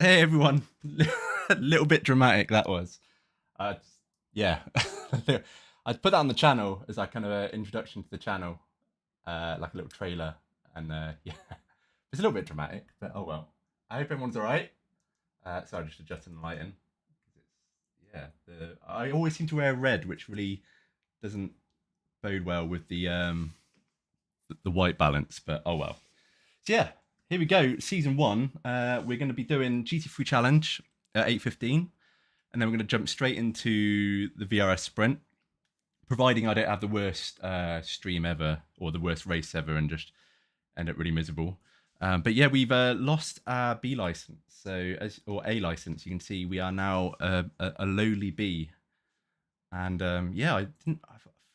Hey everyone, a little bit dramatic that was. Yeah, I put that on the channel as like kind of an introduction to the channel, like a little trailer, and yeah, it's a little bit dramatic, but oh well. I hope everyone's all right. Sorry, just adjusting the lighting. Yeah, I always seem to wear red, which really doesn't bode well with the white balance, but oh well. So yeah, here we go. Season 1. We're going to be doing GT3 Challenge at 8:15, and then we're going to jump straight into the VRS Sprint, providing I don't have the worst stream ever or the worst race ever and just end up really miserable. But yeah, we've lost our B license, or A license. You can see we are now a lowly B, and yeah, I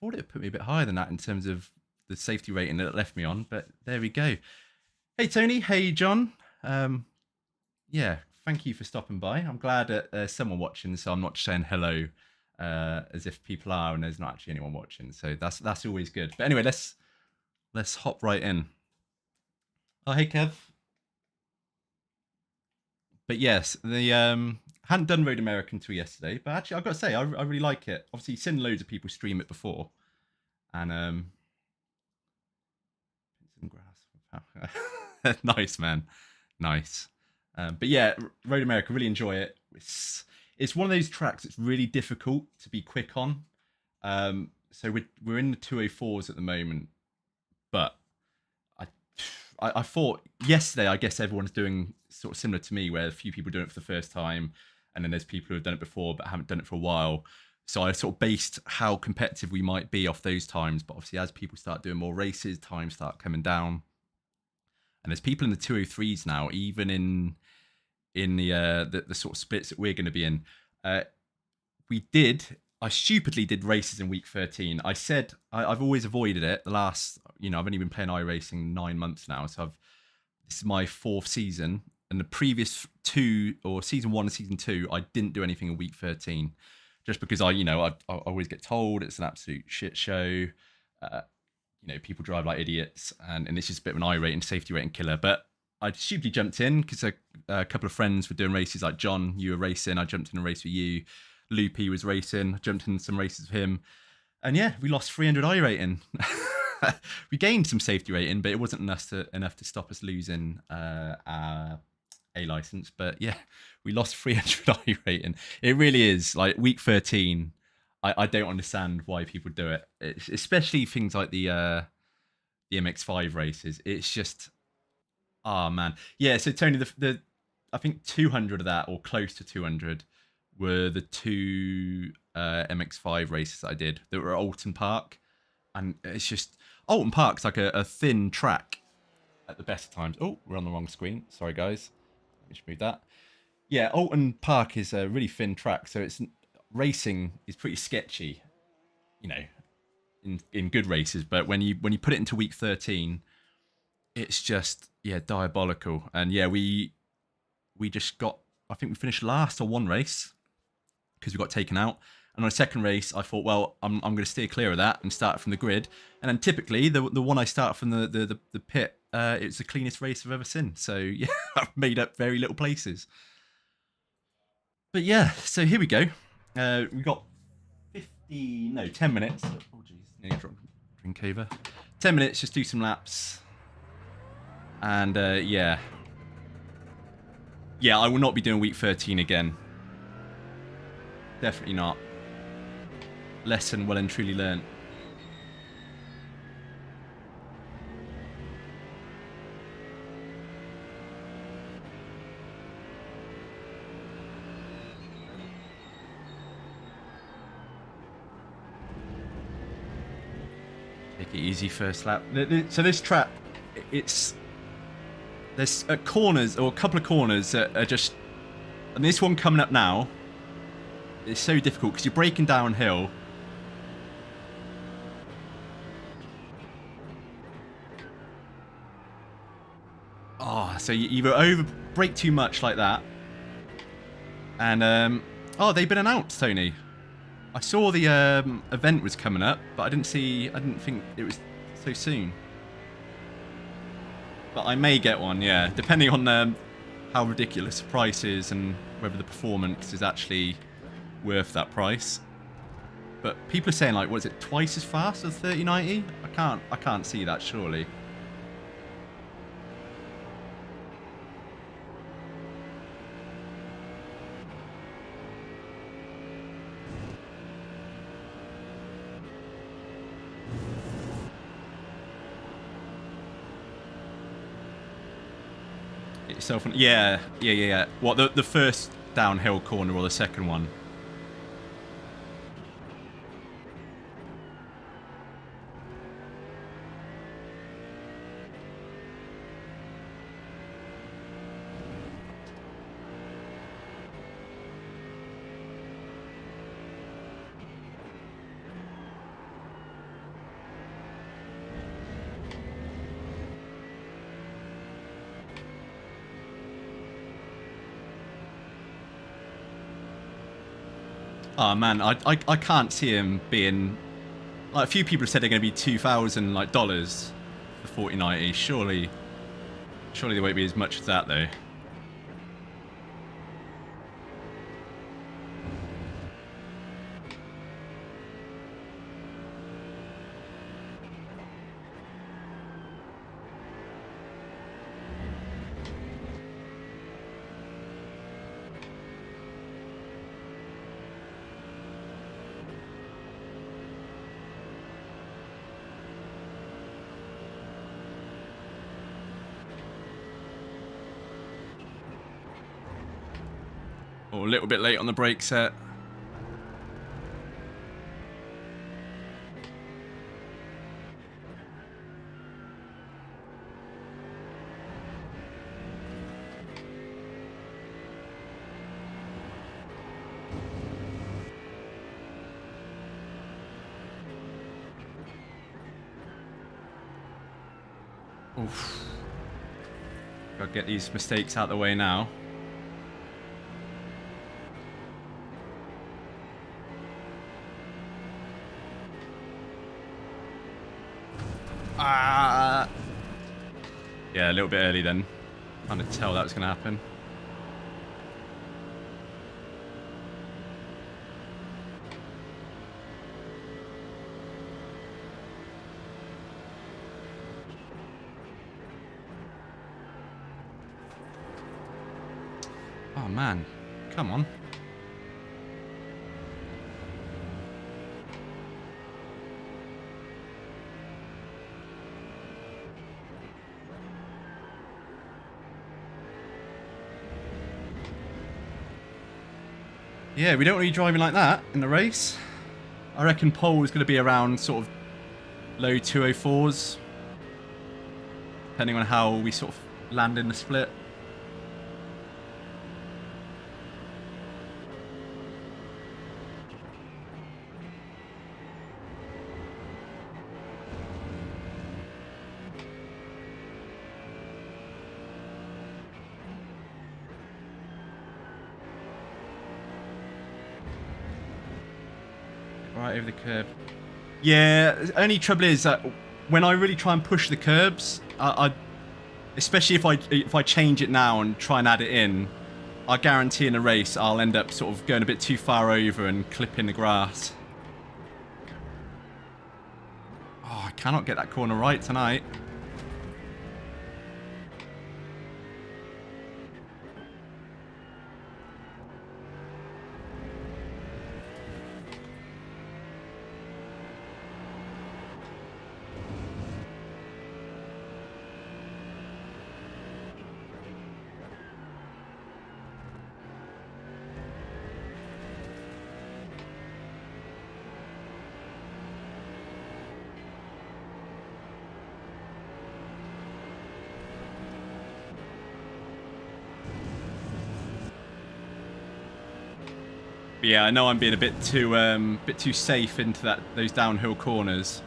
thought it put me a bit higher than that in terms of the safety rating that it left me on, but there we go. Hey Tony, hey John. Yeah, thank you for stopping by. I'm glad that there's someone watching, so I'm not saying hello as if people are and there's not actually anyone watching. So that's always good. But anyway, let's hop right in. Oh hey Kev. But yes, the hadn't done Road America until yesterday, but actually I've got to say I really like it. Obviously, seen loads of people stream it before, and some grass. Nice, man. Nice. But yeah, Road America, really enjoy it. It's one of those tracks that's really difficult to be quick on. So we're in the 204s at the moment, but I thought yesterday, I guess everyone's doing sort of similar to me, where a few people are doing it for the first time, and then there's people who have done it before but haven't done it for a while. So I sort of based how competitive we might be off those times. But obviously, as people start doing more races, times start coming down. And there's people in the 203s now, even in the sort of splits that we're going to be in. I stupidly did races in week 13. I said I've always avoided it. The last, I've only been playing iRacing 9 months now, so this is my 4th season. And the previous 2, or season 1 and season 2, I didn't do anything in week 13, just because I always get told it's an absolute shit show. People drive like idiots, and it's just a bit of an I-rating, safety rating killer. But I stupidly jumped in because a couple of friends were doing races. Like John, you were racing. I jumped in a race with you. Loopy was racing. I jumped in some races with him. And yeah, we lost 300 I-rating. We gained some safety rating, but it wasn't enough to stop us losing our A license. But yeah, we lost 300 I-rating. It really is like week 13. I don't understand why people do it, especially things like the MX5 races. It's just, oh man, yeah. So Tony, the I think 200 of that, or close to 200, were the 2 MX5 races I did that were at Alton Park, and it's just Alton Park's like a thin track at the best of times. Oh, we're on the wrong screen. Sorry guys, let me just move that. Yeah, Alton Park is a really thin track, so it's. Racing is pretty sketchy, in good races, but when you put it into week 13, it's just diabolical. And yeah, we just got, I think we finished last on one race because we got taken out, and on a second race I thought, well, I'm going to steer clear of that and start from the grid. And then typically the one I start from the pit, it's the cleanest race I've ever seen. So yeah, I've made up very little places. But yeah, so here we go. We got 10 minutes. Oh jeez, nearly dropped drink over. 10 minutes, just do some laps. And yeah, I will not be doing week 13 again. Definitely not. Lesson well and truly learnt. Take it easy first lap. So this track, there's corners, or a couple of corners that are just, and this one coming up now, it's so difficult because you're braking downhill. Oh, so you either over brake too much like that, and oh, they've been announced, Tony. I saw the event was coming up, but I didn't think it was so soon. But I may get one, yeah, depending on how ridiculous the price is and whether the performance is actually worth that price. But people are saying, like, what is it, twice as fast as 3090? I can't see that, surely. Yourself on, yeah. What, the first downhill corner or the second one? Oh man, I can't see him being, like, a few people have said they're going to be $2,000 like dollars for 4090. Surely they won't be as much as that though. Oh, a little bit late on the brake set. Oof. Gotta get these mistakes out of the way now. Yeah, a little bit early then. Kind of tell that was going to happen. Oh man, come on. Yeah, we don't want to be driving like that in the race. I reckon pole is going to be around sort of low 204s, depending on how we sort of land in the split. Right over the curb. Yeah, the only trouble is that when I really try and push the curbs, especially if I change it now and try and add it in, I guarantee in a race I'll end up sort of going a bit too far over and clipping the grass. Oh, I cannot get that corner right tonight. But yeah, I know I'm being a bit too safe into those downhill corners.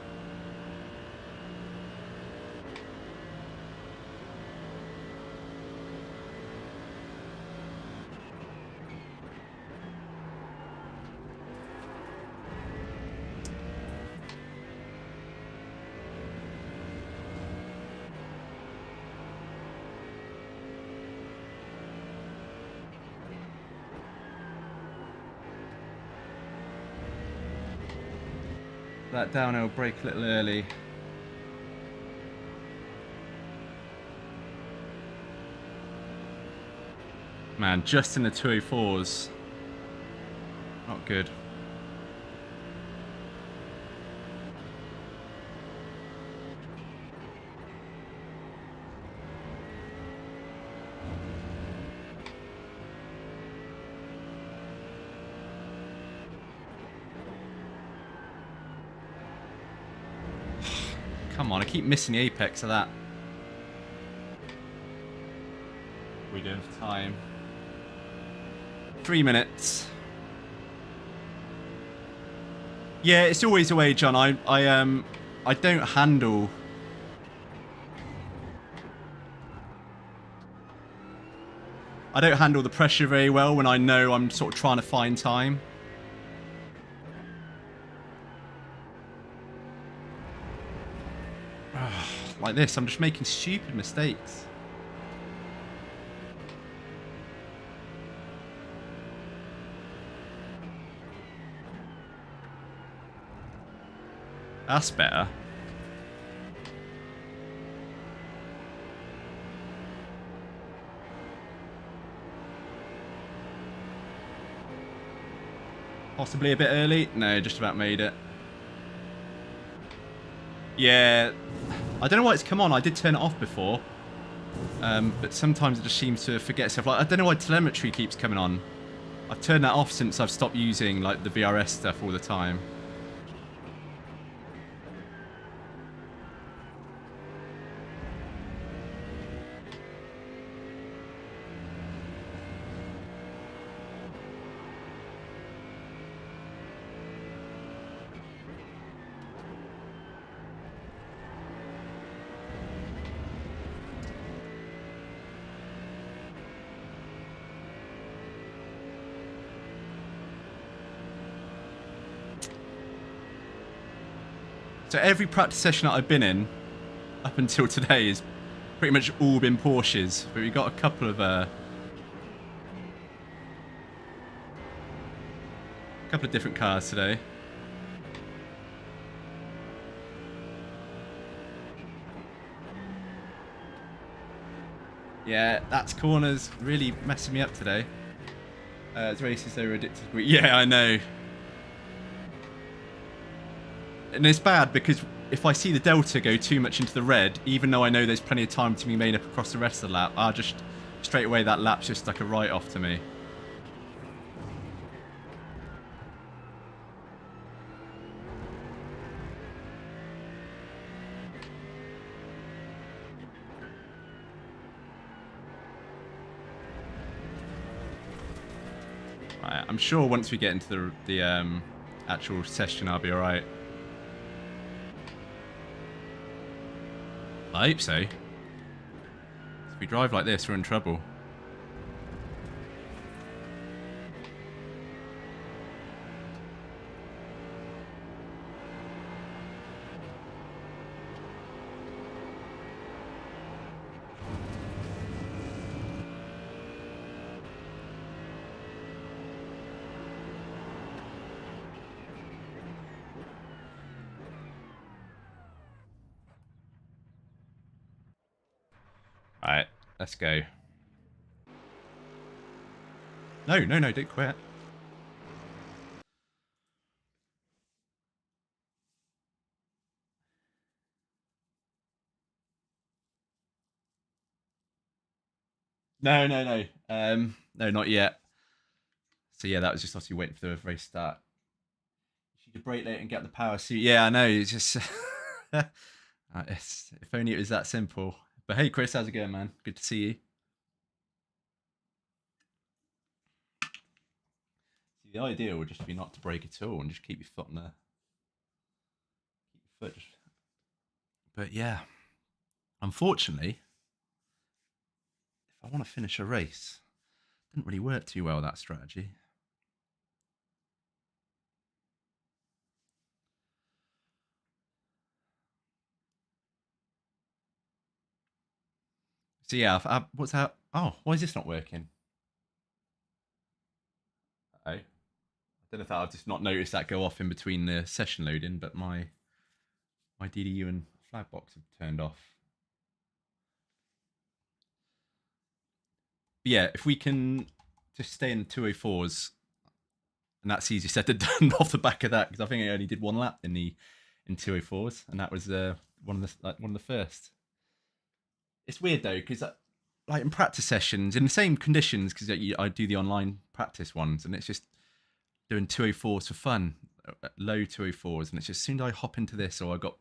that downhill brake a little early. Man, just in the 204s. Not good. Come on, I keep missing the apex of that. What are we doing for time? 3 minutes. Yeah, it's always the way, John. I don't handle. I don't handle the pressure very well when I know I'm sort of trying to find time. Like this, I'm just making stupid mistakes. That's better. Possibly a bit early. No, just about made it. Yeah. I don't know why it's come on. I did turn it off before. But sometimes it just seems to forget stuff. Like, I don't know why telemetry keeps coming on. I've turned that off since I've stopped using like the VRS stuff all the time. So every practice session that I've been in up until today is pretty much all been Porsches, but we've got a couple of different cars today. Yeah, that's corners really messing me up today. It's races so ridiculous. Yeah, I know. And it's bad because if I see the delta go too much into the red, even though I know there's plenty of time to be made up across the rest of the lap, I'll just straight away that lap's just like a write-off to me. Right, I'm sure once we get into the actual session, I'll be all right. I hope so. If we drive like this, we're in trouble. Alright, let's go. No, don't quit. No. No, not yet. So yeah, that was just obviously waiting for the race start. You should brake late and get the power suit. Yeah, I know. It's just if only it was that simple. But hey, Chris, how's it going, man? Good to see you. The idea would just be not to brake at all and just keep your foot on there. But yeah, unfortunately, if I want to finish a race, it didn't really work too well, that strategy. So yeah, what's that? Oh, why is this not working? I don't know if I've just not noticed that go off in between the session loading, but my DDU and flag box have turned off. But yeah, if we can just stay in the 204s, and that's easier said than done off the back of that, because I think I only did one lap in 204s, and that was one of the first. It's weird though, because like in practice sessions in the same conditions, because I do the online practice ones, and it's just doing 204s for fun, low 204s, and it's just as soon as I hop into this, or I got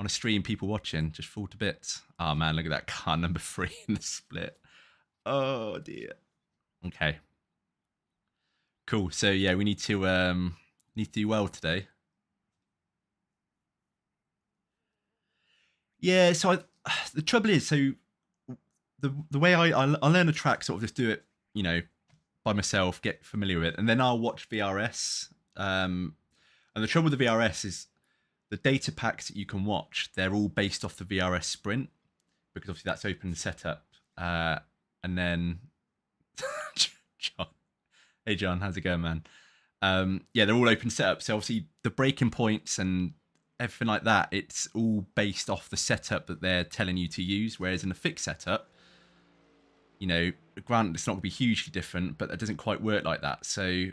on a stream people watching, just fall to bits. Oh man, look at that car number 3 in the split. Oh dear. Okay. Cool. So yeah, we need to do well today. Yeah. So the trouble is, so the way I learn a track, sort of just do it, you know, by myself, get familiar with it, and then I'll watch VRS. And the trouble with the VRS is the data packs that you can watch, they're all based off the VRS sprint, because obviously that's open setup. And then John. Hey John, how's it going, man? Yeah, they're all open setup. So obviously the breaking points and everything like that, it's all based off the setup that they're telling you to use. Whereas in the fixed setup, you know, granted it's not going to be hugely different, but that doesn't quite work like that. So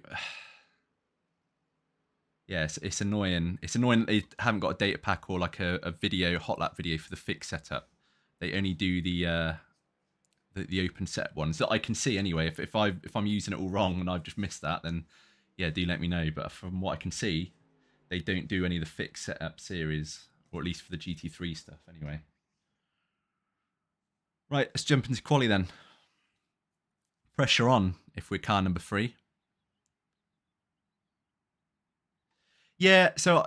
yeah, it's annoying. It's annoying that they haven't got a data pack or like a video, hot lap video for the fixed setup. They only do the open set ones that I can see anyway. If I'm using it all wrong and I've just missed that, then yeah, do let me know. But from what I can see, they don't do any of the fixed setup series, or at least for the GT3 stuff anyway. Right, let's jump into quali then. Pressure on if we're car number 3. Yeah, so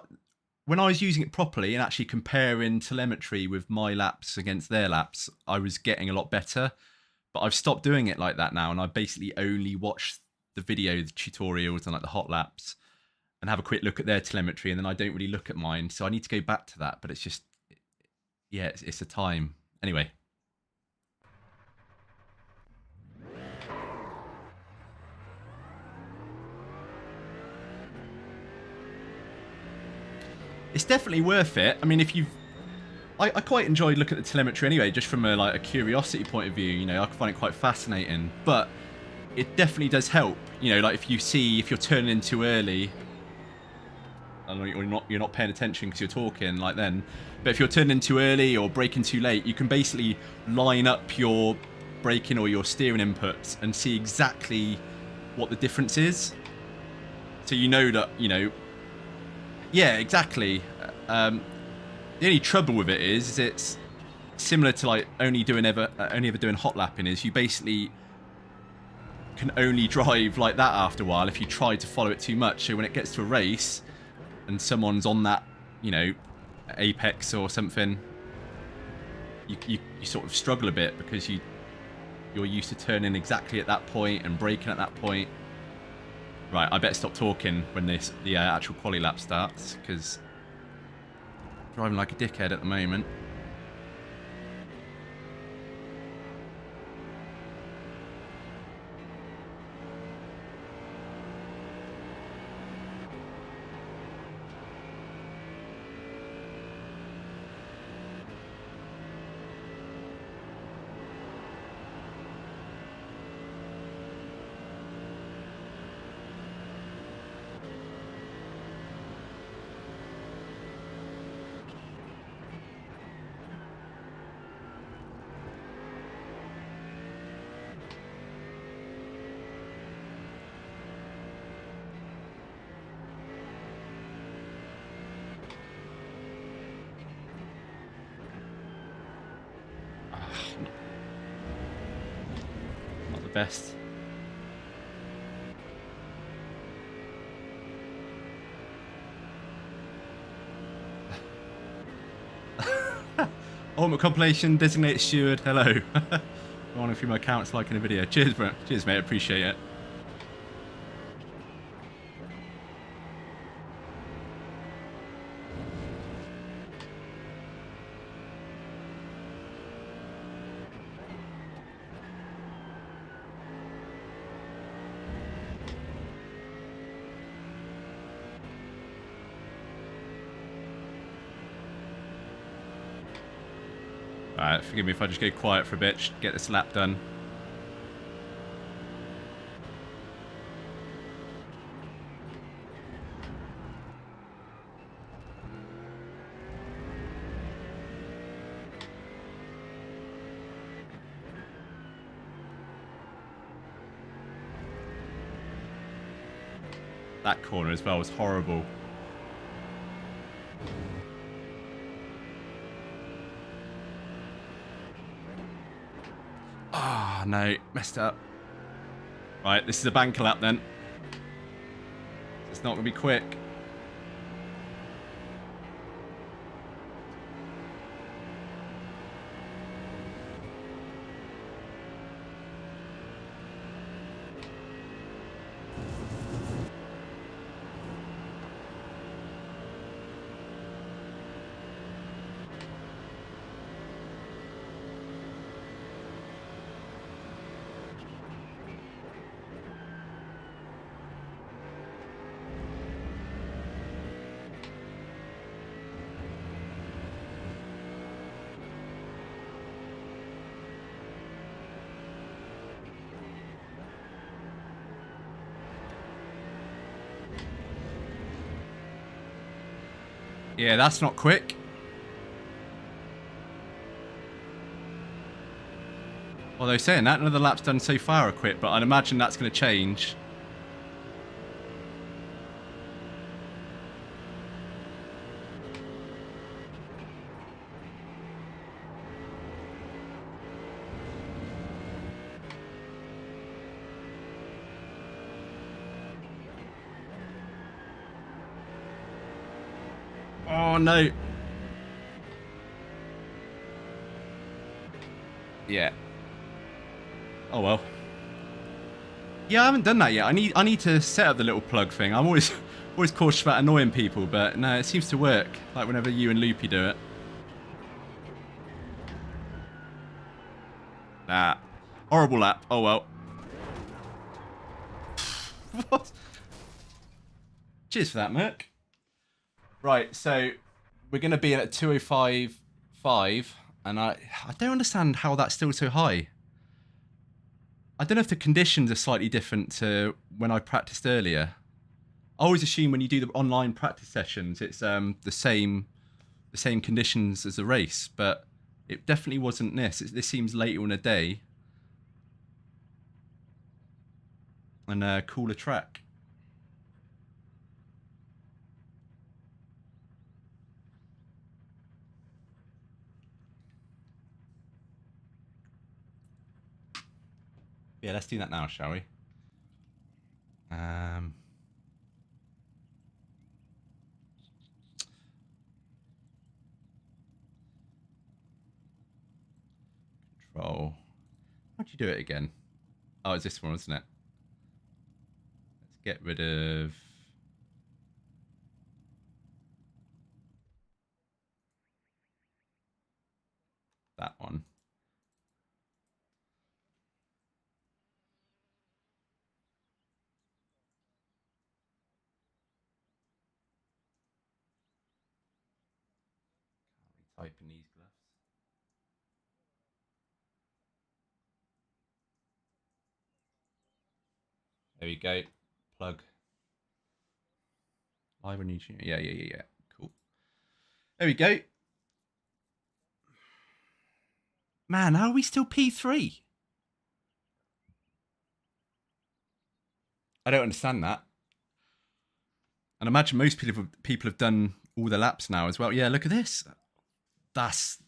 when I was using it properly and actually comparing telemetry with my laps against their laps, I was getting a lot better. But I've stopped doing it like that now, and I basically only watch the video, the tutorials, and like the hot laps, and have a quick look at their telemetry, and then I don't really look at mine. So I need to go back to that, but it's just, yeah, it's a time. Anyway. It's definitely worth it. I mean, if you've... I quite enjoyed looking at the telemetry anyway, just from a curiosity point of view. You know, I find it quite fascinating. But it definitely does help. You know, like if you're turning in too early, I know you're not paying attention because you're talking like then. But if you're turning in too early or braking too late, you can basically line up your braking or your steering inputs and see exactly what the difference is. So you know that, you know, yeah, exactly. The only trouble with it is it's similar to like only ever doing hot lapping. Is you basically can only drive like that after a while if you try to follow it too much. So when it gets to a race and someone's on that, you know, apex or something, you sort of struggle a bit because you're used to turning exactly at that point and braking at that point. Right, I better stop talking when the actual quali lap starts, because driving like a dickhead at the moment. Not the best. Ultimate compilation, designated steward, hello. Running through my accounts, liking a video. Cheers, bro. Cheers, mate. Appreciate it. Alright, forgive me if I just go quiet for a bit, get this lap done. That corner as well was horrible. Ah, no, messed up. Right, this is a banker lap then. It's not going to be quick. Yeah, that's not quick. Although saying that, none of the laps done so far are quick, but I'd imagine that's going to change. Oh no. Yeah. Oh well. Yeah, I haven't done that yet. I need to set up the little plug thing. I'm always cautious about annoying people, but no, it seems to work. Like whenever you and Loopy do it. Nah. Horrible lap. Oh well. What? Cheers for that, Merc. Right, so we're going to be at 205.5, and I don't understand how that's still so high. I don't know if the conditions are slightly different to when I practiced earlier. I always assume when you do the online practice sessions, it's the same conditions as the race, but it definitely wasn't this. This seems later in the day and a cooler track. Yeah, let's do that now, shall we? Control. How'd you do it again? Oh, it's this one, isn't it? Let's get rid of that one. Can't retype in these gloves. There we go. Plug. Live on YouTube. Yeah. Cool. There we go. Man, how are we still P3? I don't understand that. And I imagine most people have done all the laps now as well. Yeah, look at this.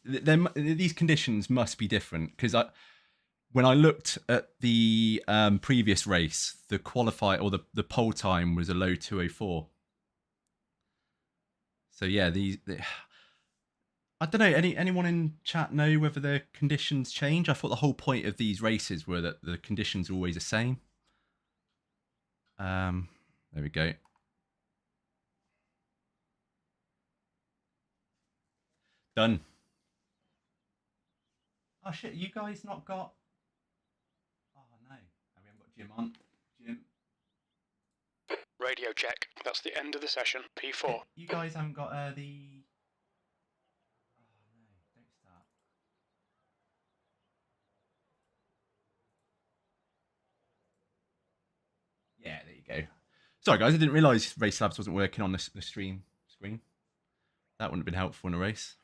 These conditions must be different because when I looked at the previous race, the qualify or the pole time was a low 2:04. So yeah, I don't know. Anyone in chat know whether the conditions change? I thought the whole point of these races were that the conditions are always the same. There we go. Done. Oh shit! You guys not got? Oh no, we haven't got Jim on. Jim. Radio check. That's the end of the session. P4. You guys haven't got the. Oh no! Don't start. you go. Sorry, guys, I didn't realise Race Labs wasn't working on the stream screen. That wouldn't have been helpful in a race.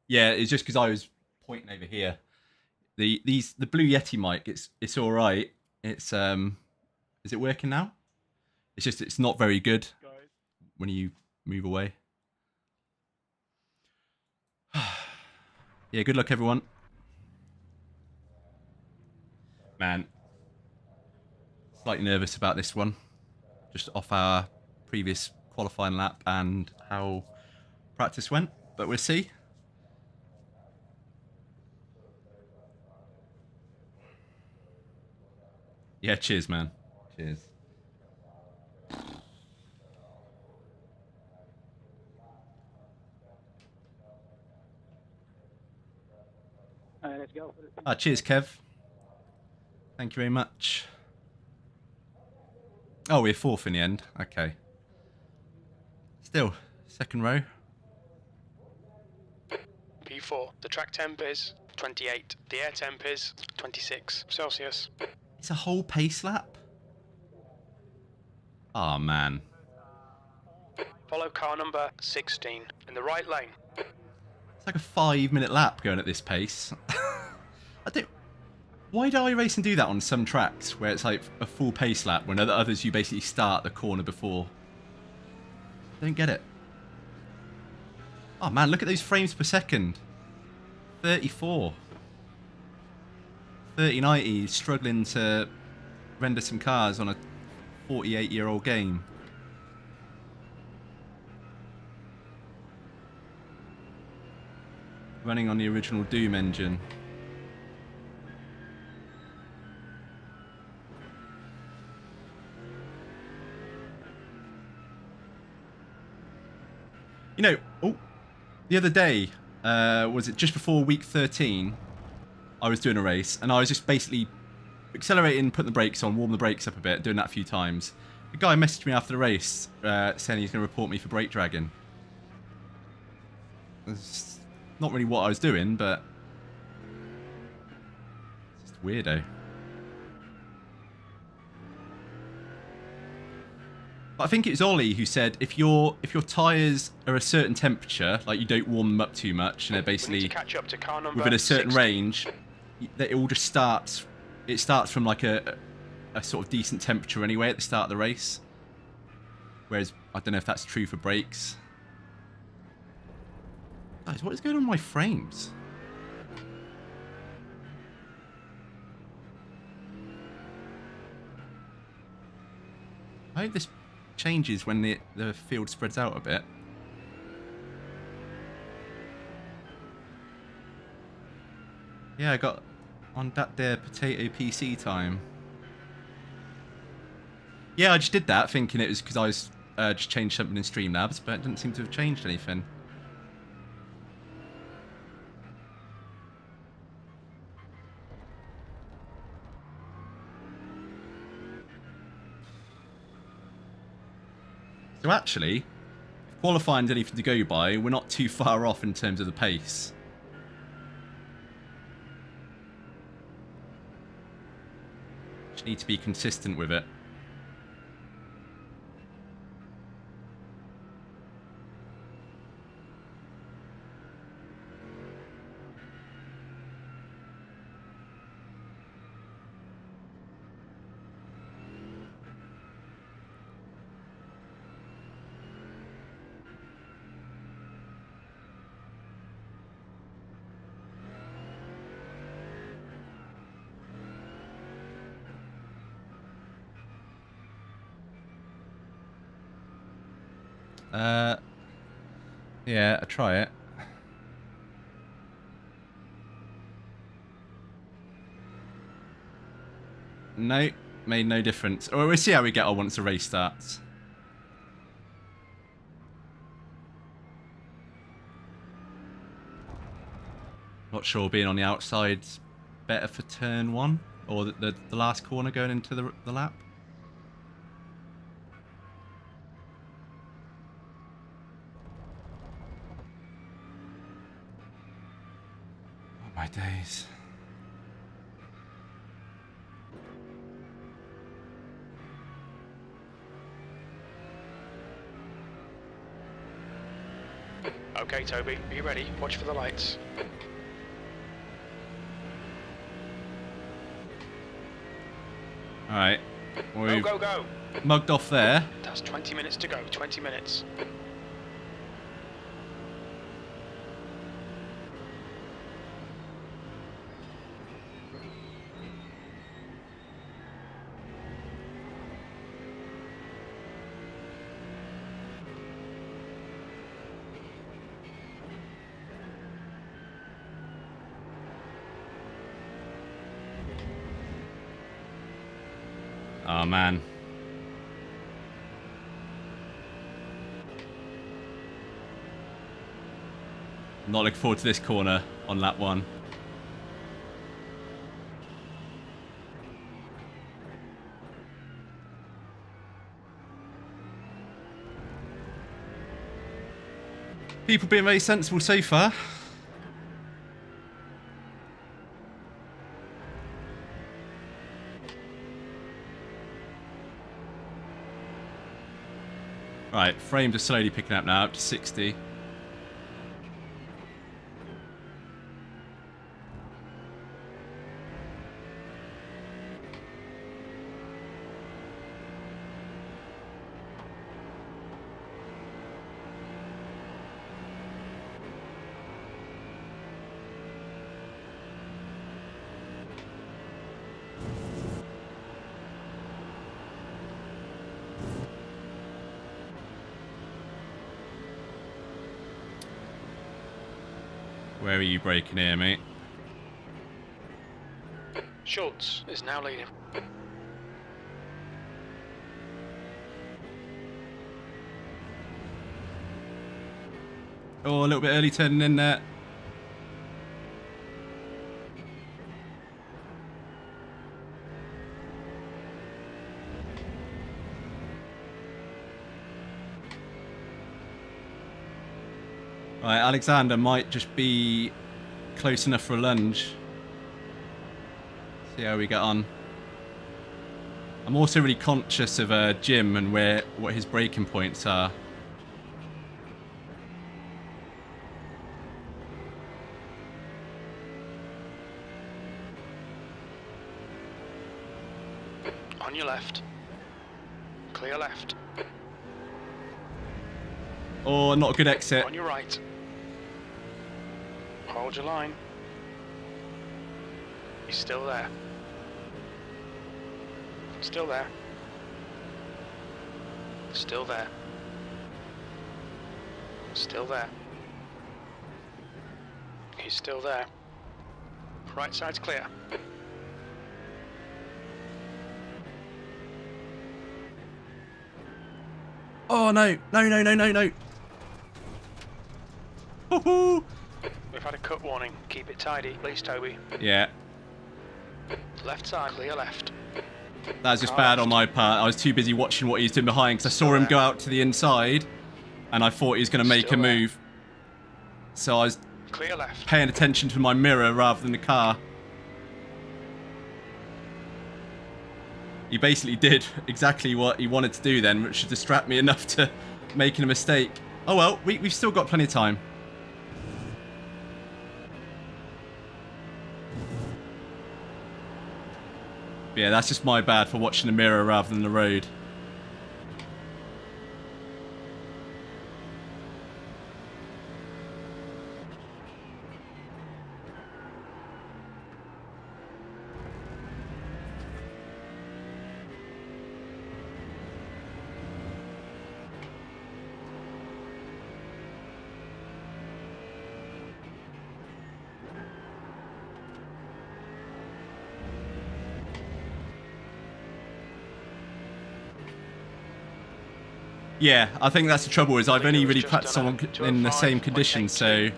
Yeah, it's just because I was pointing over here. The Blue Yeti mic, it's all right. It's is it working now? It's just it's not very good when you move away. Yeah, good luck, everyone. Man, slightly nervous about this one. Just off our previous qualifying lap and how practice went, but we'll see. Yeah, cheers, man. Cheers. Let's go. Cheers, Kev. Thank you very much. Oh, we're fourth in the end. Okay. Still, second row. P4. The track temp is 28. The air temp is 26 Celsius. It's a whole pace lap? Oh, man. Follow car number 16 in the right lane. It's like a 5-minute lap going at this pace. I don't... Why do iRacing do that on some tracks where it's like a full pace lap when others you basically start the corner before? I don't get it. Oh man, look at those frames per second. 34. 3090 struggling to render some cars on a 48-year-old game. Running on the original Doom engine. You know, the other day, was it just before week 13, I was doing a race, and I was just basically accelerating, putting the brakes on, warming the brakes up a bit, doing that a few times. The guy messaged me after the race, saying he's going to report me for brake dragging. It's not really what I was doing, but it's just weirdo. But I think it was Ollie who said if your tyres are a certain temperature, like you don't warm them up too much, and they're basically catch up to car number within a certain 16. range, that it all just starts. It starts from like a sort of decent temperature anyway at the start of the race. Whereas I don't know if that's true for brakes. Guys, what is going on with my frames? I hope this changes when the field spreads out a bit. Yeah, I got on that there potato PC time. Yeah, I just did that thinking it was because I was just changed something in Streamlabs, but it didn't seem to have changed anything. So actually, if qualifying's anything to go by, we're not too far off in terms of the pace. Just need to be consistent with it. Yeah, I'll try it. No, made no difference. Well, we'll see how we get on once the race starts. Not sure being on the outside's better for turn one, or the last corner going into the lap. Oh my days. Okay, Toby, be ready. Watch for the lights. Alright. We've Go, go, go. mugged off there. That's 20 minutes to go. 20 minutes. Oh, man. Not looking forward to this corner on lap 1. People being very sensible so far. Right, frames are slowly picking up now, up to 60. Where are you braking here, mate? Schultz is now leading. Oh, a little bit early turning in there. Right, Alexander might just be close enough for a lunge. See how we get on. I'm also really conscious of Jim and what his braking points are. On your left. Clear left. Oh, not a good exit. On your right. Hold your line. He's still there. Still there. Still there. Still there. He's still there. Right side's clear. Oh, no. No, no, no, no, no. Woohoo! We've had a cut warning. Keep it tidy, please, Toby. Yeah, Left side, clear left. that was just bad on my part. I was too busy watching what he was doing behind because I saw him go out to the inside and I thought he was going to make a move. So I was Clear left. paying attention to my mirror rather than the car. He basically did exactly what he wanted to do then, which should distract me enough to making a mistake. Oh well, we've still got plenty of time. Yeah, that's just my bad for watching the mirror rather than the road. Yeah, I think that's the trouble is I've only really practiced someone in the same conditions, so...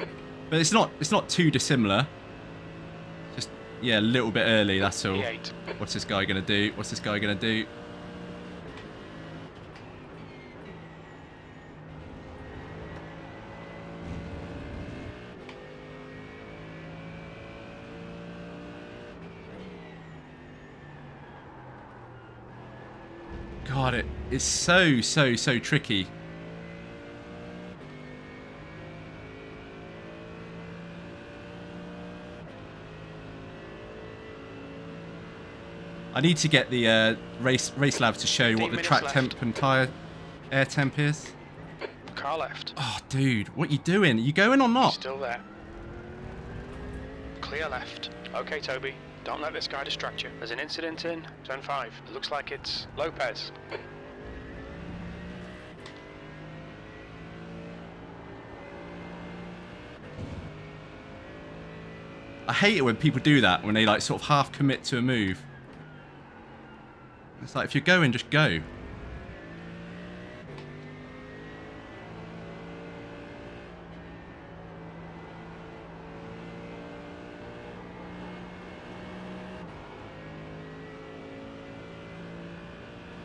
But it's not too dissimilar. Just, yeah, a little bit early, that's all. What's this guy going to do? What's this guy going to do? God, it is so tricky. I need to get the race labs to show what 15 the minutes track left. temp and tyre air temp is. Car left. Oh, dude, what you doing? Are you going or not? Still there. Clear left. Okay, Toby. Don't let this guy distract you. There's an incident in turn 5. It looks like it's Lopez. I hate it when people do that, when they like sort of half commit to a move. It's like, if you're going, just go.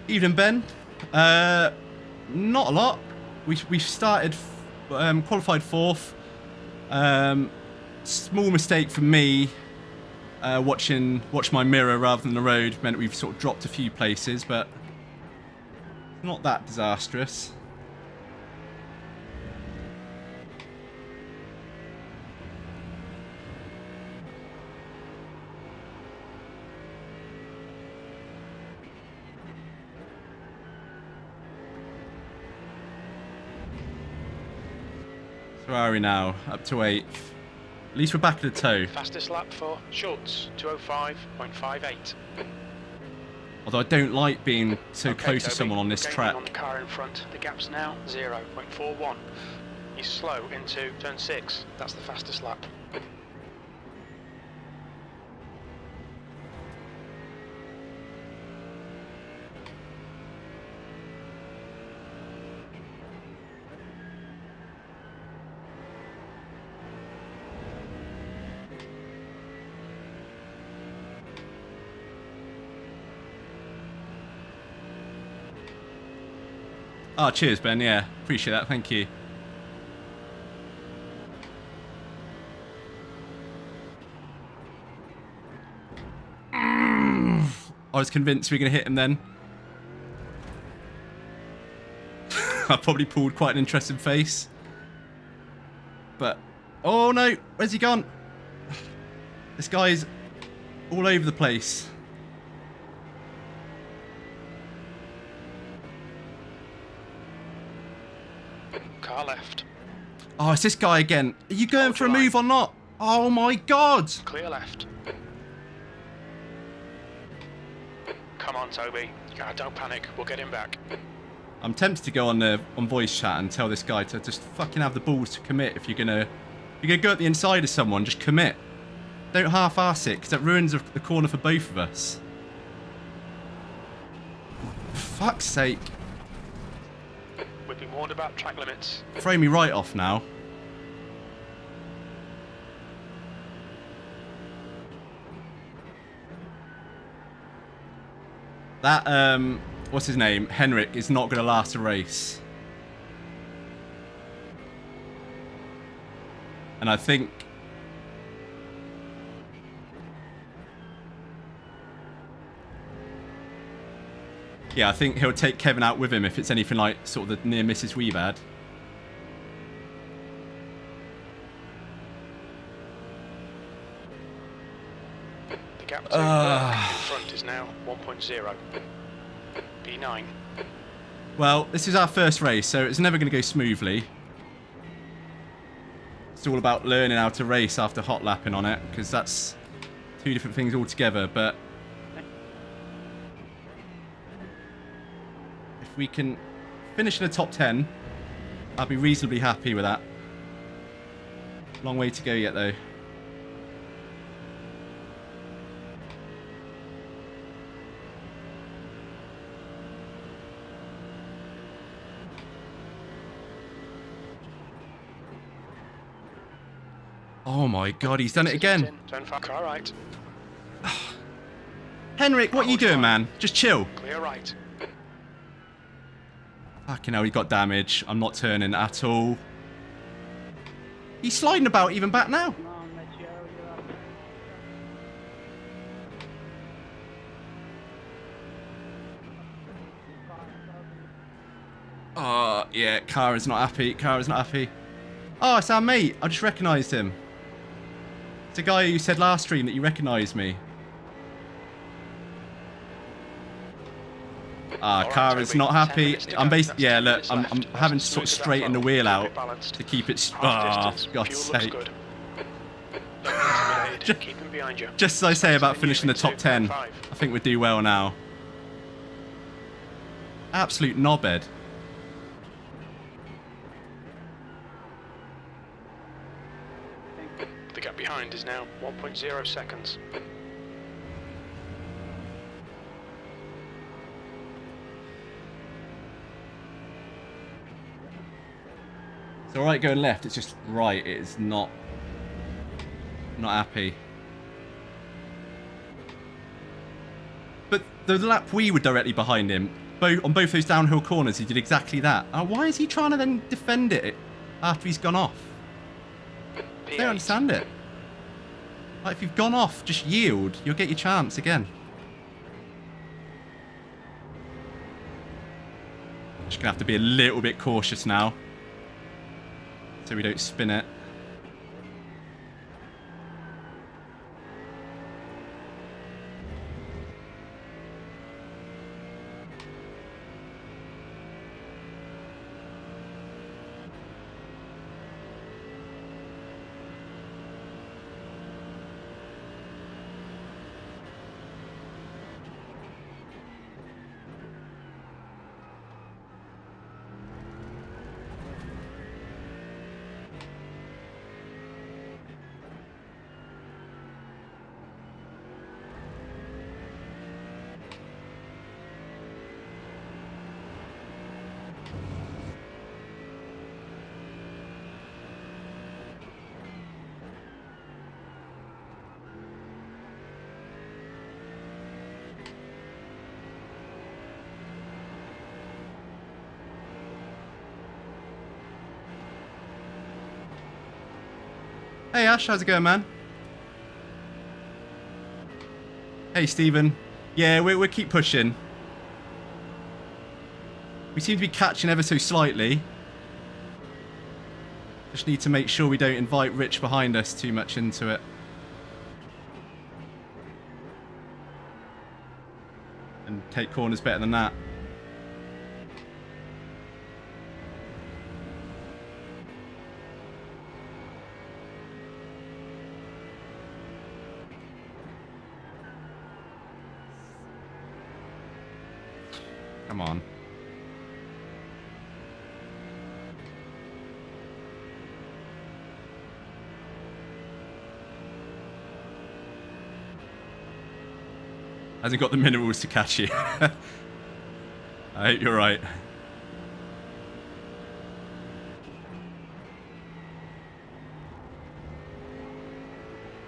Evening, Ben. Not a lot. We started, qualified 4th. Small mistake for me. Watch my mirror rather than the road meant we've sort of dropped a few places, but not that disastrous. So where are we now? Up to 8th. At least we're back at the toe. Fastest lap for Schultz, 205.58. Although I don't like being so Okay, close to Toby, someone on this gaining track. on the car in front. The gap's now 0.41. He's slow into turn 6. That's the fastest lap. Oh, cheers, Ben. Yeah, appreciate that. Thank you. I was convinced we were going to hit him then. I probably pulled quite an interesting face. But, oh no, where's he gone? This guy's all over the place. Car left. Oh, it's this guy again. Are you going Hold for a your move or not? Oh my god. Clear left. Come on, Toby. Don't panic. We'll get him back. I'm tempted to go on voice chat and tell this guy to just fucking have the balls to commit. If you're gonna go at the inside of someone, just commit. Don't half-ass it, because that ruins the corner for both of us. For fuck's sake. We've been warned about track limits. Throw me right off now. That, what's his name? Henrik is not going to last a race. And I think... yeah, I think he'll take Kevin out with him if it's anything like sort of the near misses we've had. The gap to in front is now 1.0. B9. Well, this is our first race, so it's never going to go smoothly. It's all about learning how to race after hot lapping on it, because that's two different things altogether. But if we can finish in the top 10, I'll be reasonably happy with that. Long way to go yet, though. Oh my god, he's done it again. Turn 5. Car right. Henrik, what are you doing, man? Just chill. Clear right. Fucking hell, he got damage. I'm not turning at all. He's sliding about even back now. Come on, Montior, you're up. Oh, yeah, Kara's not happy. Kara's not happy. Oh, it's our mate. I just recognised him. It's a guy who said last stream that you recognised me. All right, Kara's Toby, not 10 happy. minutes to I'm go. basically, That's yeah, 10 look, minutes I'm left. Nice having and to sort of smooth with that straighten the throttle. wheel Keep out it balanced. to keep it. Half Oh, distance. for God's Fuel looks sake. good. Don't be intimidated. Keep them behind you. Just as I say about Straight to finishing the new top into 10, F5. I think we do well now. Absolute knobhead. The gap behind is now 1.0 seconds. It's alright going left, it's just right, it's not happy. But the lap we were directly behind him, on both those downhill corners, he did exactly that. Why is he trying to then defend it after he's gone off? I don't understand it. Like, if you've gone off, just yield. You'll get your chance again. Just gonna have to be a little bit cautious now, so we don't spin it. Hey Ash, how's it going, man? Hey Stephen. Yeah, we'll keep pushing. We seem to be catching ever so slightly. Just need to make sure we don't invite Rich behind us too much into it. And take corners better than that. Come on. Hasn't got the minerals to catch you. I hope you're right.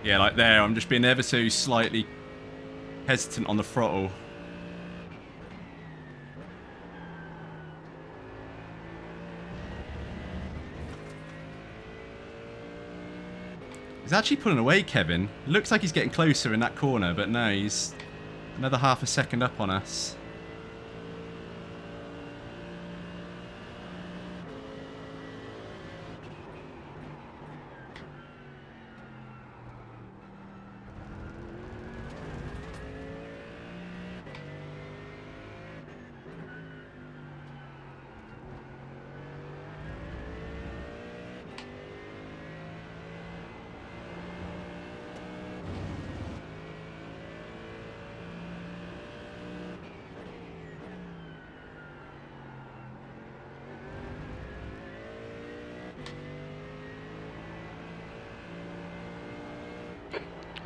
Yeah, like there, I'm just being ever so slightly hesitant on the throttle. He's actually pulling away, Kevin. It looks like he's getting closer in that corner, but no, he's another half a second up on us.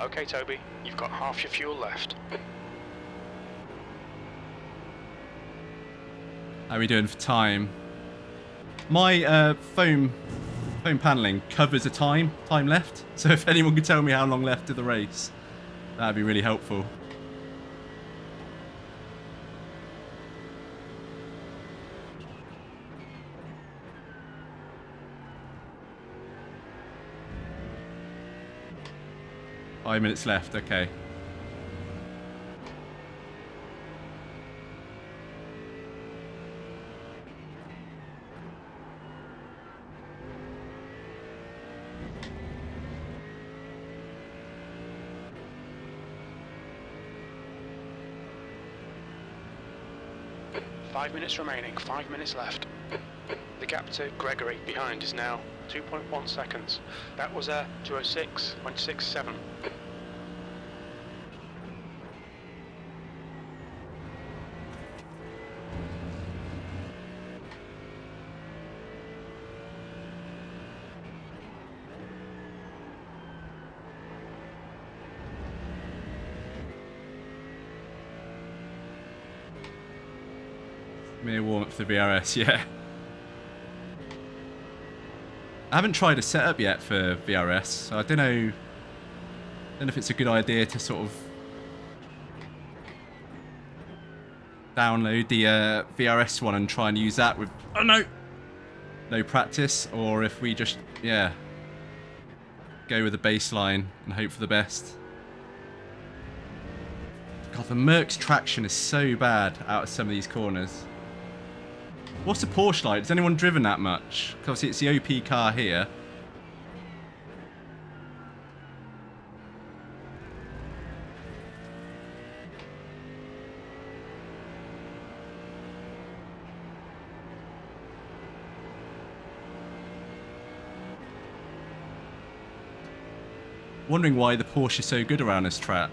Okay, Toby, you've got half your fuel left. How are we doing for time? My phone paneling covers a time left. So if anyone could tell me how long left of the race, that'd be really helpful. Five minutes left, okay. 5 minutes remaining, 5 minutes left. The gap to Gregory behind is now 2.1 seconds. That was a 206.67. Mere warm up for the VRS, yeah. I haven't tried a setup yet for VRS, so I don't know if it's a good idea to sort of download the VRS one and try and use that with no practice, or if we just go with the baseline and hope for the best. God, the Merc's traction is so bad out of some of these corners. What's the Porsche like? Has anyone driven that much? Because obviously it's the OP car here. Wondering why the Porsche is so good around this track.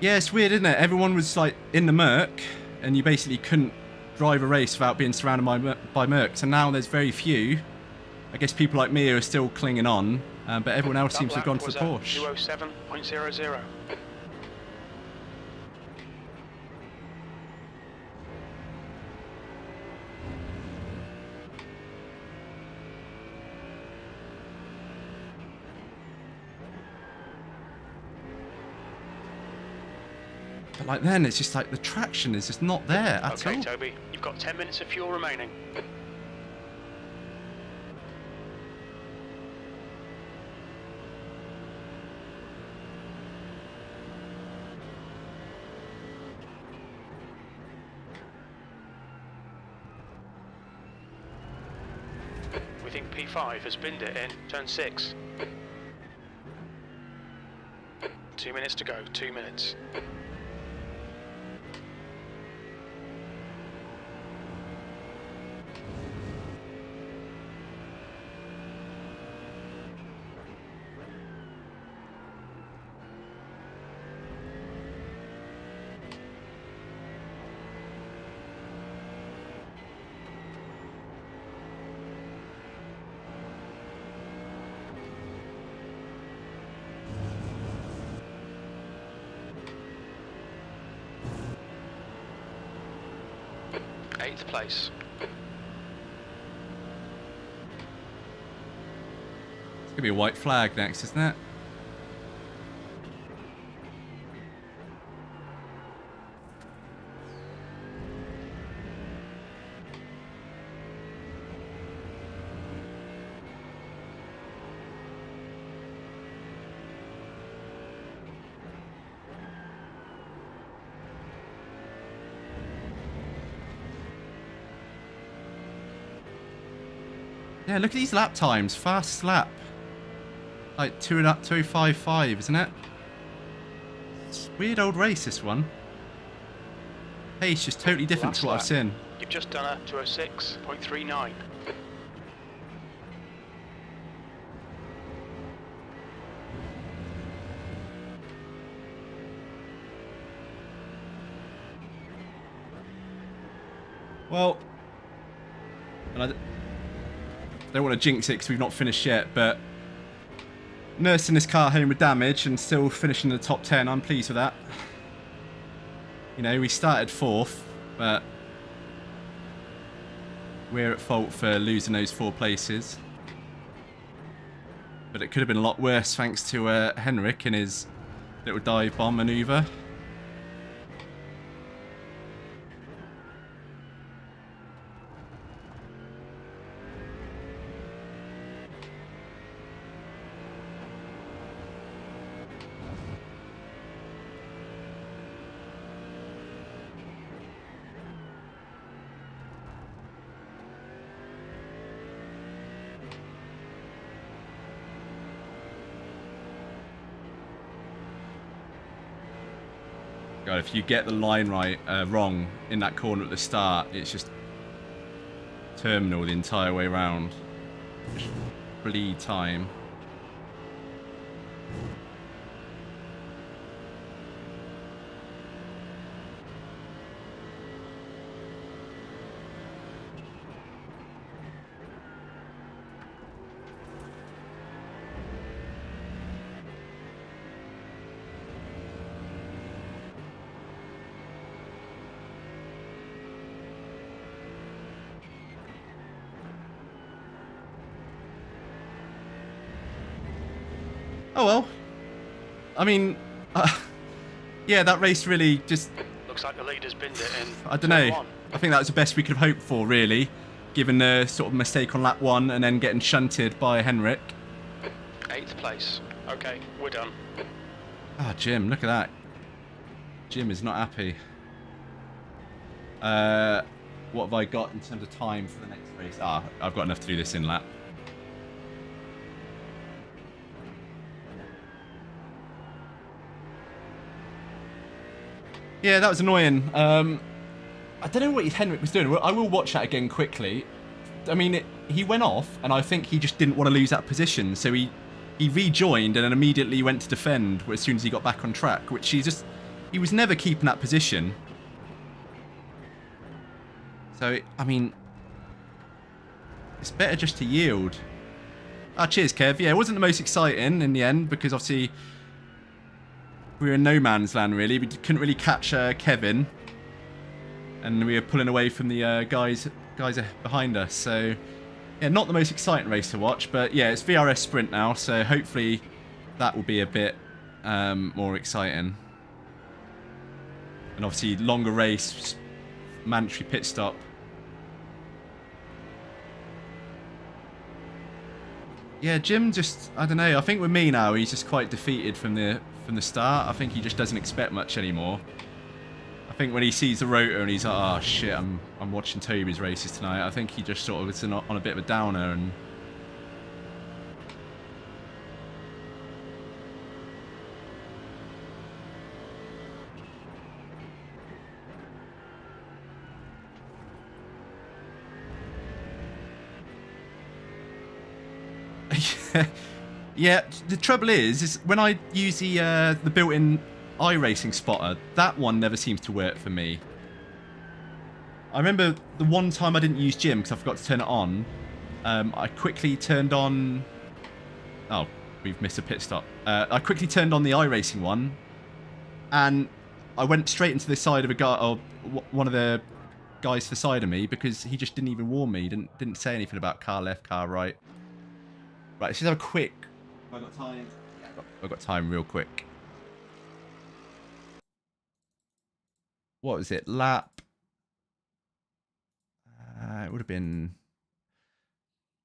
Yeah, it's weird, isn't it? Everyone was like in the Merc, and you basically couldn't drive a race without being surrounded by Mercs. And now there's very few. I guess people like me are still clinging on, but everyone else seems to have gone to the Porsche. 207.00. But like then, it's just like the traction is just not there at all. Okay, Toby, you've got 10 minutes of fuel remaining. We think P5 has binned it in turn 6. 2 minutes to go, 2 minutes. Eighth place. It's gonna be a white flag next, isn't it? Yeah, look at these lap times. Fast lap. Like 2:05.5, isn't it? It's a weird old race, this one. Pace just totally different to what I've seen. You've just done a 206.39. Well, and I don't want to jinx it because we've not finished yet, but nursing this car home with damage and still finishing in the top 10, I'm pleased with that. You know, we started 4th, but we're at fault for losing those 4 places. But it could have been a lot worse thanks to Henrik and his Little dive bomb maneuver. God, if you get the line wrong in that corner at the start, it's just terminal the entire way around. Just bleed time. Oh well. I mean, yeah, that race really just... Looks like the leader's binned it in. I don't know. I think that was the best we could have hoped for, really. Given the sort of mistake on lap 1 and then getting shunted by Henrik. 8th place. Okay, we're done. Ah, Jim, look at that. Jim is not happy. What have I got in terms of time for the next race? Ah, I've got enough to do this in lap. Yeah, that was annoying. I don't know what Henrik was doing. I will watch that again quickly. I mean, he went off, and I think he just didn't want to lose that position, so he rejoined and then immediately went to defend as soon as he got back on track, which he was never keeping that position. So, I mean, it's better just to yield. Ah, cheers, Kev. Yeah, it wasn't the most exciting in the end, because obviously we were in no man's land, really. We couldn't really catch Kevin. And we were pulling away from the guys behind us. So, yeah, not the most exciting race to watch. But, yeah, it's VRS Sprint now. So, hopefully that will be a bit more exciting. And, obviously, longer race, mandatory pit stop. Yeah, Jim just, I don't know. I think with me now, he's just quite defeated from the start. I think he just doesn't expect much anymore. I think when he sees the rotor and he's like, oh shit, I'm watching Toby's races tonight, I think he just sort of is on a bit of a downer. And yeah, the trouble is when I use the built-in iRacing spotter, that one never seems to work for me. I remember the one time I didn't use Jim because I forgot to turn it on. I quickly turned on... Oh, we've missed a pit stop. I quickly turned on the iRacing one, and I went straight into the side of a guy, or one of the guys to the side of me, because he just didn't even warn me. Didn't say anything about car left, car right. Right, let's just have a quick... Have I got time? Yeah, I've got time real quick. What was it? Lap... it would have been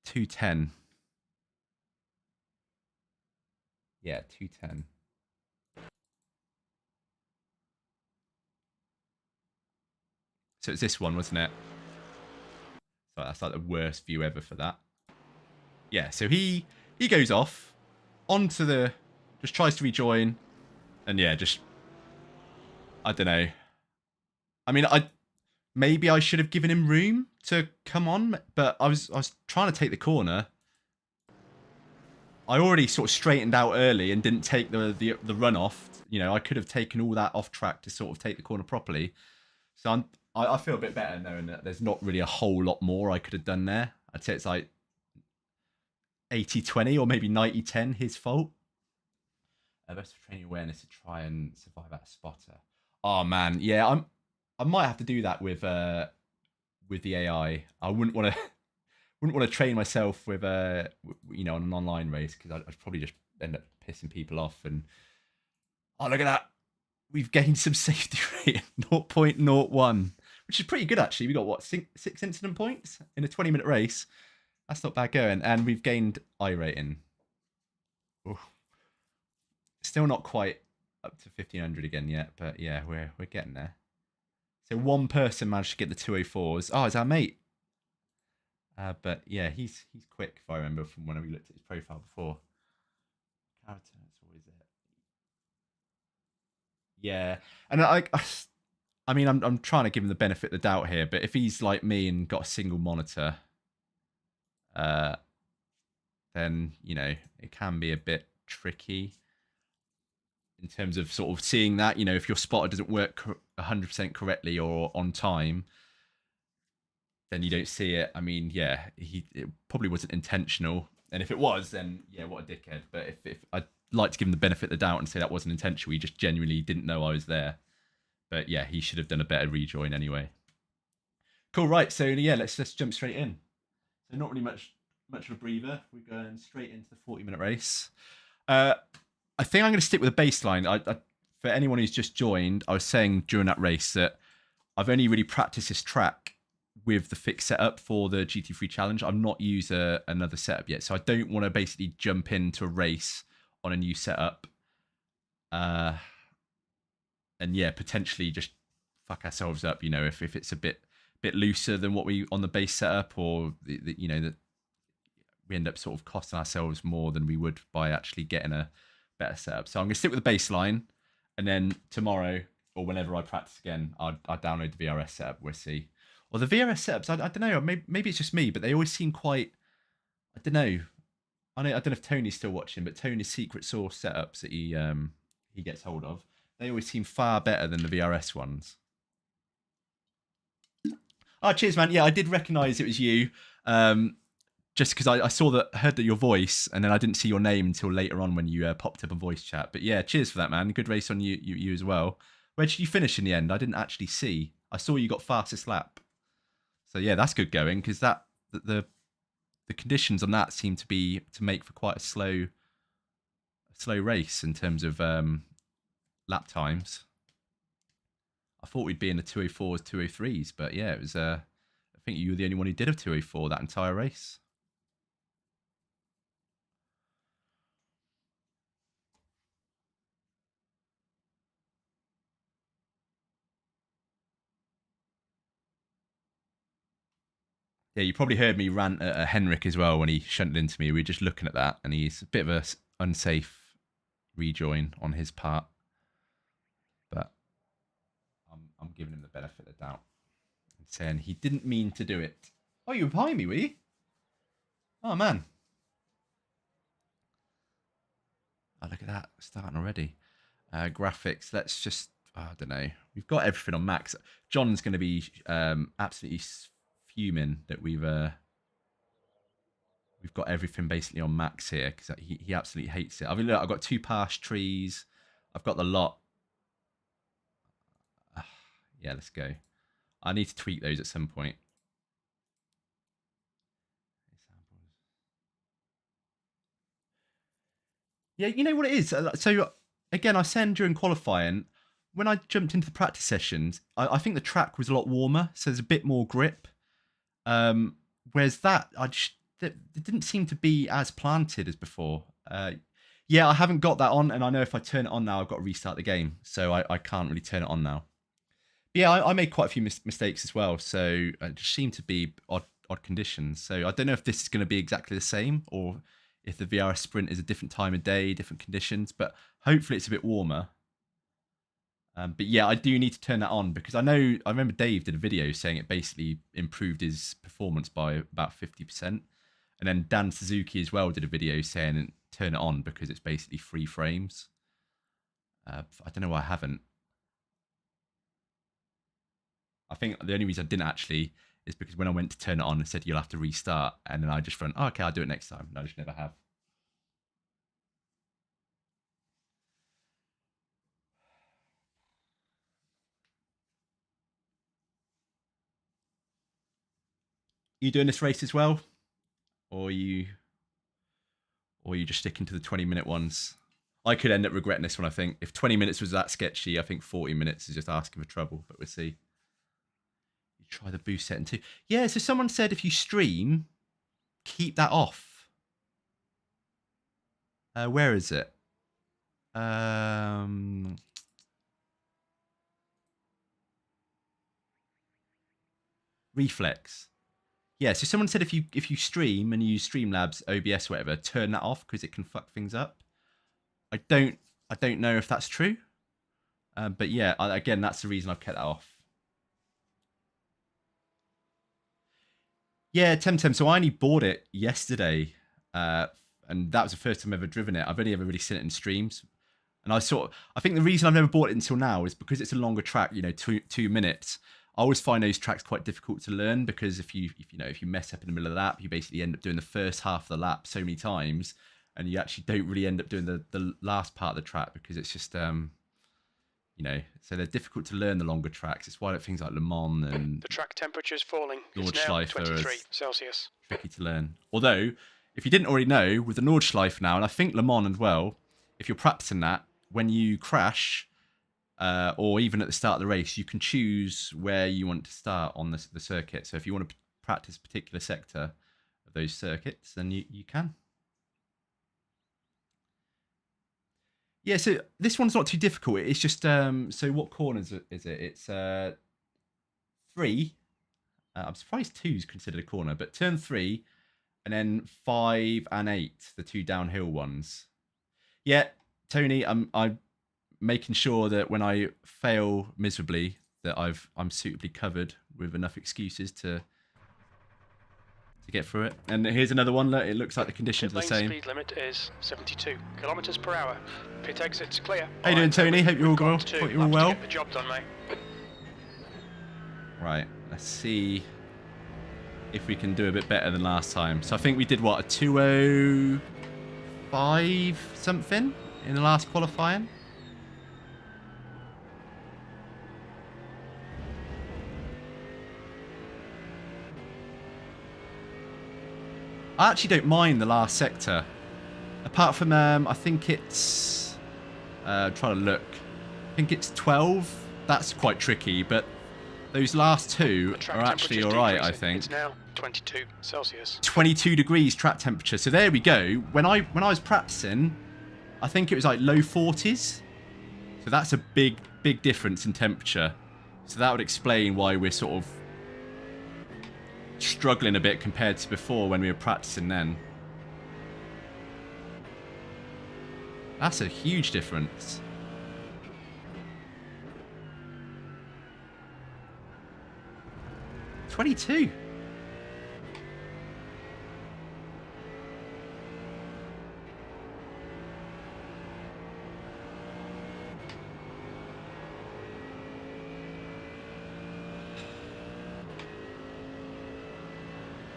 2:10. Yeah, 2:10. So it's this one, wasn't it? So that's like the worst view ever for that. Yeah, so he goes off onto the... Just tries to rejoin. And yeah, just... I don't know. I mean, maybe I should have given him room to come on, but I was trying to take the corner. I already sort of straightened out early and didn't take the run off. You know, I could have taken all that off track to sort of take the corner properly. So I feel a bit better knowing that there's not really a whole lot more I could have done there. I'd say it's like 80-20 or maybe 90-10 his fault. Best for training awareness to try and survive that spotter. Oh man, yeah, I might have to do that with the AI. I wouldn't want to train myself with you know, on an online race, because I'd probably just end up pissing people off. And Oh, look at that. We've gained some safety rating, 0.01, which is pretty good, actually. We got, what, six incident points in a 20-minute race? That's not bad going. And we've gained I rating. Ooh. Still not quite up to 1500 again yet, but yeah, we're getting there. So one person managed to get the 204s. Oh, it's our mate. But yeah, he's quick, if I remember from when we looked at his profile before. Character, that's always it. Yeah, and I mean, I'm trying to give him the benefit of the doubt here, but if he's like me and got a single monitor, then you know it can be a bit tricky in terms of sort of seeing that. You know, if your spotter doesn't work 100% correctly or on time, then you don't see it. I mean, yeah, it probably wasn't intentional, and if it was, then yeah, what a dickhead. But if I'd like to give him the benefit of the doubt and say that wasn't intentional, he just genuinely didn't know I was there. But yeah, he should have done a better rejoin anyway. Cool, right? So yeah, let's jump straight in. So not really much of a breather. We're going straight into the 40-minute race. I think I'm going to stick with a baseline. For anyone who's just joined, I was saying during that race that I've only really practiced this track with the fixed setup for the GT3 challenge. I've not used another setup yet, so I don't want to basically jump into a race on a new setup. And yeah, potentially just fuck ourselves up, you know, if it's a bit looser than what we on the base setup, or you know, that we end up sort of costing ourselves more than we would by actually getting a better setup. So I'm gonna stick with the baseline, and then tomorrow or whenever I practice again, I'll download the VRS setup. We'll see. Or the VRS setups, I don't know, maybe it's just me, but they always seem quite, I don't know. I don't know if Tony's still watching, but Tony's secret sauce setups that he gets hold of, they always seem far better than the VRS ones. Oh, cheers, man. Yeah, I did recognise it was you. Just because I heard that your voice, and then I didn't see your name until later on when you popped up a voice chat. But yeah, cheers for that, man. Good race on you as well. Where did you finish in the end? I didn't actually see. I saw you got fastest lap. So yeah, that's good going, because the conditions on that seem to make for quite a slow race in terms of lap times. I thought we'd be in the 204s, 203s, but yeah, it was. I think you were the only one who did a 204 that entire race. Yeah, you probably heard me rant at Henrik as well when he shunted into me. We were just looking at that, and he's a bit of a unsafe rejoin on his part, but I'm giving him the benefit of the doubt and saying he didn't mean to do it. Oh, you were behind me, were you? Oh man! Oh, look at that, starting already. Graphics. Let's just. I don't know. We've got everything on max. John's going to be absolutely fuming that we've got everything basically on max here, because he absolutely hates it. I mean, look, I've got 2 past trees. I've got the lot. Yeah, let's go. I need to tweak those at some point. Yeah, you know what it is? So, again, I said during qualifying, when I jumped into the practice sessions, I think the track was a lot warmer, so there's a bit more grip. Whereas that, it didn't seem to be as planted as before. Yeah, I haven't got that on, and I know if I turn it on now, I've got to restart the game, so I can't really turn it on now. But yeah, I made quite a few mistakes as well, so it just seemed to be odd conditions. So I don't know if this is going to be exactly the same, or if the VRS sprint is a different time of day, different conditions, but hopefully it's a bit warmer. But yeah, I do need to turn that on, because I remember Dave did a video saying it basically improved his performance by about 50%. And then Dan Suzuki as well did a video saying turn it on because it's basically 3 frames. I don't know why I haven't. I think the only reason I didn't actually is because when I went to turn it on, it said you'll have to restart. And then I just went, oh, okay, I'll do it next time. And I just never have. You doing this race as well? Or are you just sticking to the 20-minute ones? I could end up regretting this one, I think. If 20 minutes was that sketchy, I think 40 minutes is just asking for trouble, but we'll see. You try the boost setting too. Yeah, so someone said if you stream, keep that off. Where is it? Reflex. Yeah, so someone said if you stream and you use Streamlabs, OBS, whatever, turn that off because it can fuck things up. I don't know if that's true, but yeah, again, that's the reason I've kept that off. Yeah, Temtem. So I only bought it yesterday, and that was the first time I've ever driven it. I've only ever really seen it in streams, and I think the reason I've never bought it until now is because it's a longer track. You know, 2 minutes. I always find those tracks quite difficult to learn because if you mess up in the middle of the lap, you basically end up doing the first half of the lap so many times, and you actually don't really end up doing the last part of the track because it's just so they're difficult to learn, the longer tracks. It's why things like Le Mans and The track temperature is falling. It's now Nordschleife 23 Celsius. tricky to learn. Although, if you didn't already know, with the Nordschleife now, and I think Le Mans as well, if you're practicing that, when you crash, or even at the start of the race, you can choose where you want to start on the circuit. So if you want to practice a particular sector of those circuits, then you can. Yeah, so this one's not too difficult. It's just, so what corners is it? It's 3. I'm surprised 2 is considered a corner, but turn 3, and then 5 and 8, the 2 downhill ones. Yeah, Tony, I'm making sure that when I fail miserably, that I'm suitably covered with enough excuses to get through it. And here's another one. Look, it looks like the conditions are the same. Speed limit is 72 kilometers per hour. Pit exit's clear. How you doing, Tony? Hope you're all well. Hope you're all well. Get the job done, mate. Right, let's see if we can do a bit better than last time. So I think we did what, a 2:05 something in the last qualifying. I actually don't mind the last sector. Apart from, I think it's... trying to look. I think it's 12. That's quite tricky, but those last 2 are actually alright, I think. It's now 22 Celsius. 22 degrees track temperature. So there we go. When I was practicing, I think it was like low 40s. So that's a big difference in temperature. So that would explain why we're sort of struggling a bit compared to before when we were practicing then. That's a huge difference. $22.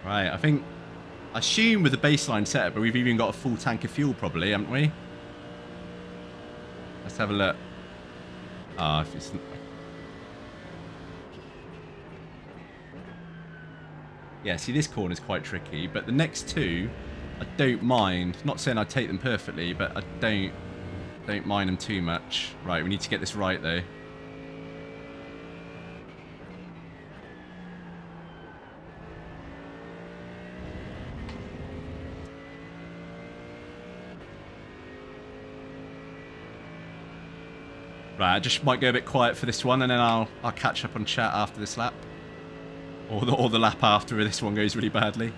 Right, I assume with the baseline setup, but we've even got a full tank of fuel probably, haven't we? Let's have a look. If it's... Yeah, see, this corner is quite tricky, but the next 2, I don't mind. Not saying I'd take them perfectly, but I don't mind them too much. Right, we need to get this right though. Right, I just might go a bit quiet for this one, and then I'll catch up on chat after this lap, or the lap after if this one goes really badly.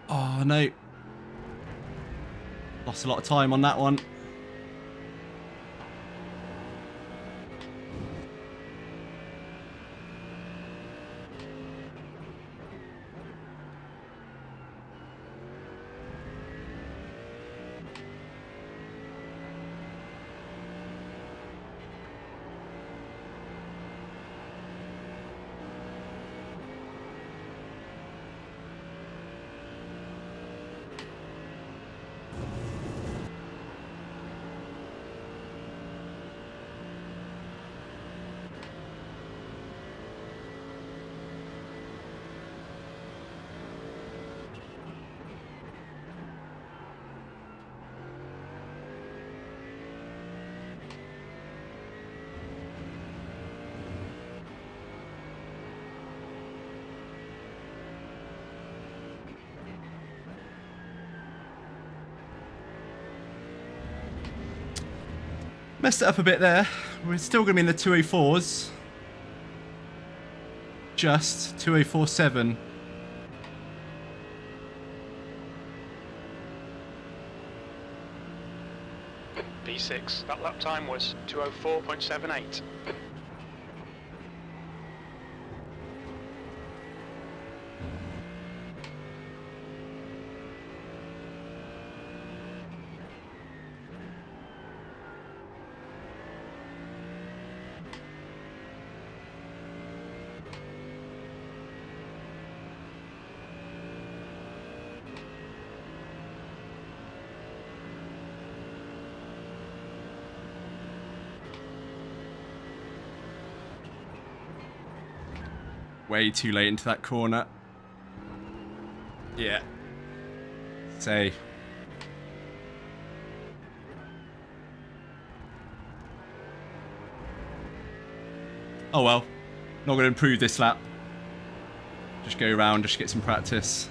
Oh, no. Lost a lot of time on that one. Messed it up a bit there. We're still going to be in the 204s. Just 2047. P6, that lap time was 204.78. Way too late into that corner. Yeah. Say. Oh well. Not going to improve this lap. Just go around, just get some practice.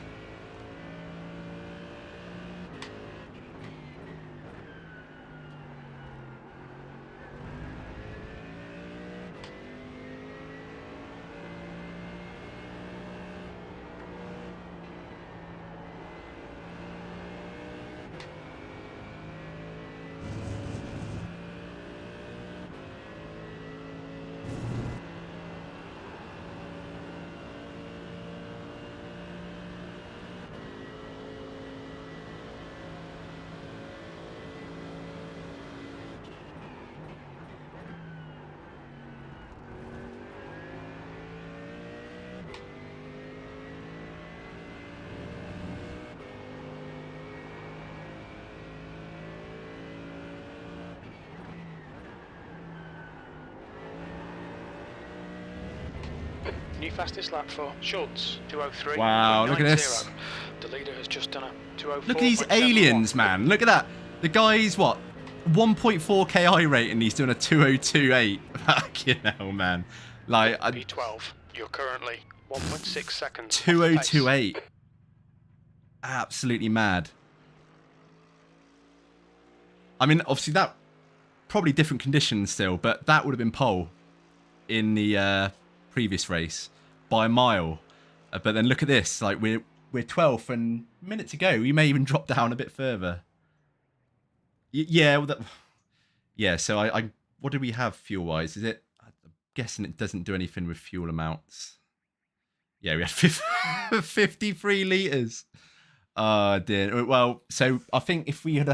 New fastest lap for Schultz, 203. Wow, look at this. The leader has just done a 204. Look at these aliens, man. Look at that. The guy's what? 1.4 KI rate and he's doing a 2028. Fucking hell, man. Like, P12, you're currently 1.6 seconds. 2028. Absolutely mad. I mean, obviously that probably different conditions still, but that would have been pole in the previous race by a mile. But then look at this, like we're 12th and a minute to go. We may even drop down a bit further. Yeah, well, yeah. So I what do we have fuel wise? Is it? I'm guessing it doesn't do anything with fuel amounts. Yeah, we had 53 liters. Oh dear. Well, so I think if we had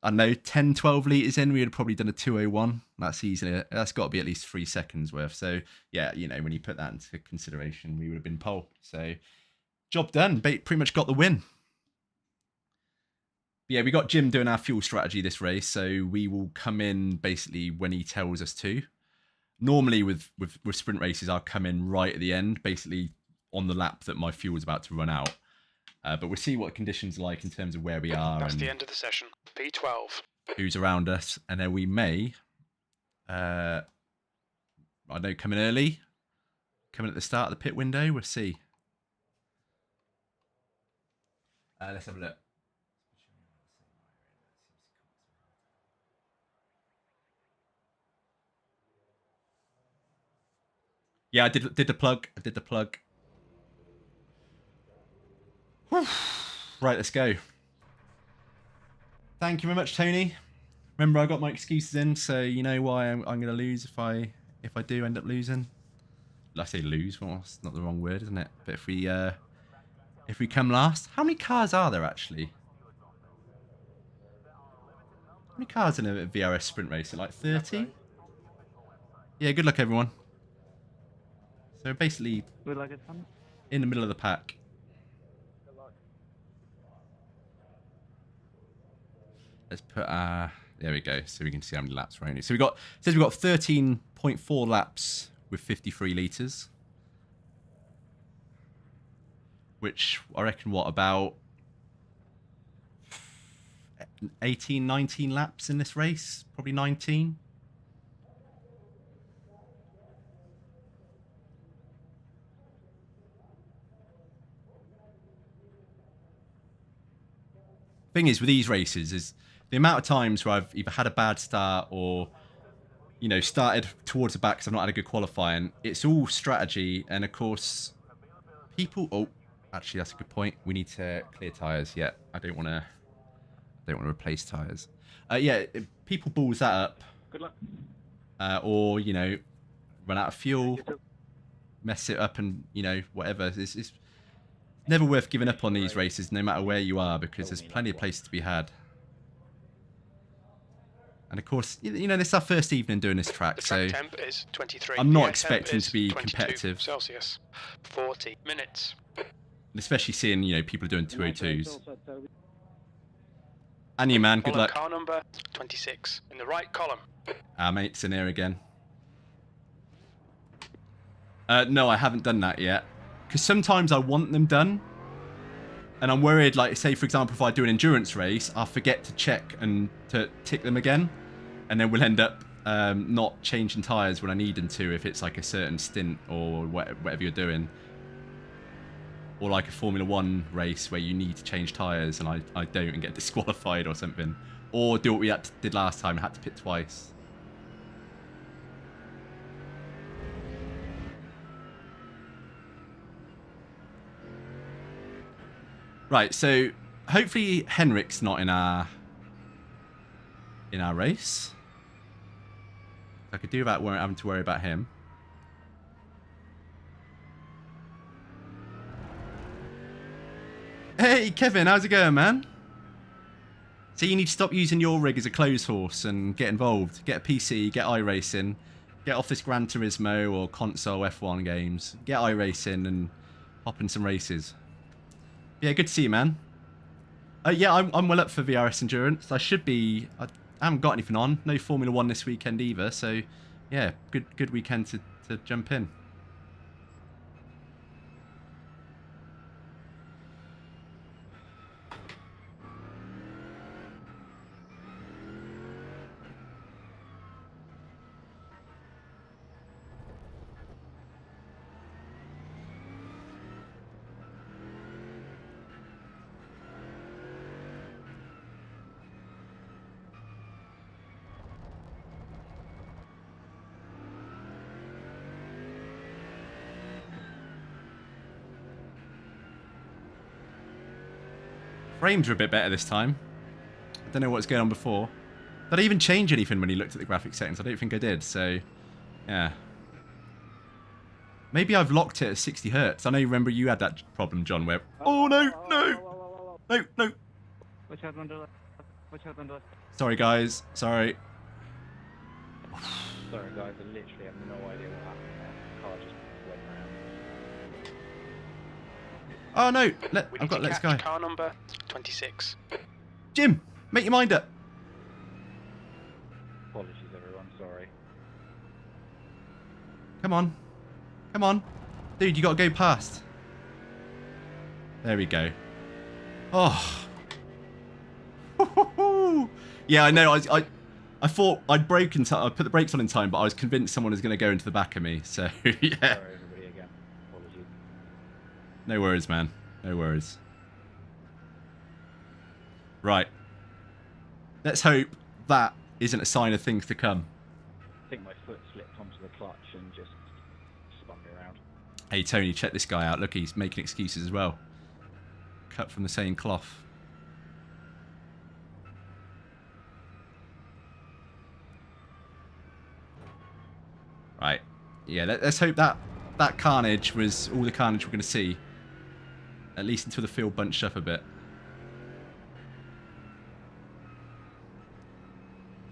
I don't know, 10, 12 litres in, we would have probably done a 201. That's easily, that's got to be at least 3 seconds worth. So, yeah, you know, when you put that into consideration, we would have been pole. So, job done. Pretty much got the win. But yeah, we got Jim doing our fuel strategy this race. So, we will come in basically when he tells us to. Normally, with sprint races, I'll come in right at the end, basically on the lap that my fuel is about to run out. But we'll see what the conditions are like in terms of where we are. That's and the end of the session. P12. Who's around us. And then we may, I know, come in early. Come in at the start of the pit window. We'll see. Let's have a look. Yeah, I did the plug. I did the plug. Whew. Right, let's go. Thank you very much, Tony. Remember, I got my excuses in, so you know why I'm going to lose if I do end up losing. I say lose, well, it's not the wrong word, isn't it? But if we come last, how many cars are there actually? How many cars in a VRS sprint race? Like 30? Yeah, good luck, everyone. So basically, in the middle of the pack. Let's put there we go, so we can see how many laps we're only. So it says we've got 13.4 laps with 53 litres. Which I reckon about 18, 19 laps in this race? Probably 19. Thing is with these races is the amount of times where I've either had a bad start or, you know, started towards the back because I've not had a good qualifying, it's all strategy. And of course, people... Oh, actually, that's a good point. We need to clear tyres. Yeah, I don't want to replace tyres. Yeah, people balls that up. Good luck. Or, you know, run out of fuel, mess it up and, you know, whatever. It's never worth giving up on these races, no matter where you are, because there's plenty of places to be had. And of course, you know, this is our first evening doing this track, so temp is 23. I'm not expecting to be competitive. Celsius, 40 minutes. And especially seeing, you know, people doing 202s. And you, man, good luck. Car number 26 in the right column. Our mate's in here again. No, I haven't done that yet. Because sometimes I want them done. And I'm worried, like, say, for example, if I do an endurance race, I'll forget to check and to tick them again. And then we'll end up not changing tyres when I need them to if it's like a certain stint or whatever you're doing. Or like a Formula 1 race where you need to change tyres and I don't and get disqualified or something. Or do what we did last time and had to pit twice. Right, so hopefully Henrik's not in our race. I could do without having to worry about him. Hey Kevin, how's it going, man? So you need to stop using your rig as a clothes horse and get involved. Get a PC, get iRacing, get off this Gran Turismo or console F1 games. Get iRacing and hop in some races. Yeah, good to see you, man. Yeah, I'm well up for VRS Endurance. I should be... I haven't got anything on. No Formula 1 this weekend either. So, yeah, good weekend to jump in. Frames are a bit better this time. I don't know what's going on before. Did I even change anything when you looked at the graphic settings? I don't think I did, so... Yeah. Maybe I've locked it at 60 Hz. I know you remember you had that problem, John, where... Oh, no, no! No, no! Which husband do it? Sorry, guys. Sorry. Sorry, guys. I literally have no idea what happened there. The car just went around. Oh, no! Let's go. Car number 26. Jim, make your mind up. Apologies, everyone. Sorry. Come on. Come on. Dude, you got to go past. There we go. Oh. Yeah, I know. I thought I'd broken. I put the brakes on in time, but I was convinced someone was going to go into the back of me. So, yeah. Sorry, everybody, again. Apologies. No worries, man. No worries. Right. Let's hope that isn't a sign of things to come. I think my foot slipped onto the clutch and just spun me around. Hey, Tony, check this guy out. Look, he's making excuses as well. Cut from the same cloth. Right. Yeah, let's hope that carnage was all the carnage we're going to see. At least until the field bunched up a bit.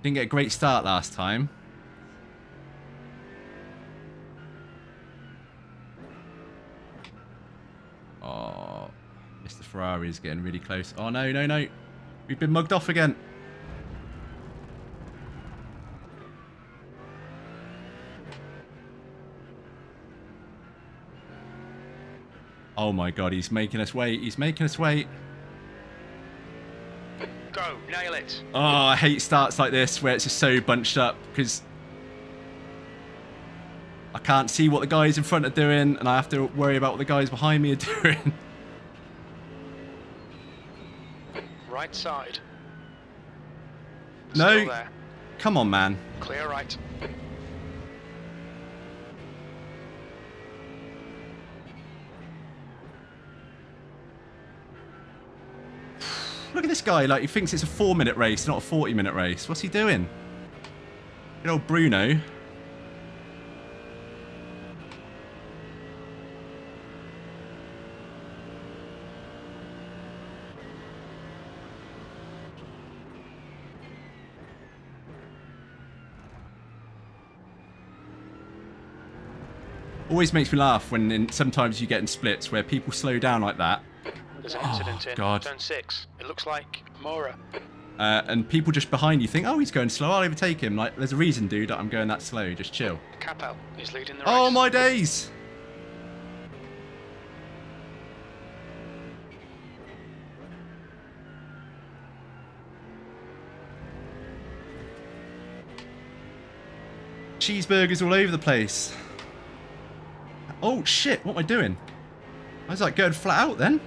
Didn't get a great start last time. Oh, Mr. Ferrari is getting really close. Oh, no, no, no. We've been mugged off again. Oh my god, he's making us wait. He's making us wait. Go, nail it. Oh, I hate starts like this where it's just so bunched up because I can't see what the guys in front are doing and I have to worry about what the guys behind me are doing. Right side. No. Still there. Come on, man. Clear right. Look at this guy. Like, he thinks it's a 4-minute race, not a 40-minute race. What's he doing? Good old Bruno. Always makes me laugh when sometimes you get in splits where people slow down like that. There's an incident in God. turn 6. It looks like Mora. And people just behind you think, oh, he's going slow, I'll overtake him. Like, there's a reason, dude, that I'm going that slow. Just chill. Capel is leading the race. Oh, my days! Cheeseburgers all over the place. Oh, shit, what am I doing? I was like going flat out then.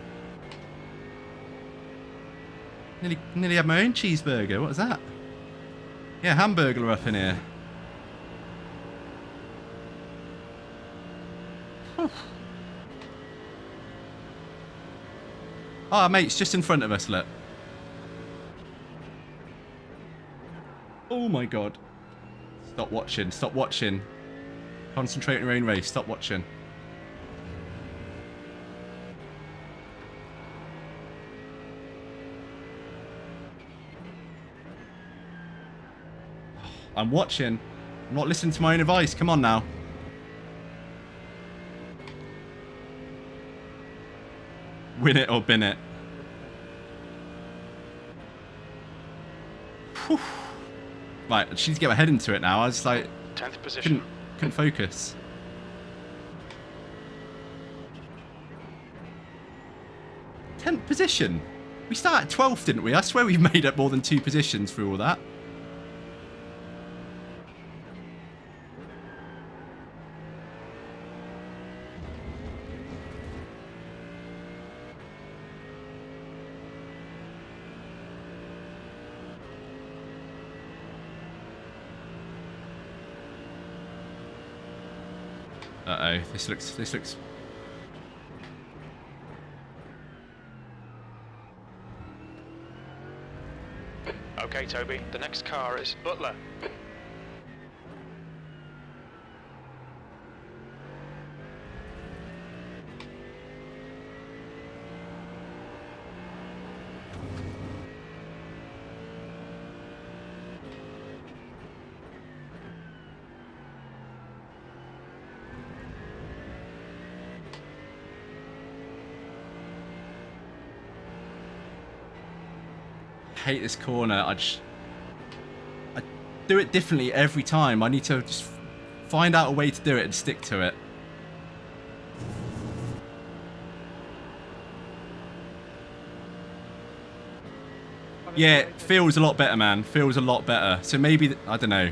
Nearly had my own cheeseburger. What was that? Yeah, hamburger up in here. Ah, mate, it's just in front of us, look. Oh my god. Stop watching, stop watching. Concentrate on your own race, stop watching. I'm watching. I'm not listening to my own advice. Come on now. Win it or bin it. Whew. Right, I just need to get my head into it now. I was like, 10th position. couldn't focus. Tenth position. We started 12th, didn't we? I swear we've made up more than 2 positions through all that. Uh-oh, this looks... Okay, Toby, the next car is Butler. Hate this corner. I do it differently every time. I need to just find out a way to do it and stick to it. Yeah, it feels a lot better, man. Feels a lot better. So maybe, I don't know.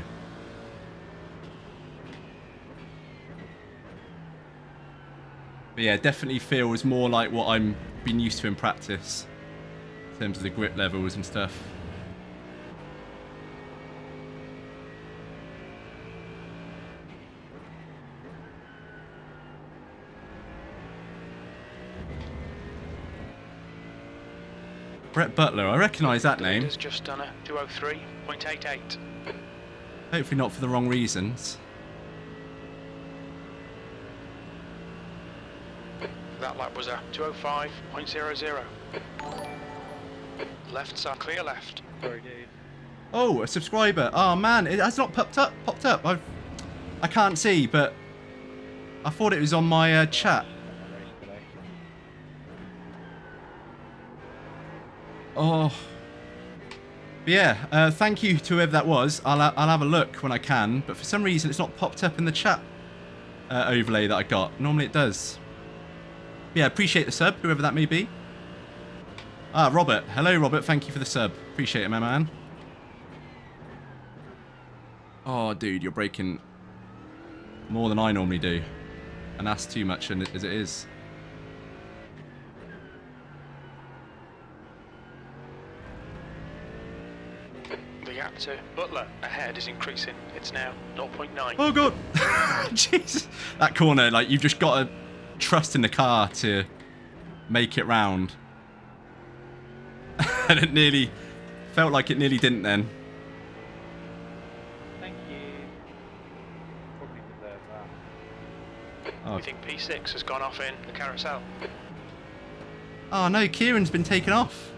But yeah, definitely feels more like what I'm been used to in practice. In terms of the grip levels and stuff. Brett Butler, I recognise that name. Has just done a 203.88. Hopefully not for the wrong reasons. That lap was a 205.00. Left side, clear left. Sorry, dude. Oh, a subscriber. Oh man, it has not popped up. I can't see, but I thought it was on my chat. Oh, but yeah. Thank you to whoever that was. I'll have a look when I can, but for some reason it's not popped up in the chat overlay that I got. Normally it does. Yeah, appreciate the sub, whoever that may be. Ah, Robert. Hello, Robert. Thank you for the sub. Appreciate it, my man. Oh, dude, you're breaking more than I normally do. And that's too much as it is. The gap to Butler ahead is increasing. It's now 0.9. Oh god. Jesus. That corner, like, you've just got to trust in the car to make it round. And it nearly felt like it nearly didn't then. Thank you. Probably deserve that. Oh. We think P6 has gone off in the carousel. Oh no, Kieran's been taken off.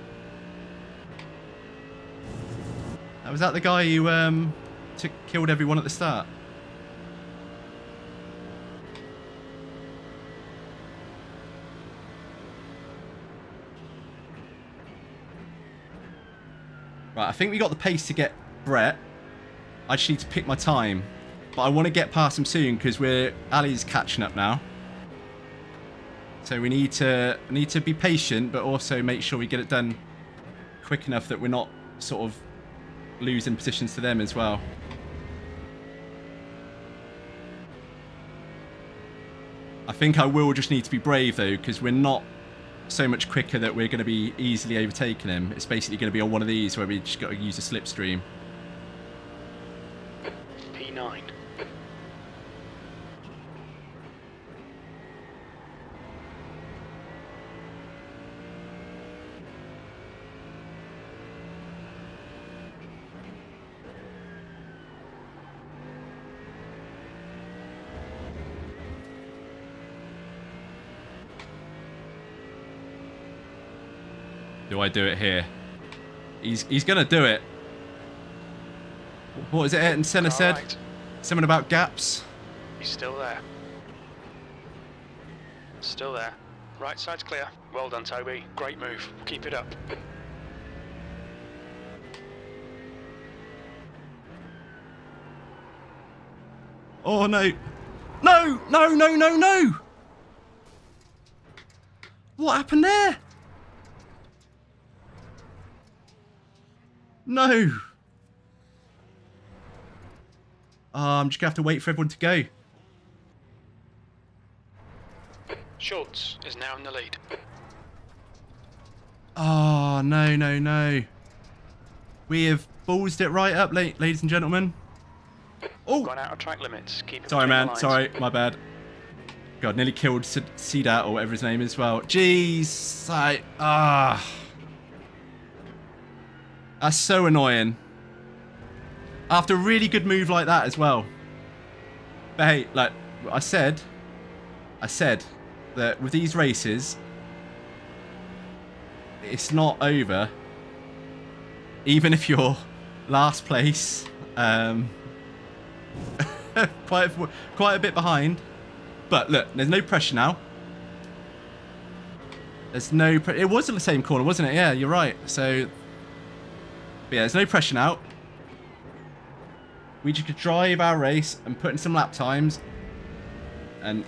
Was that the guy who killed everyone at the start? Right, I think we got the pace to get Brett. I just need to pick my time. But I want to get past him soon because Ali's catching up now. So we need to be patient, but also make sure we get it done quick enough that we're not sort of losing positions to them as well. I think I will just need to be brave though, because we're not so much quicker that we're going to be easily overtaking him. It's basically going to be on one of these where we just got to use a slipstream. P9. Do I do it here? He's going to do it. What is it Ayrton Senna said? Right. Something about gaps? He's still there. Still there. Right side's clear. Well done, Toby. Great move. Keep it up. Oh no. No! No, no, no, no! What happened there? No. I'm just going to have to wait for everyone to go. Schultz is now in the lead. Oh, no, no, no. We have ballsed it right up, ladies and gentlemen. Oh! Gone out of track limits. Keep it Sorry, between the man. lines. Sorry, my bad. God, nearly killed Sedat or whatever his name is as well. Jeez. That's so annoying. After a really good move like that as well. But hey, like I said that with these races, it's not over. Even if you're last place, quite a bit behind. But look, there's no pressure now. There's no. It was in the same corner, wasn't it? Yeah, you're right. So, but yeah, there's no pressure now. We just could drive our race and put in some lap times, and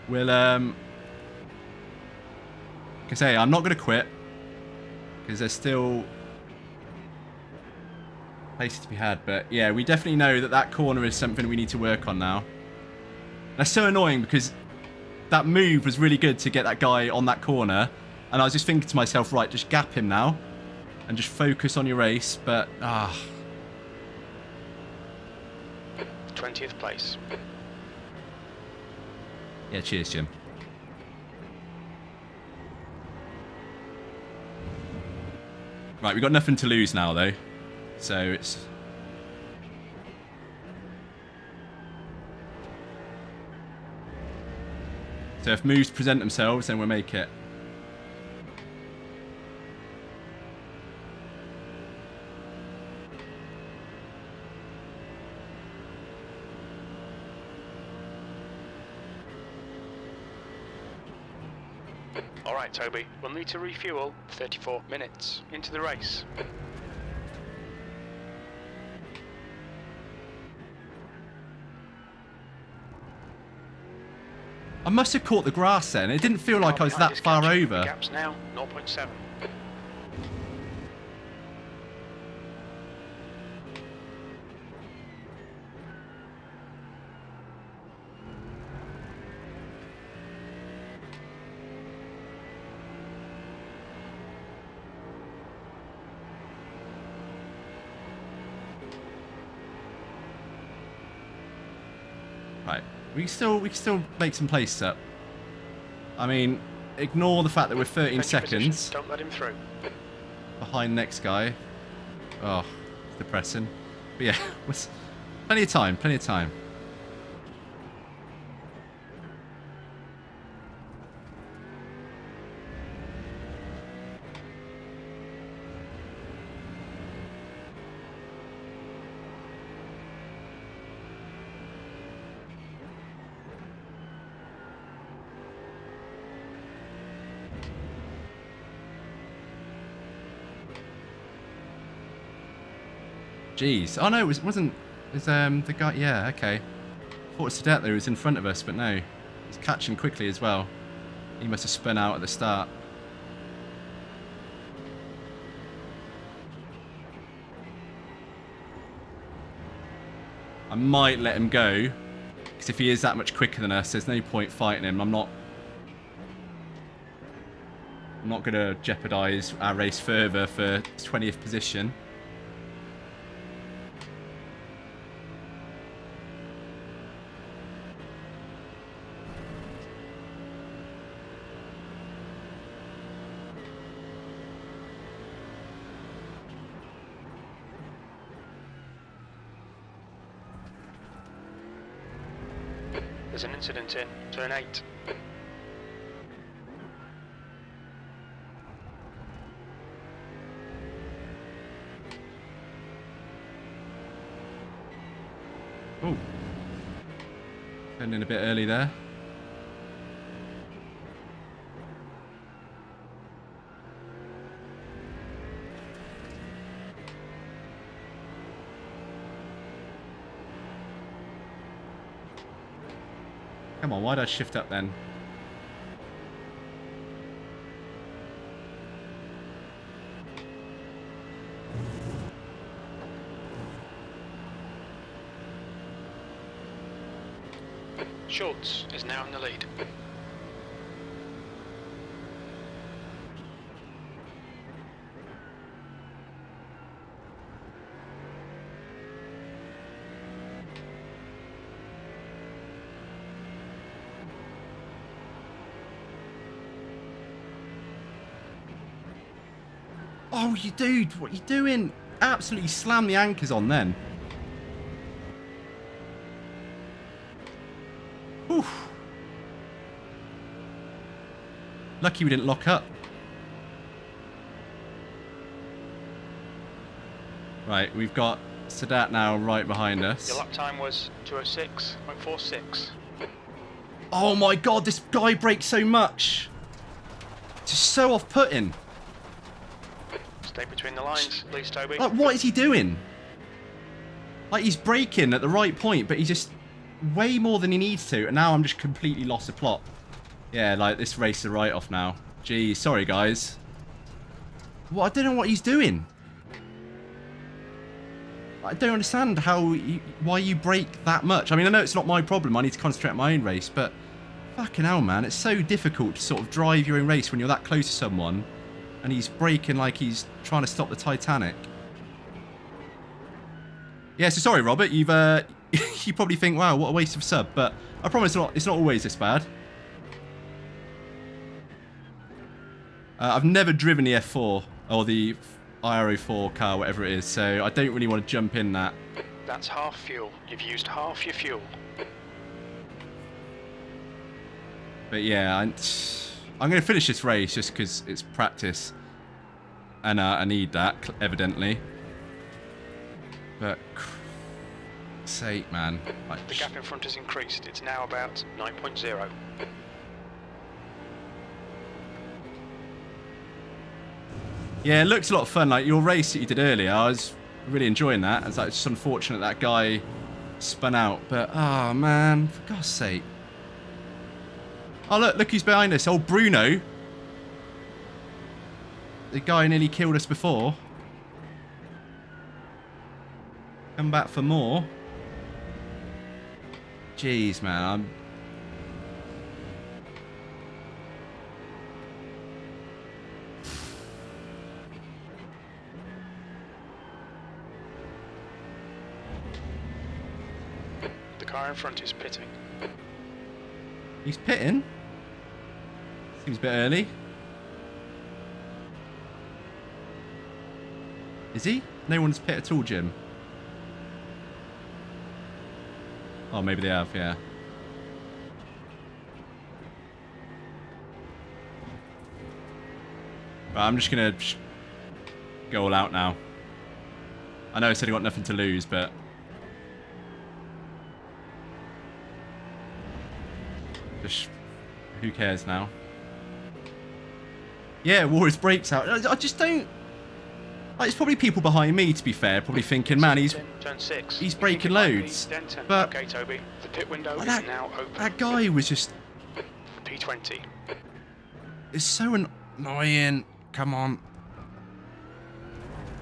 we'll like I say, I'm not going to quit because there's still places to be had. But yeah, we definitely know that that corner is something we need to work on now. That's so annoying because that move was really good to get that guy on that corner, and I was just thinking to myself, right, just gap him now and just focus on your race. But 20th place. Yeah, cheers, Jim. Right, we've got nothing to lose now, though. So it's... So if moves present themselves, then we'll make it. Alright, Toby, we'll need to refuel 34 minutes into the race. I must have caught the grass then. It didn't feel like I was Behind that is far catching. over. The gap's now 0.7. Right. We can still make some places up. I mean, ignore the fact that we're 13 seconds Don't let him through. behind next guy. Oh, it's depressing. But yeah, plenty of time, plenty of time. Jeez. Oh no, it wasn't. It was the guy. Yeah, okay. I thought it was Asetek there who was in front of us, but no. He's catching quickly as well. He must have spun out at the start. I might let him go, because if he is that much quicker than us, there's no point fighting him. I'm not going to jeopardise our race further for 20th position. There's an incident in turn 8. Oh. Turned in a bit early there. Come on, why did I shift up then? Schultz is now in the lead. Oh, you dude, what are you doing? Absolutely slam the anchors on then. Whew. Lucky we didn't lock up. Right, we've got Sadat now right behind us. Your lap time was 2:06.46. Oh my god, this guy brakes so much. It's just so off-putting. Stay between the lines, please, Toby. Like, what is he doing? Like, he's braking at the right point, but he's just way more than he needs to. And now I'm just completely lost the plot. Yeah, like, this race is a write-off now. Geez, sorry, guys. Well, I don't know what he's doing. I don't understand why you brake that much. I mean, I know it's not my problem. I need to concentrate on my own race, but fucking hell, man. It's so difficult to sort of drive your own race when you're that close to someone and he's braking like he's trying to stop the Titanic. Yeah, so sorry, Robert. You've you probably think, wow, what a waste of sub, but I promise it's not always this bad. I've never driven the F4 or the IRO4 car, whatever it is, so I don't really want to jump in that. That's half fuel. You've used half your fuel. But yeah, I'm going to finish this race just because it's practice. And I need that, evidently. But, sake, man. Like, The gap in front has increased. It's now about 9.0. yeah, it looks a lot of fun. Like, your race that you did earlier, I was really enjoying that. It's like, just unfortunate that guy spun out. But, oh, man, for God's sake. Oh, look who's behind us. Old Bruno. The guy who nearly killed us before. Come back for more. Jeez, man. The car in front is pitting. He's pitting? Seems a bit early. Is he? No one's pit at all, Jim. Oh, maybe they have, yeah. But I'm just gonna go all out now. I know I said I got nothing to lose, but just who cares now? Yeah, Warriors breaks out. I just don't. Like, it's probably people behind me, to be fair, probably thinking, man, Turn 6. he's breaking loads. But okay, Toby. The pit window like is now open. that guy was just. P20. It's so annoying. Come on.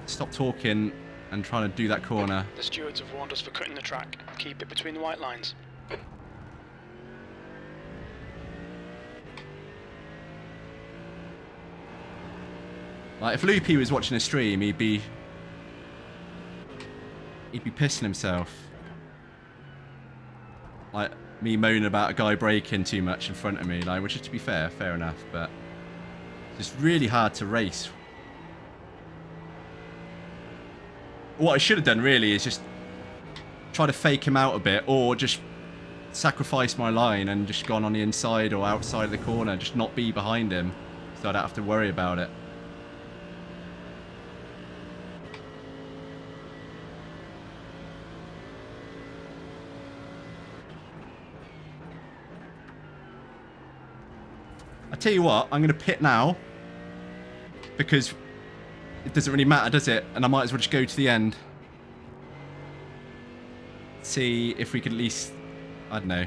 Stop talking and trying to do that corner. The stewards have warned us for cutting the track. Keep it between the white lines. Like, if Loopy was watching a stream, he'd be pissing himself. Like, me moaning about a guy braking too much in front of me, like, which is, to be fair enough, but it's just really hard to race. What I should have done, really, is just try to fake him out a bit, or just sacrifice my line and just gone on the inside or outside of the corner, just not be behind him, so I don't have to worry about it. I tell you what, I'm going to pit now, because it doesn't really matter, does it? And I might as well just go to the end. See if we could at least, I don't know.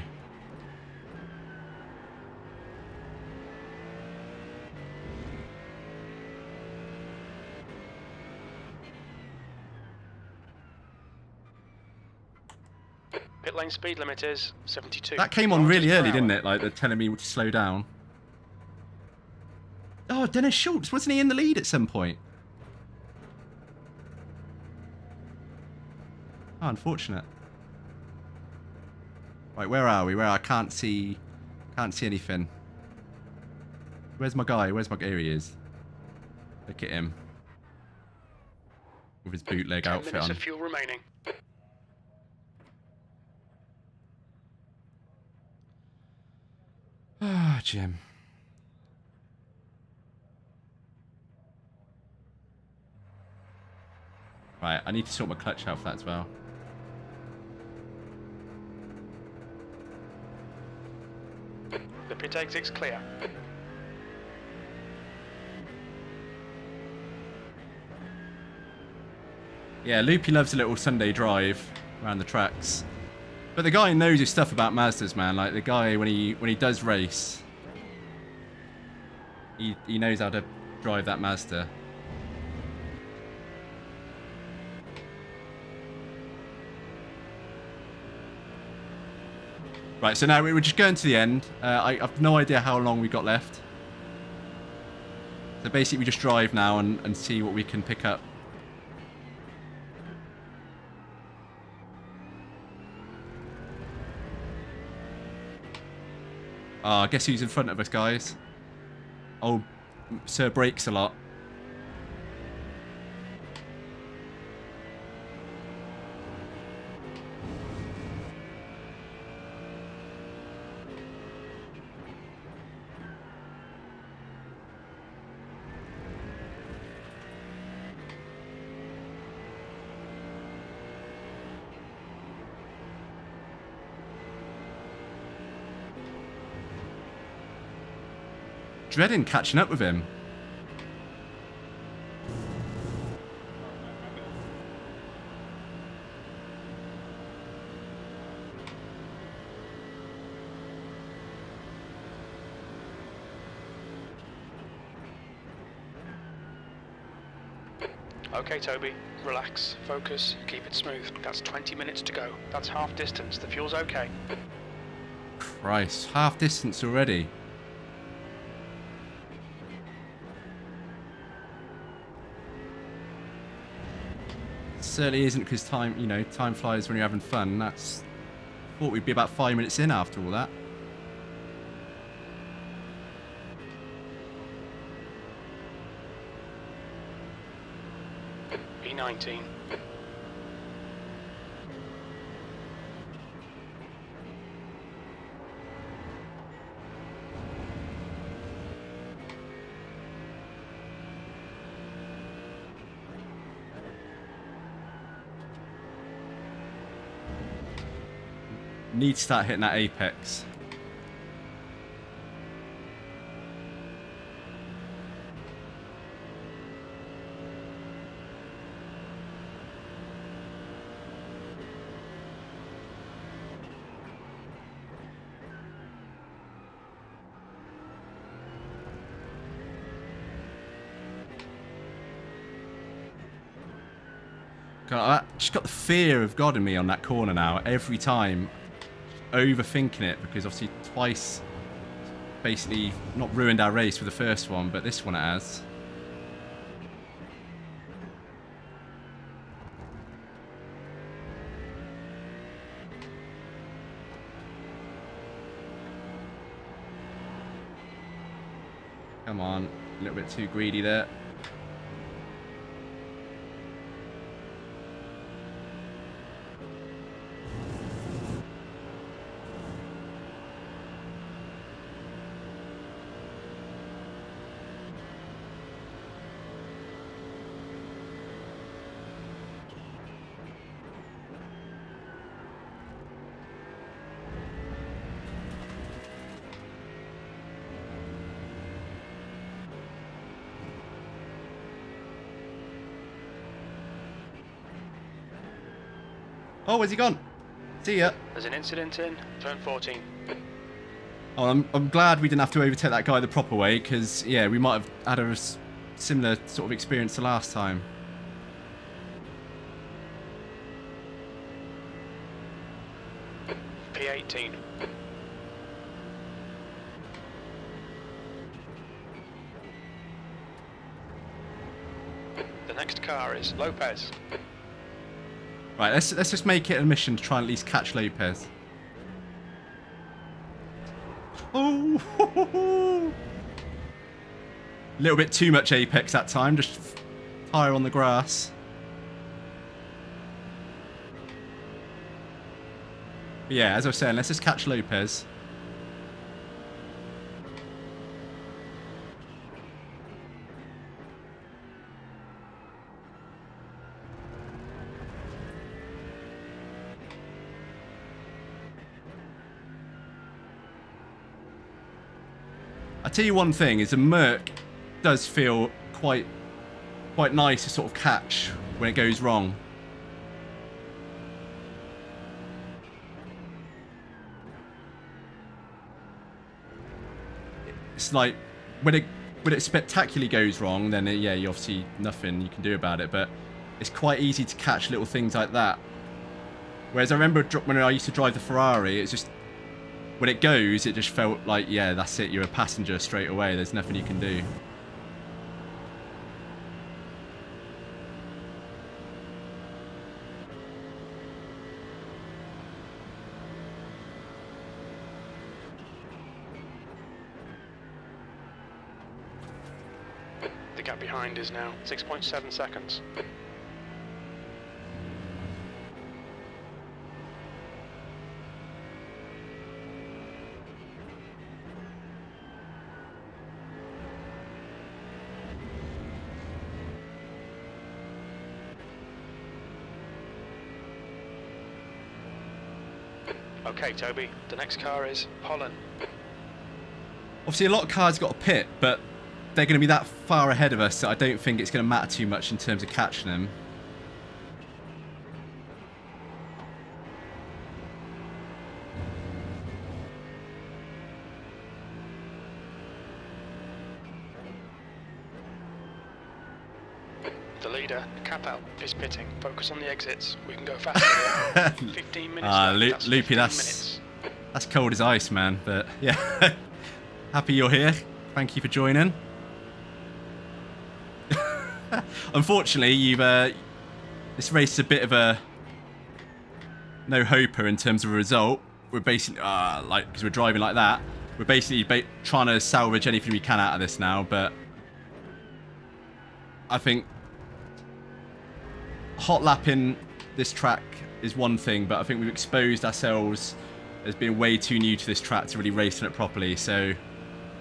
Pit lane speed limit is 72. That came on really early, didn't it? Like, they're telling me to slow down. Oh, Dennis Schultz, wasn't he in the lead at some point? Oh, unfortunate. Right, where are we? I can't see anything. Where's my guy? Here he is. Look at him. With his bootleg 10 outfit minutes on. of fuel remaining. Ah, Jim. Right, I need to sort my clutch out for that as well. The pit exit's clear. Yeah, Loopy loves a little Sunday drive around the tracks. But the guy knows his stuff about Mazdas, man. Like, the guy, when he does race, he knows how to drive that Mazda. Right, so now we're just going to the end. I have no idea how long we got left. So basically we just drive now and see what we can pick up. Guess who's in front of us, guys? Oh, Sir Brakes a lot. Dreading catching up with him. Okay, Toby, relax, focus, keep it smooth. That's 20 minutes to go. That's half distance. The fuel's okay. Christ, half distance already. Certainly isn't, because time flies when you're having fun. That's Thought we'd be about 5 minutes in after all that. P19. Need to start hitting that apex. God, I just got the fear of God in me on that corner now. Every time, overthinking it, because obviously twice, basically not ruined our race with the first one, but this one it has. Come on, a little bit too greedy there. Oh, where's he gone? See ya. There's an incident in turn 14. Oh, I'm glad we didn't have to overtake that guy the proper way, because, yeah, we might have had a similar sort of experience to last time. P18. The next car is Lopez. Right, let's just make it a mission to try and at least catch Lopez. Oh, a little bit too much apex that time, just tyre on the grass. But yeah, as I was saying, let's just catch Lopez. I tell you one thing, is a Merc does feel quite nice to sort of catch when it goes wrong. It's like when it spectacularly goes wrong, then yeah, you obviously nothing you can do about it. But it's quite easy to catch little things like that. Whereas I remember when I used to drive the Ferrari, it's just when it goes, it just felt like, yeah, that's it. You're a passenger straight away. There's nothing you can do. The gap behind is now 6.7 seconds. Okay, Toby, the next car is Holland. Obviously, a lot of cars got a pit, but they're going to be that far ahead of us that I don't think it's going to matter too much in terms of catching them. The leader, Capel, is pitting. Focus on the exits. We can go faster. 15 minutes left. Loopy, that's cold as ice, man. But yeah, happy you're here. Thank you for joining. Unfortunately, this race is a bit of a no-hoper in terms of a result. we're basically like, because we're driving like that, we're basically trying to salvage anything we can out of this now. But I think hot lapping this track is one thing, but I think we've exposed ourselves as being way too new to this track to really race on it properly. So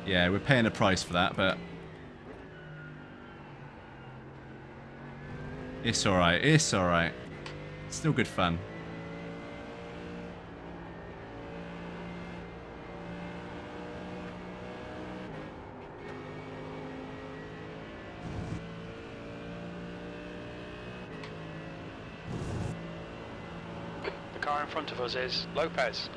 yeah, we're paying a price for that, but it's alright. It's alright. Still good fun. The car in front of us is Lopez.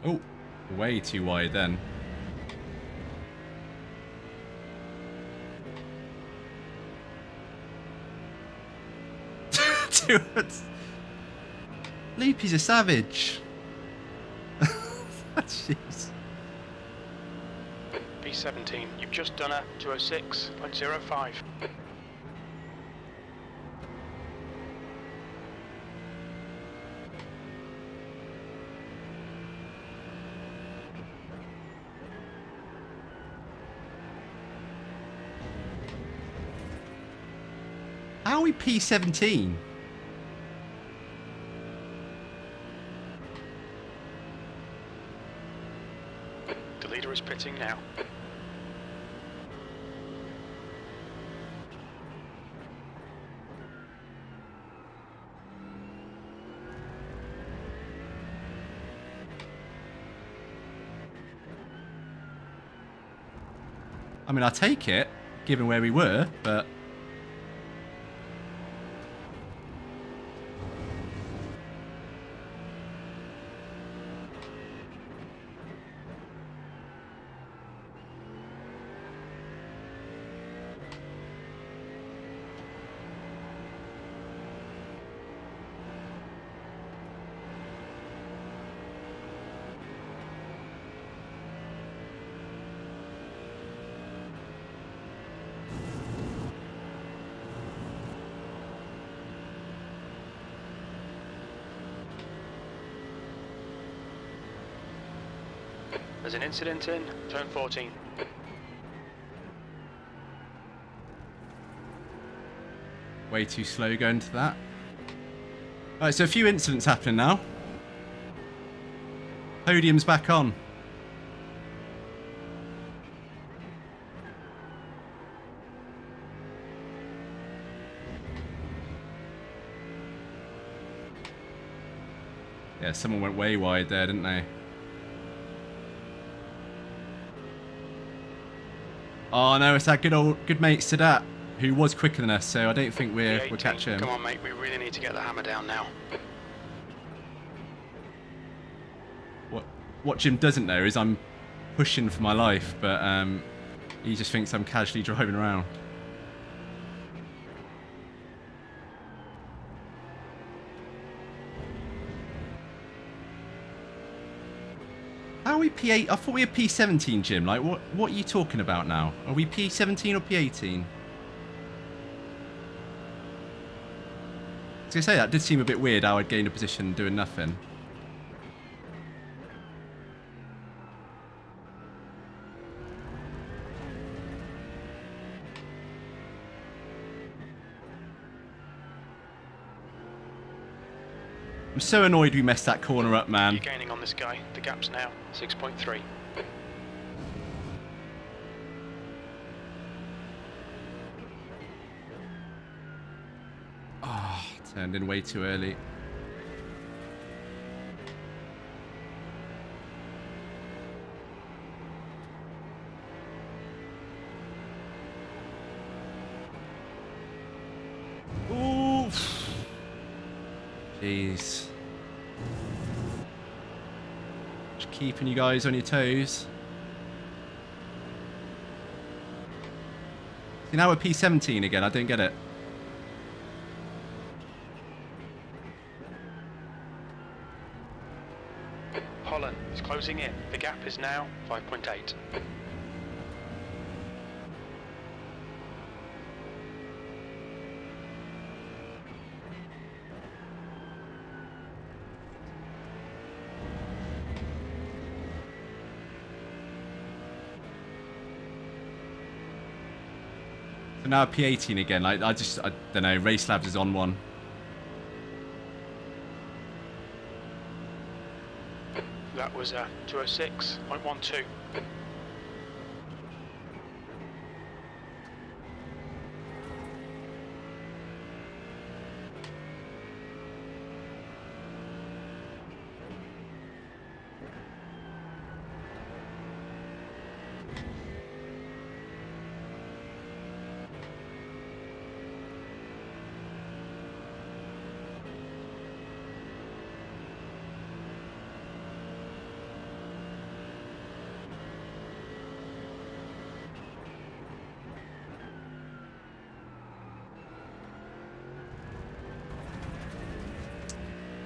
Oh, way too wide then. Dude, Loopy's a savage. Jeez. P17, you've just done a 206.05. How are we P17? The leader is pitting now. I mean, I'll take it, given where we were, but There's an incident in turn 14. way too slow going to that. Alright, so a few incidents happening now. Podium's back on. Yeah, someone went way wide there, didn't they? Oh no, it's that good mate Sadat, who was quicker than us, so I don't think we'll catch him. Come on, mate, we really need to get the hammer down now. What Jim doesn't know is I'm pushing for my life, but he just thinks I'm casually driving around. How are we P8? I thought we were P17, Jim. Like, what are you talking about now? Are we P17 or P18? I was going to say, that did seem a bit weird how I'd gained a position doing nothing. I'm so annoyed we messed that corner up, man. You're gaining on this guy. The gap's now 6.3. Oh, turned in way too early. Oof. Jeez. Just keeping you guys on your toes. See, now we're P17 again. I don't get it. Holland is closing in. The gap is now 5.8. So now P18 again. Like I don't know. Race Labs is on one. That was 206.12.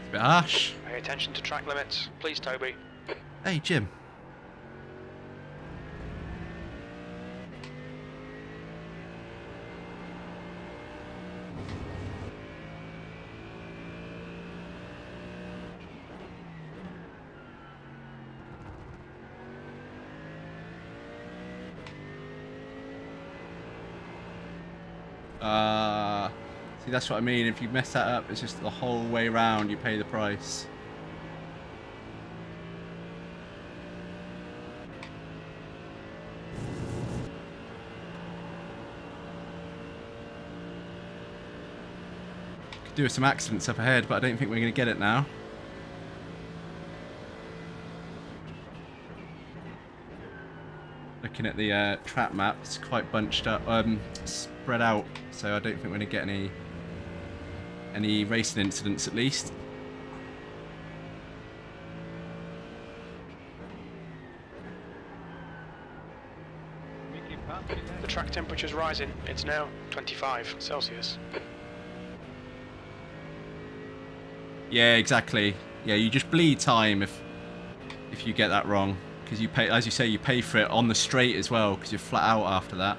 It's a bit harsh. Pay attention to track limits, please, Toby. Hey, Jim. See, that's what I mean. If you mess that up, it's just the whole way round. You pay the price. Could do with some accidents up ahead, but I don't think we're going to get it now. Looking at the track map, it's quite bunched up, spread out, so I don't think we're going to get any racing incidents at least. The track temperature's rising. It's now 25 Celsius. Yeah, exactly. Yeah, you just bleed time if you get that wrong, because you pay, as you say, you pay for it on the straight as well, because you're flat out after that.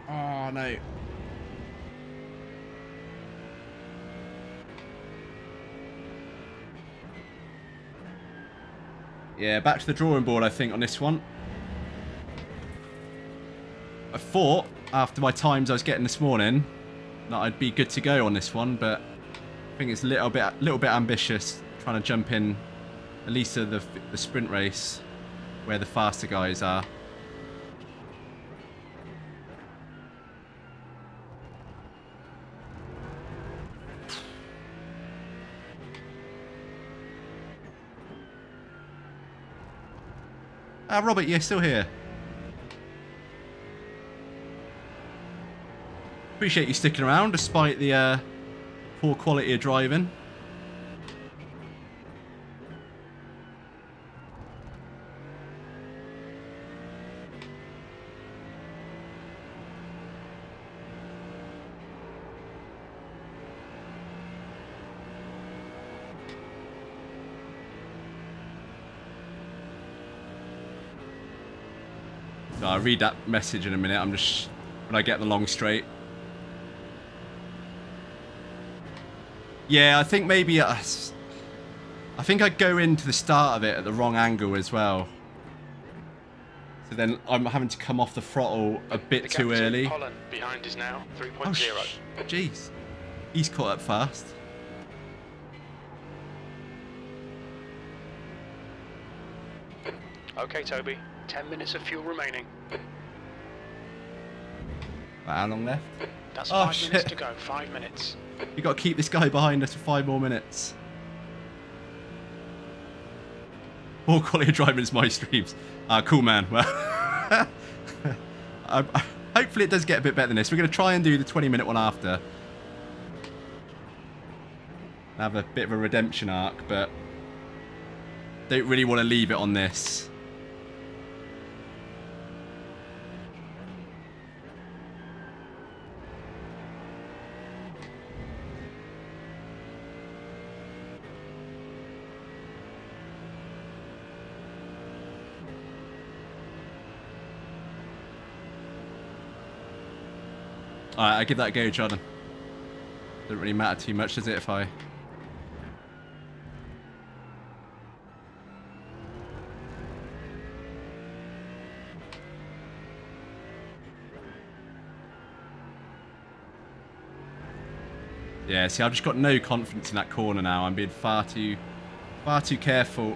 Oh no. Yeah, back to the drawing board, I think, on this one. I thought, after my times I was getting this morning, that I'd be good to go on this one, but I think it's a little bit ambitious, trying to jump in at least to the sprint race, where the faster guys are. Ah, Robert, you're still here. Appreciate you sticking around despite the poor quality of driving. So I'll read that message in a minute. I'm just when I get the long straight. Yeah, I think maybe I think I go into the start of it at the wrong angle as well. So then I'm having to come off the throttle a bit too early. Holland behind is now 3.0. Oh, jeez. He's caught up fast. Okay, Toby. 10 minutes of fuel remaining. How long left? That's Oh, 5 minutes shit. to go. 5 minutes. You got to keep this guy behind us for 5 more minutes. Poor quality of driving is my streams. Cool, man. Well, hopefully it does get a bit better than this. We're going to try and do the 20-minute one after. Have a bit of a redemption arc, but Don't really want to leave it on this. Alright, I give that a go, Jordan. Doesn't really matter too much, does it, if I... Yeah, see, I've just got no confidence in that corner now. I'm being far too careful.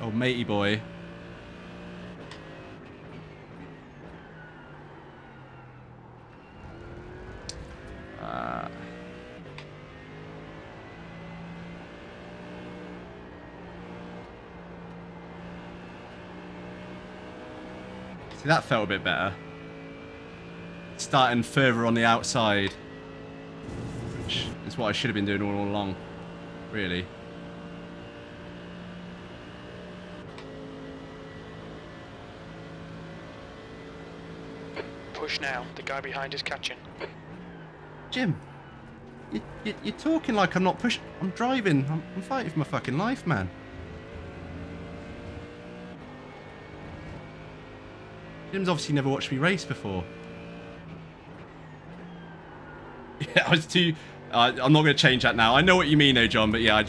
Oh, matey boy. See, that felt a bit better. Starting further on the outside. Which is what I should have been doing all along. Really. Push now. The guy behind is catching. Jim. You're talking like I'm not pushing. I'm driving. I'm fighting for my fucking life, man. Jim's obviously never watched me race before. Yeah, I was too... I'm not going to change that now. I know what you mean, though, John, but yeah,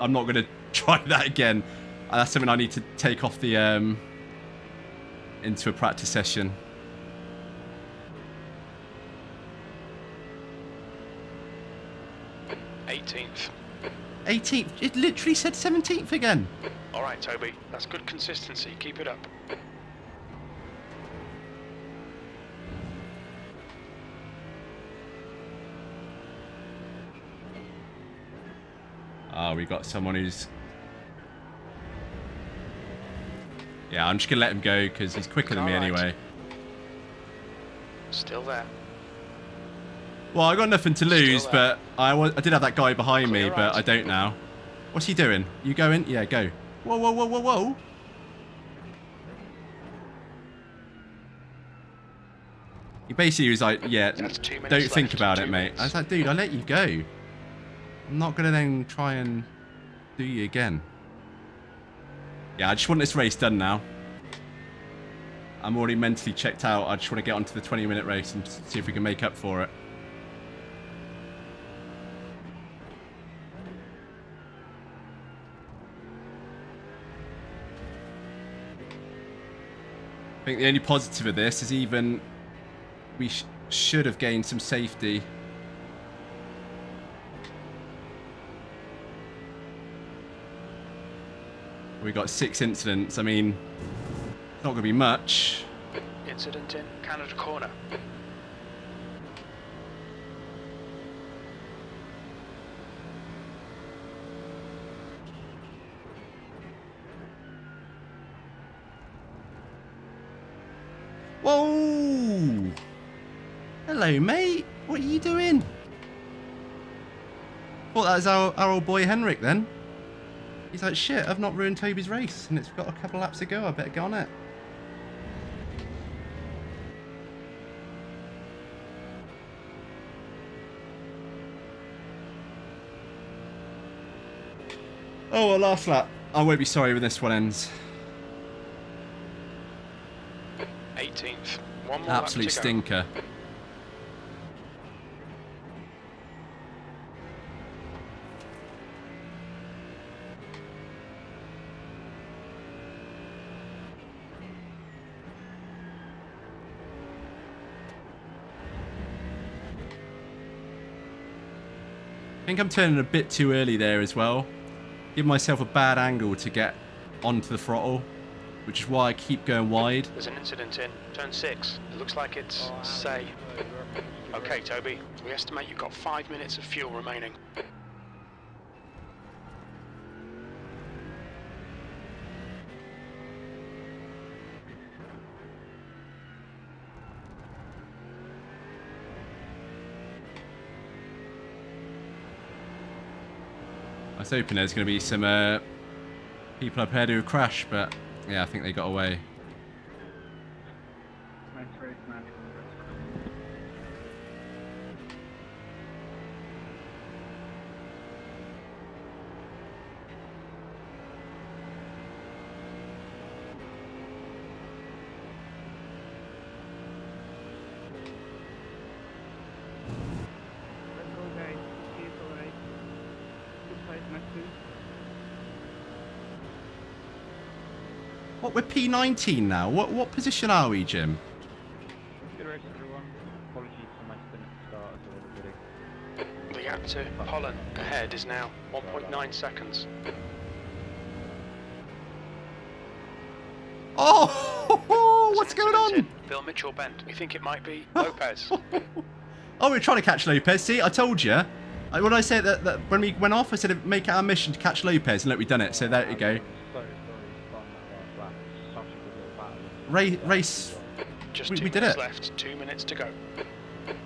I'm not going to try that again. That's something I need to take off the... into a practice session. 18th. 18th? It literally said 17th again. All right, Toby. That's good consistency. Keep it up. Oh, we got someone who's... Yeah, I'm just going to let him go because he's quicker than me anyway. Still there. Well, I got nothing to lose, but I did have that guy behind me, but I don't now. What's he doing? You going? Yeah, go. Whoa, whoa, whoa, whoa, whoa. He basically was like, yeah, don't think about it, mate. I was like, dude, I let you go. I'm not going to then try and do you again. Yeah, I just want this race done now. I'm already mentally checked out. I just want to get onto the 20-minute race and see if we can make up for it. I think the only positive of this is even we should have gained some safety. We got 6 incidents. I mean, it's not going to be much. Incident in Canada corner. Whoa! Hello, mate. What are you doing? Thought that was our old boy Henrik then. He's like, shit, I've not ruined Toby's race, and it's got a couple laps to go. I better get on it. Oh, well, last lap. I won't be sorry when this one ends. 18th. One more Absolute lap to stinker. Go. I think I'm turning a bit too early there as well. Give myself a bad angle to get onto the throttle, which is why I keep going wide. There's an incident in turn 6. It looks like it's say. Okay, Toby. We estimate you've got 5 minutes of fuel remaining. I was hoping there's going to be some people up here do a crash, but yeah, I think they got away. Nice race, man. Let's go, guys. See it's alright. Good fight, Matthew. What, we're P19 now? What position are we, Jim? Good race, everyone. Apologies for my spin at the start as a little bit. The gap to Holland ahead is now 1.9 seconds. Oh, what's going on? Bill Mitchell bent. We think it might be Lopez. Oh, we're trying to catch Lopez. See, I told you. When I said that when we went off, I said make it our mission to catch Lopez, and look, we've done it. So there you go. So sorry, spun that last lap. It's such a good little battle. Race. Just We 2 did minutes it. left. 2 minutes to go.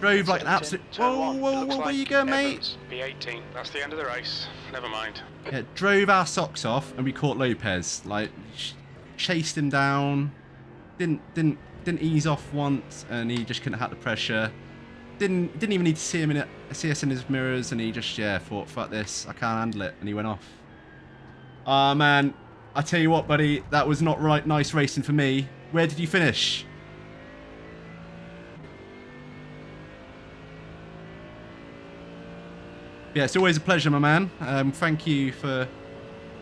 Drove like an absolute. Whoa, where you going, mate? P18. That's the end of the race. Never mind. Yeah, drove our socks off, and we caught Lopez. Like, chased him down. Didn't ease off once, and he just couldn't hack the pressure. Didn't even need to see us in his mirrors, and he just thought, fuck this, I can't handle it, and he went off. Ah, man, I tell you what, buddy, that was not nice racing for me. Where did you finish? Yeah, it's always a pleasure, my man. Thank you for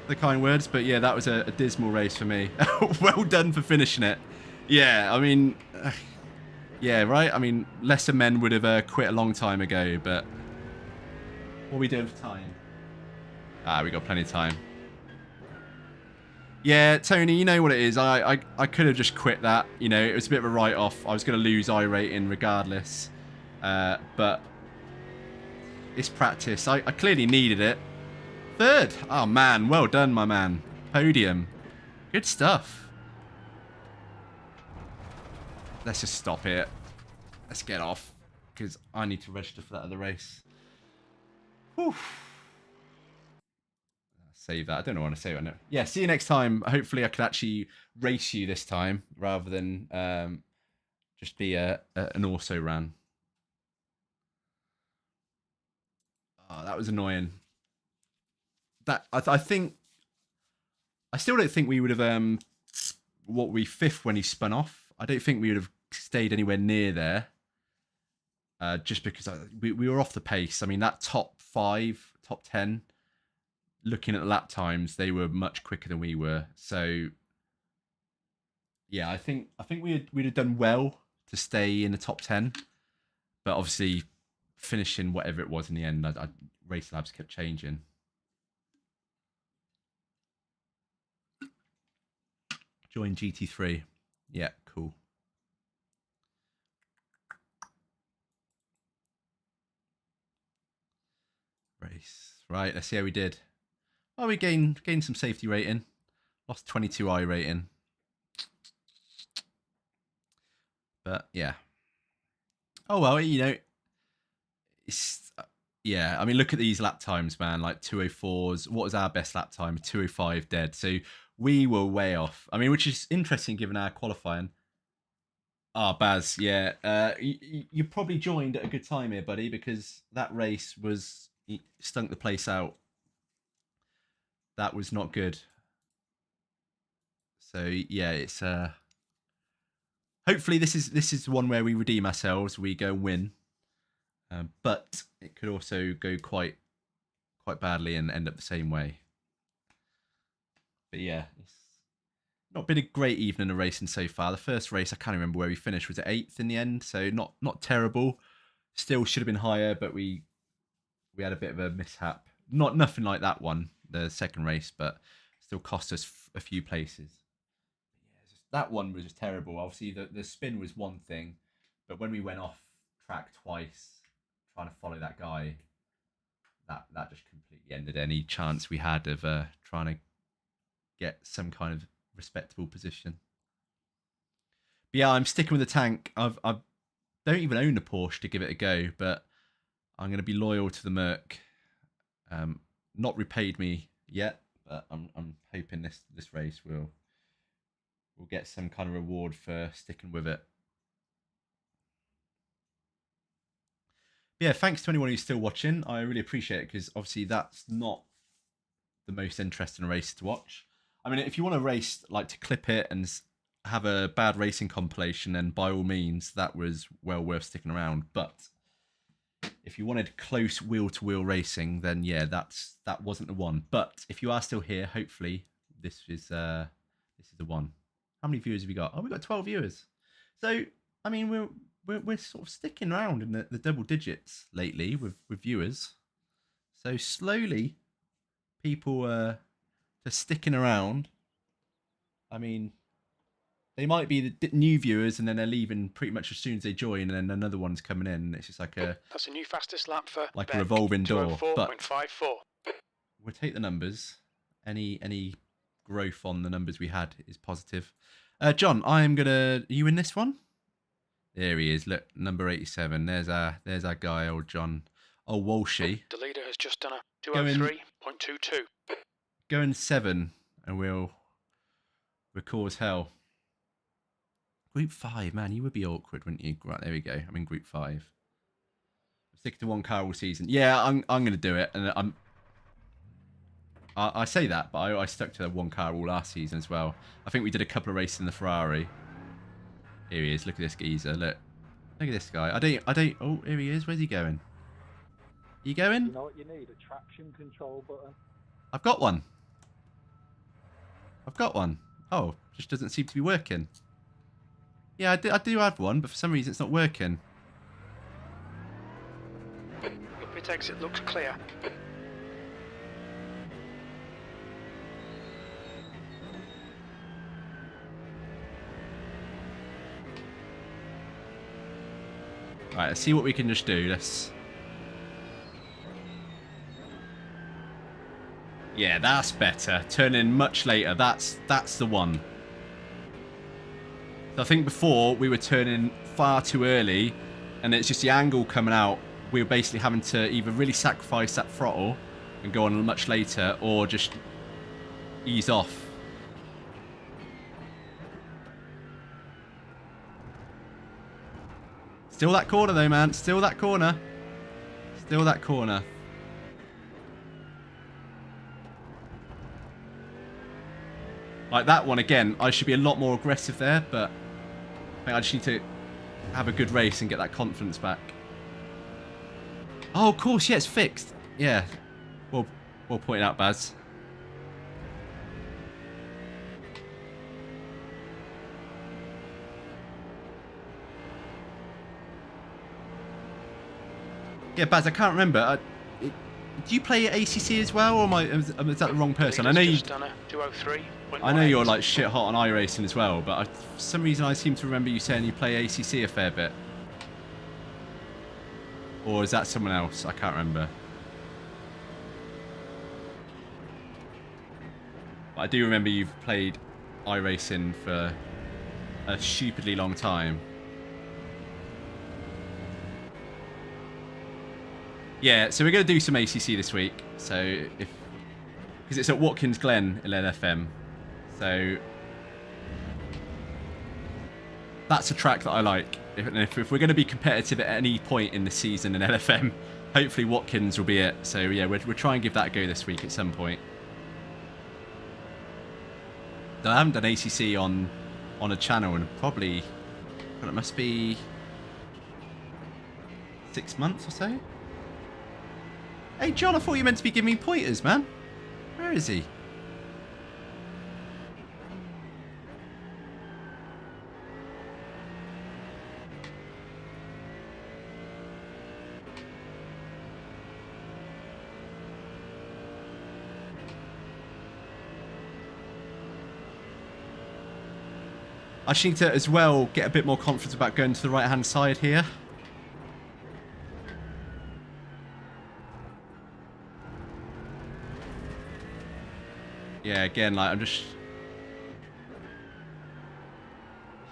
the kind words, but yeah, that was a dismal race for me. Well done for finishing it. Yeah, I mean, yeah, right? I mean, lesser men would have quit a long time ago, but what are we doing for time? Ah, we got plenty of time. Yeah, Tony, you know what it is. I could have just quit that. You know, it was a bit of a write-off. I was going to lose iRating regardless. But it's practice. I clearly needed it. Third. Oh, man. Well done, my man. Podium. Good stuff. Let's just stop it. Let's get off. Because I need to register for that other race. Whew. Save that. I don't know what to say right now. Yeah, see you next time. Hopefully I can actually race you this time rather than just be an also ran. Oh, that was annoying. That I think I still don't think we would have what we fifth when he spun off. I don't think we would have stayed anywhere near there. Just because we were off the pace. I mean, that top 5, top 10. Looking at the lap times, they were much quicker than we were. So, yeah, I think we'd have done well to stay in the top 10. But obviously, finishing whatever it was in the end, race labs kept changing. Join GT3. Yeah, cool. Race. Right, let's see how we did. Oh, we gained some safety rating. Lost 22 I rating. But yeah. Oh well, you know, it's yeah. I mean, look at these lap times, man. Like 204s. What was our best lap time? 205 dead. So we were way off. I mean, which is interesting given our qualifying. Ah, Baz, yeah. You probably joined at a good time here, buddy, because that race stunk the place out. That was not good. So yeah, it's hopefully this is one where we redeem ourselves, we go and win. But it could also go quite badly and end up the same way. But yeah, it's not been a great evening of racing so far. The first race, I can't remember where we finished. Was it 8th in the end? So not terrible. Still should have been higher, but we had a bit of a mishap. Nothing like that one, the second race, but still cost us a few places. Yeah, that one was just terrible. Obviously, the spin was one thing, but when we went off track twice, trying to follow that guy, that just completely ended any chance we had of trying to get some kind of respectable position. But yeah, I'm sticking with the tank. I don't even own a Porsche to give it a go, but I'm going to be loyal to the Merc. Not repaid me yet, but I'm hoping this race will get some kind of reward for sticking with it. Yeah, thanks to anyone who's still watching. I really appreciate it, because obviously that's not the most interesting race to watch. I mean, if you want a race like to clip it and have a bad racing compilation, then by all means, that was well worth sticking around. But if you wanted close wheel-to-wheel racing, then yeah, that wasn't the one. But if you are still here, hopefully this is the one. How many viewers have we got? Oh, we got 12 viewers. So I mean, we're sort of sticking around in the double digits lately with viewers. So slowly, people are just sticking around. I mean, they might be the new viewers, and then they're leaving pretty much as soon as they join, and then another one's coming in. And it's just like That's a new fastest lap for a Beck, revolving door. But 204.54. we'll take the numbers. Any growth on the numbers we had is positive. John, are you in this one? There he is. Look, number 87. There's our guy, old John. Oh, Walshy. The leader has just done a 203.22. Going 7, and we'll cause hell. Group 5, man, you would be awkward, wouldn't you? Right, there we go. I'm in Group 5. I'm sticking to one car all season. Yeah, I'm going to do it, and I say that, but I stuck to one car all last season as well. I think we did a couple of races in the Ferrari. Here he is. Look at this geezer. Look at this guy. I don't. Oh, here he is. Where's he going? You going? You know what you need? A traction control button. I've got one. Oh, just doesn't seem to be working. Yeah, I do have one, but for some reason it's not working. Your pit exit looks clear. Right, let's see what we can just do. Yeah, that's better. Turn in much later. That's the one. So I think before we were turning far too early, and it's just the angle coming out. We were basically having to either really sacrifice that throttle and go on much later, or just ease off. Still that corner though, man. Still that corner. Like that one again, I should be a lot more aggressive there, but I think I just need to have a good race and get that confidence back. Oh, of course, yeah, it's fixed. Yeah. Well pointed out, Baz. Yeah, Baz, I can't remember. Do you play at ACC as well, or is that the wrong person? I know you. I know you're like shit hot on iRacing as well, but for some reason I seem to remember you saying you play ACC a fair bit. Or is that someone else? I can't remember. But I do remember you've played iRacing for a stupidly long time. Yeah, so we're going to do some ACC this week. So because it's at Watkins Glen in LFM. So that's a track that I like. If we're going to be competitive at any point in the season in LFM, hopefully Watkins will be it. So yeah, we'll try and give that a go this week at some point. I haven't done ACC on a channel in probably, well, it must be 6 months or so. Hey John, I thought you meant to be giving me pointers, man. Where is he? I just need to as well get a bit more confidence about going to the right hand side here. Yeah, again, like I'm just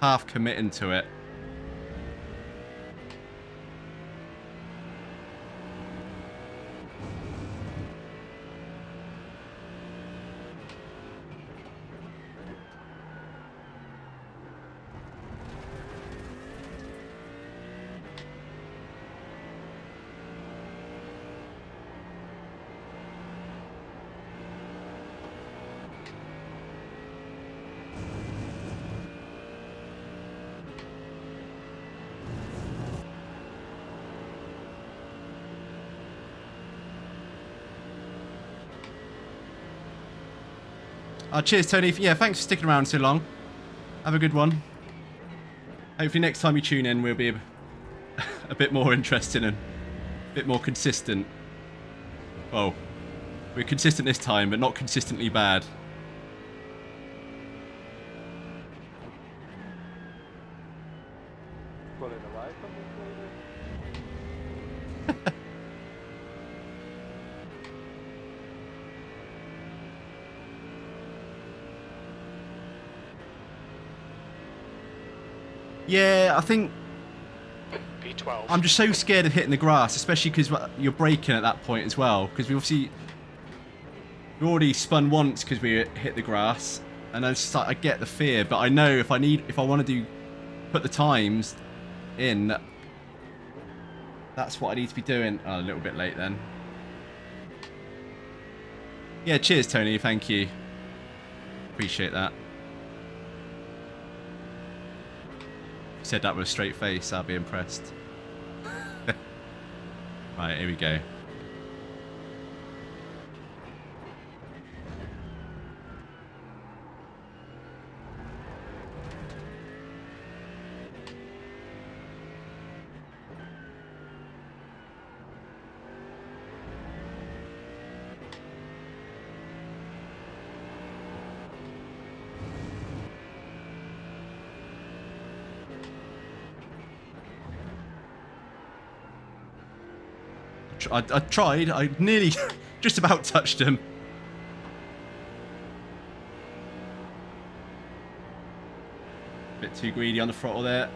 half committing to it. Cheers, Tony. Yeah, thanks for sticking around so long. Have a good one. Hopefully next time you tune in, we'll be a bit more interesting and a bit more consistent. Well, we're consistent this time, but not consistently bad. Pulling away from this leader. Yeah, I think P12. I'm just so scared of hitting the grass, especially because you're braking at that point as well. Because we already spun once because we hit the grass, and it's just like, I get the fear, but I know if I want to put the times in, that's what I need to be doing. Oh, a little bit late then. Yeah, cheers, Tony. Thank you. Appreciate that. If you said that with a straight face, I'll be impressed. Right, here we go. I tried. I nearly just about touched him. Bit too greedy on the throttle there.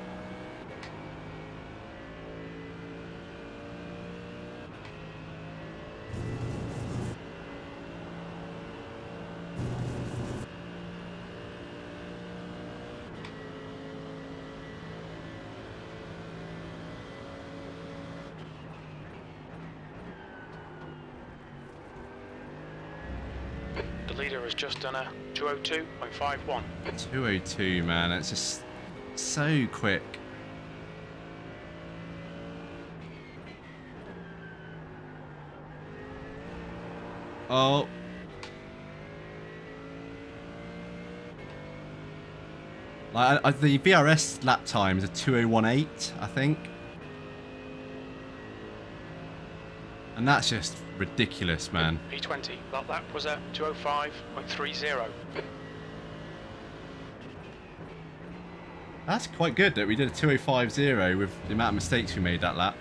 The leader has just done a 202.51. 202, man. It's just so quick. Oh. Like, the VRS lap time is a 201.8, I think. And that's just ridiculous, man. P20, that lap was a 205.30. That's quite good that we did a 205.0 with the amount of mistakes we made that lap.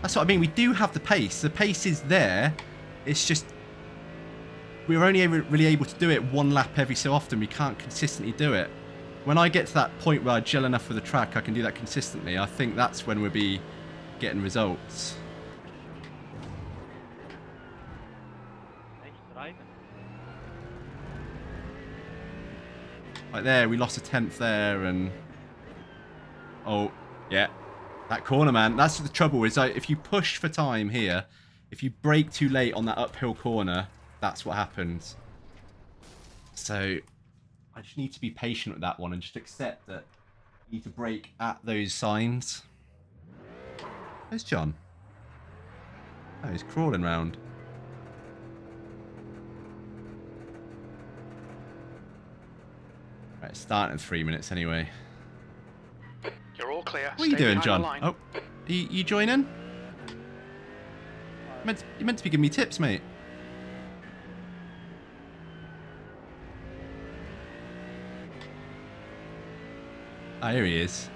That's what I mean. We do have the pace. The pace is there. It's just we're only really able to do it one lap every so often. We can't consistently do it. When I get to that point where I gel enough with the track, I can do that consistently. I think that's when we'll be getting results. Like there, we lost a 10th there, and oh yeah, that corner, man. That's the trouble. Is like if you push for time here, if you brake too late on that uphill corner, that's what happens. So I just need to be patient with that one and just accept that you need to brake at those signs. Where's John? Oh, he's crawling round. Right, starting in 3 minutes anyway. You're all clear. What are you Stay doing, behind John? the line. Oh, you joining? You're meant to be giving me tips, mate. Ah, here he is.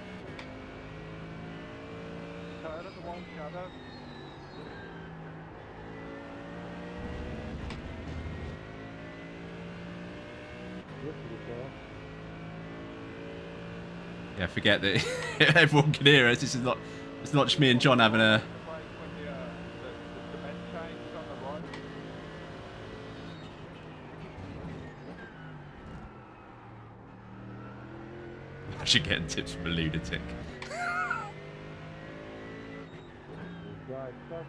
Tired of the one shadow. Yeah, forget that everyone can hear us. It's not just me and John having a... When the men changed on the right. I should get tips from a lunatic. Right, that's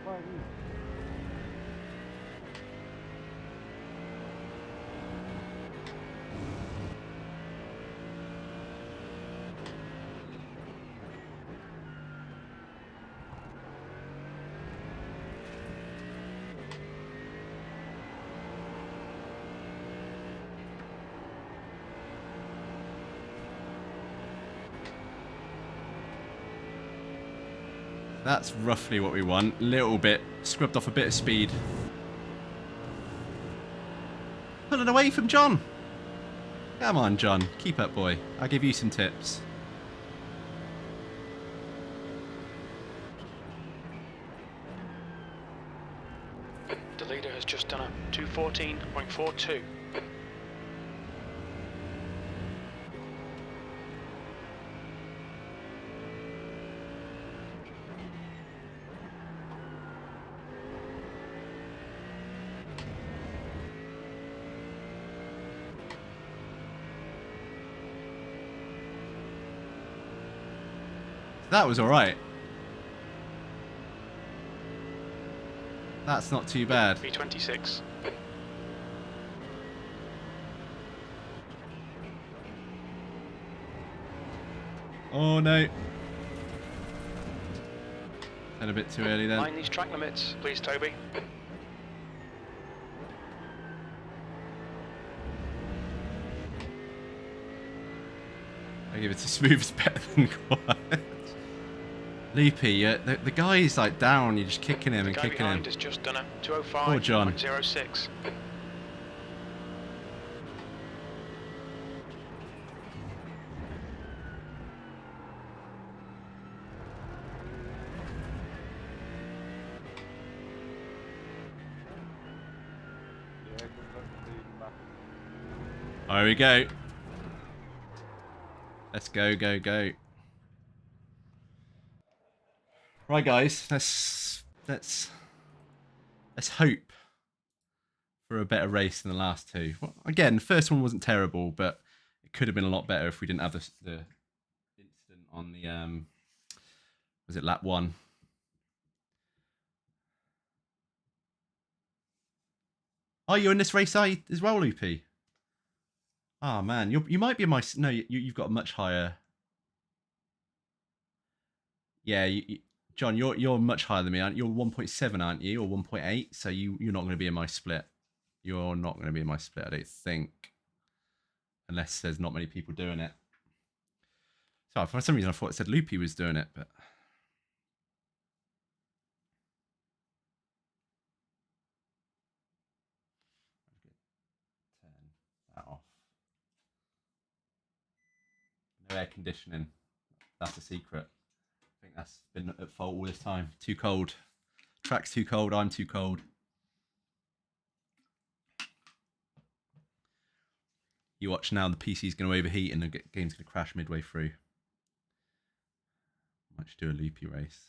why That's roughly what we want. Little bit. Scrubbed off a bit of speed. Pulling away from John. Come on, John. Keep up, boy. I'll give you some tips. The leader has just done a 2:14.42. That was alright. That's not too bad. B26. Oh no. And a bit too early then. Mind these track limits, please, Toby. I give it to smooth, it's better than quiet. Loopy, the guy's like down, you're just kicking him and Guy kicking him. behind has just done a Oh, John. 2:05.06. Yeah, good luck leading back. There we go. Let's go, go, go. Right, guys, let's hope for a better race than the last two. Well, again, the first one wasn't terrible, but it could have been a lot better if we didn't have the incident on the was it lap 1? Oh, you're in this race as well, Loopy? Oh man, you might be in my no. You've got a much higher. Yeah, John, you're much higher than me, aren't you? You're 1.7, aren't you, or 1.8? So you're not going to be in my split. You're not going to be in my split, I don't think, unless there's not many people doing it. So for some reason I thought it said Loopy was doing it, but. Turn that off. No air conditioning. That's a secret. I think that's been at fault all this time. Too cold. Track's too cold. I'm too cold. You watch now, the PC's going to overheat and the game's going to crash midway through. Might just do a loopy race.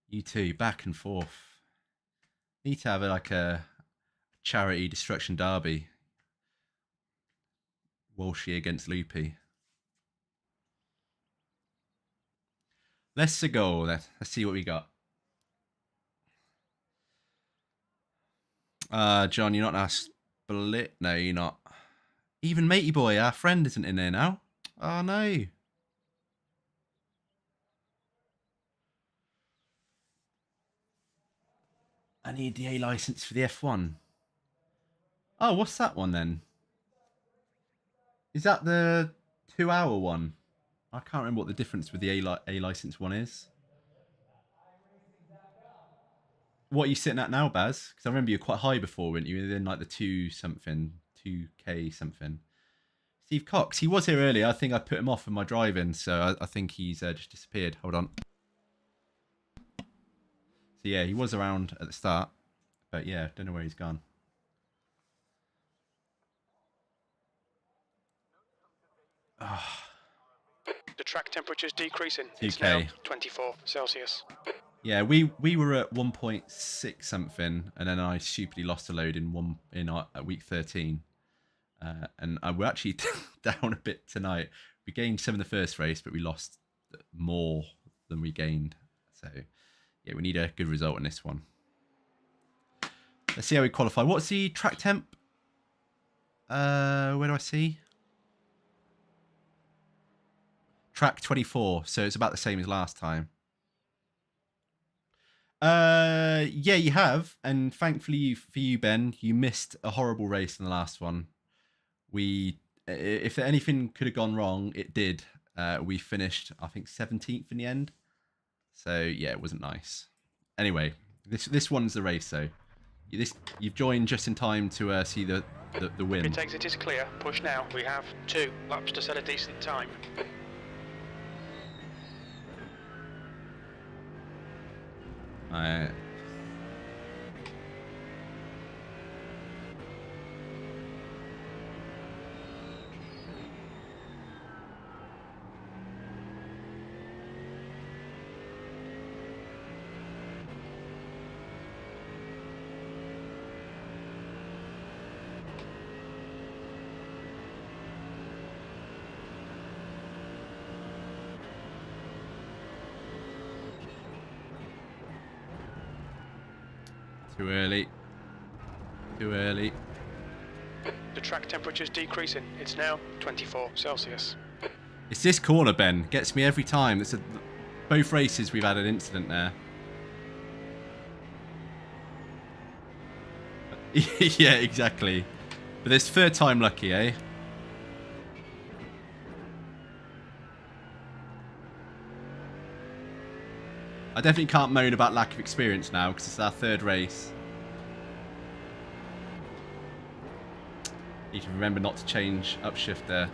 You two, back and forth. Need to have like a charity destruction derby. Walshy against Loopy. Let's go. Let's see what we got. John, you're not in our split. No, you're not. Even Matey Boy, our friend, isn't in there now. Oh no. I need the A license for the F1. Oh, what's that one then? Is that the 2-hour one? I can't remember what the difference with the A license one is. What are you sitting at now, Baz? Because I remember you were quite high before, weren't you? You were in like the 2K something. Steve Cox, he was here earlier. I think I put him off in my driving, so I think he's just disappeared. Hold on. So yeah, he was around at the start, but yeah, don't know where he's gone. Oh. The track temperature's decreasing. 2K. It's now 24 Celsius. Yeah, we were at 1.6 something, and then I stupidly lost a load at week 13, and we're actually down a bit tonight. We gained some in the first race, but we lost more than we gained. So yeah, we need a good result in this one. Let's see how we qualify. What's the track temp? Where do I see? Track 24, so it's about the same as last time. Yeah, you have, and thankfully for you, Ben, you missed a horrible race in the last one. If anything could have gone wrong, it did. We finished, I think, 17th in the end. So yeah, it wasn't nice. Anyway, this one's the race though. You've joined just in time to see the win. Pit exit is clear. Push now. We have 2 laps to set a decent time. Too early. Too early. The track temperature is decreasing. It's now 24 Celsius. It's this corner, Ben. Gets me every time. Both races we've had an incident there. Yeah, exactly. But this third time lucky, eh? I definitely can't moan about lack of experience now because it's our third race. Need to remember not to change upshift there.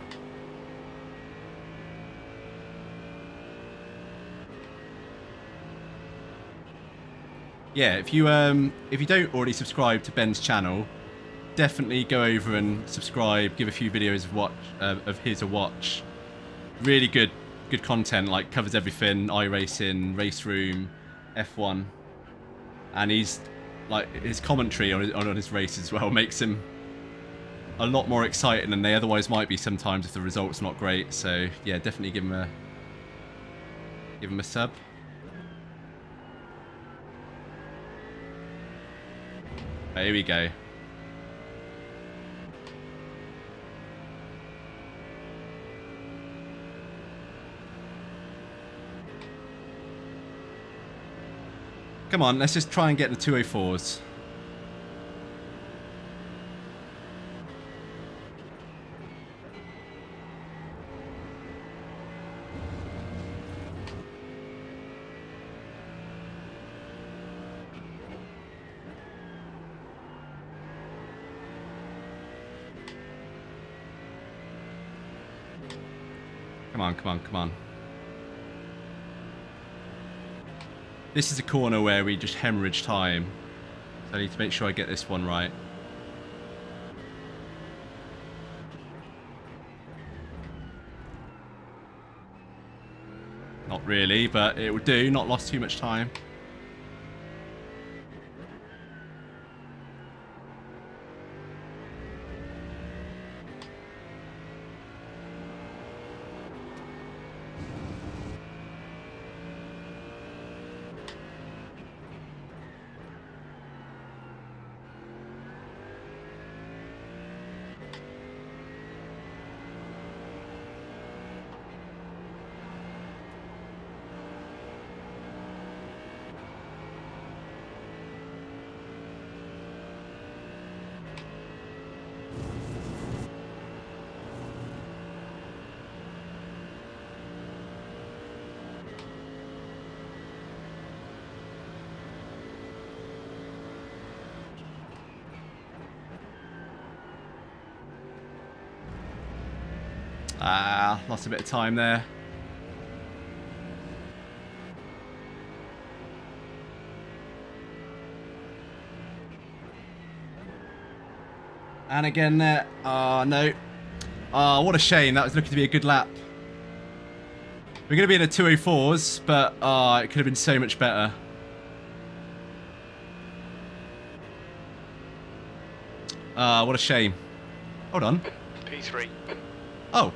Yeah, if you don't already subscribe to Ben's channel, definitely go over and subscribe. Give a few videos of his a watch. Really good content, like covers everything: iRacing, race room, F1, and he's like his commentary on his races as well makes him a lot more exciting than they otherwise might be sometimes if the result's not great. So yeah, definitely give him a sub. Here we go. Come on, let's just try and get the 204s. Come on, come on, come on. This is a corner where we just hemorrhage time. So I need to make sure I get this one right. Not really, but it will do. Not lost too much time. Lost a bit of time there. And again there. Oh, no. Oh, what a shame. That was looking to be a good lap. We're going to be in the 204s, but it could have been so much better. What a shame. Hold on. P3. Oh.